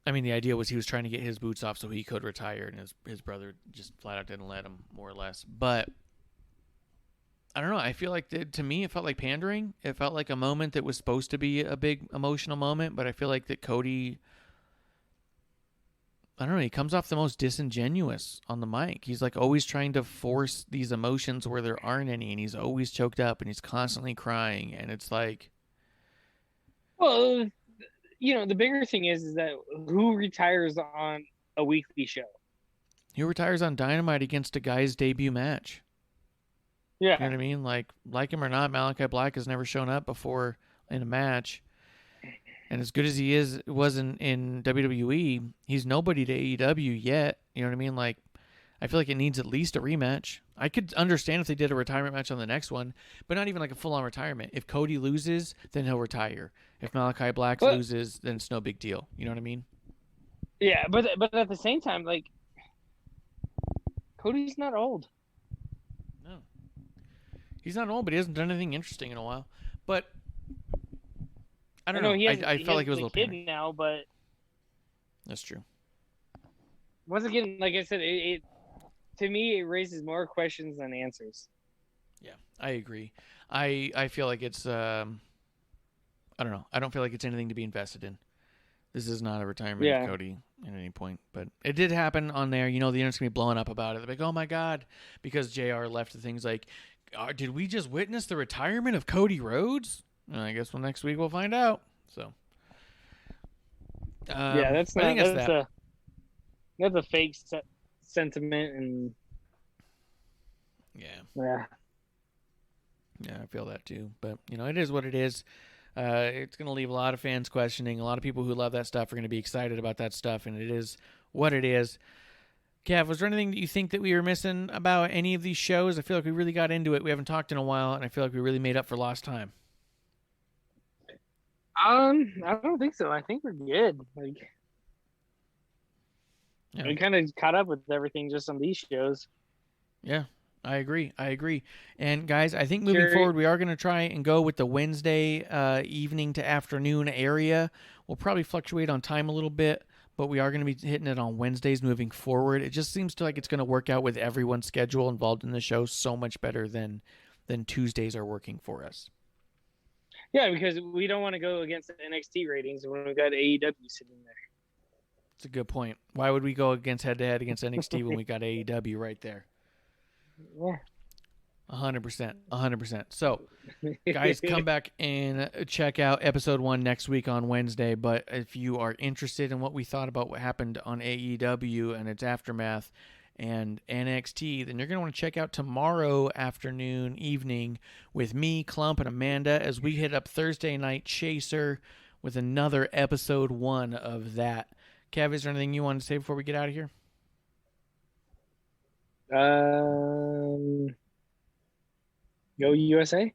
I mean, the idea was he was trying to get his boots off so he could retire, and his brother just flat out didn't let him, more or less. But I don't know. I feel like, to me, it felt like pandering. It felt like a moment that was supposed to be a big emotional moment, but I feel like that Cody, I don't know, he comes off the most disingenuous on the mic. He's like always trying to force these emotions where there aren't any, and he's always choked up, and he's constantly crying, and it's like... Well, you know, the bigger thing is that who retires on a weekly show? He retires on Dynamite against a guy's debut match. Yeah. You know what I mean? Like him or not, Malachi Black has never shown up before in a match. And as good as he was in WWE, he's nobody to AEW yet. You know what I mean? Like, I feel like it needs at least a rematch. I could understand if they did a retirement match on the next one, but not even like a full-on retirement. If Cody loses, then he'll retire. If Malachi Black loses, then it's no big deal. You know what I mean? Yeah, but at the same time, like, Cody's not old. No. He's not old, but he hasn't done anything interesting in a while. But I don't know. I felt like it was a little kid panic. now, but That's true. once again, like I said, it to me it raises more questions than answers. Yeah, I agree. I feel like it's I don't know. I don't feel like it's anything to be invested in. This is not a retirement of Cody at any point. But it did happen on there. You know, the internet's going to be blowing up about it. They're like, oh, my God. Because JR left the things like, did we just witness the retirement of Cody Rhodes? And I guess next week we'll find out. So, yeah, that's a fake sentiment. And yeah, I feel that too. But, you know, it is what it is. It's going to leave a lot of fans questioning. A lot of people who love that stuff are going to be excited about that stuff, and it is what it is. Kev, was there anything that you think that we were missing about any of these shows? I feel like we really got into it. We haven't talked in a while, and I feel like we really made up for lost time. I don't think so. I think we're good. Like, we kind of caught up with everything just on these shows. Yeah, I agree. And guys, I think moving forward, we are going to try and go with the Wednesday evening to afternoon area. We'll probably fluctuate on time a little bit, but we are going to be hitting it on Wednesdays moving forward. It just seems like it's going to work out with everyone's schedule involved in the show so much better than Tuesdays are working for us. Yeah, because we don't want to go against the NXT ratings when we've got AEW sitting there. That's a good point. Why would we go against head-to-head against NXT when we got AEW right there? Yeah. 100%. So, guys, come back and check out episode 1 next week on Wednesday. But if you are interested in what we thought about what happened on AEW and its aftermath and NXT, then you're going to want to check out tomorrow afternoon, evening with me, Clump, and Amanda as we hit up Thursday Night Chaser with another episode 1 of that. Kev, is there anything you want to say before we get out of here? Go USA.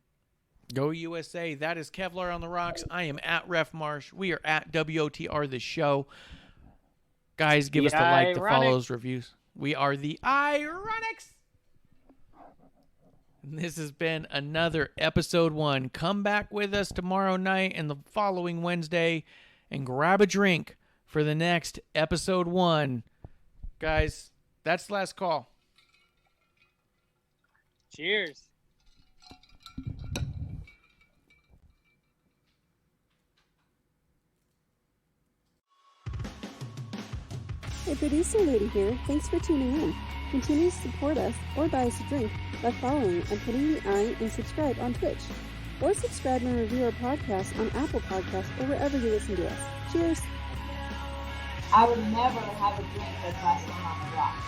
Go USA. That is Kevlar on the Rocks. I am at Ref Marsh. We are at WOTR the show. Guys, give us the like, the follows, reviews. We are the IIRonics. This has been another episode 1. Come back with us tomorrow night and the following Wednesday and grab a drink for the next episode 1. Guys, that's the last call. Cheers. Hey, producer lady here. Thanks for tuning in. Continue to support us or buy us a drink by following and putting the I in subscribe on Twitch. Or subscribe and review our podcast on Apple Podcasts or wherever you listen to us. Cheers! I would never have a drink with wrestling on the rocks.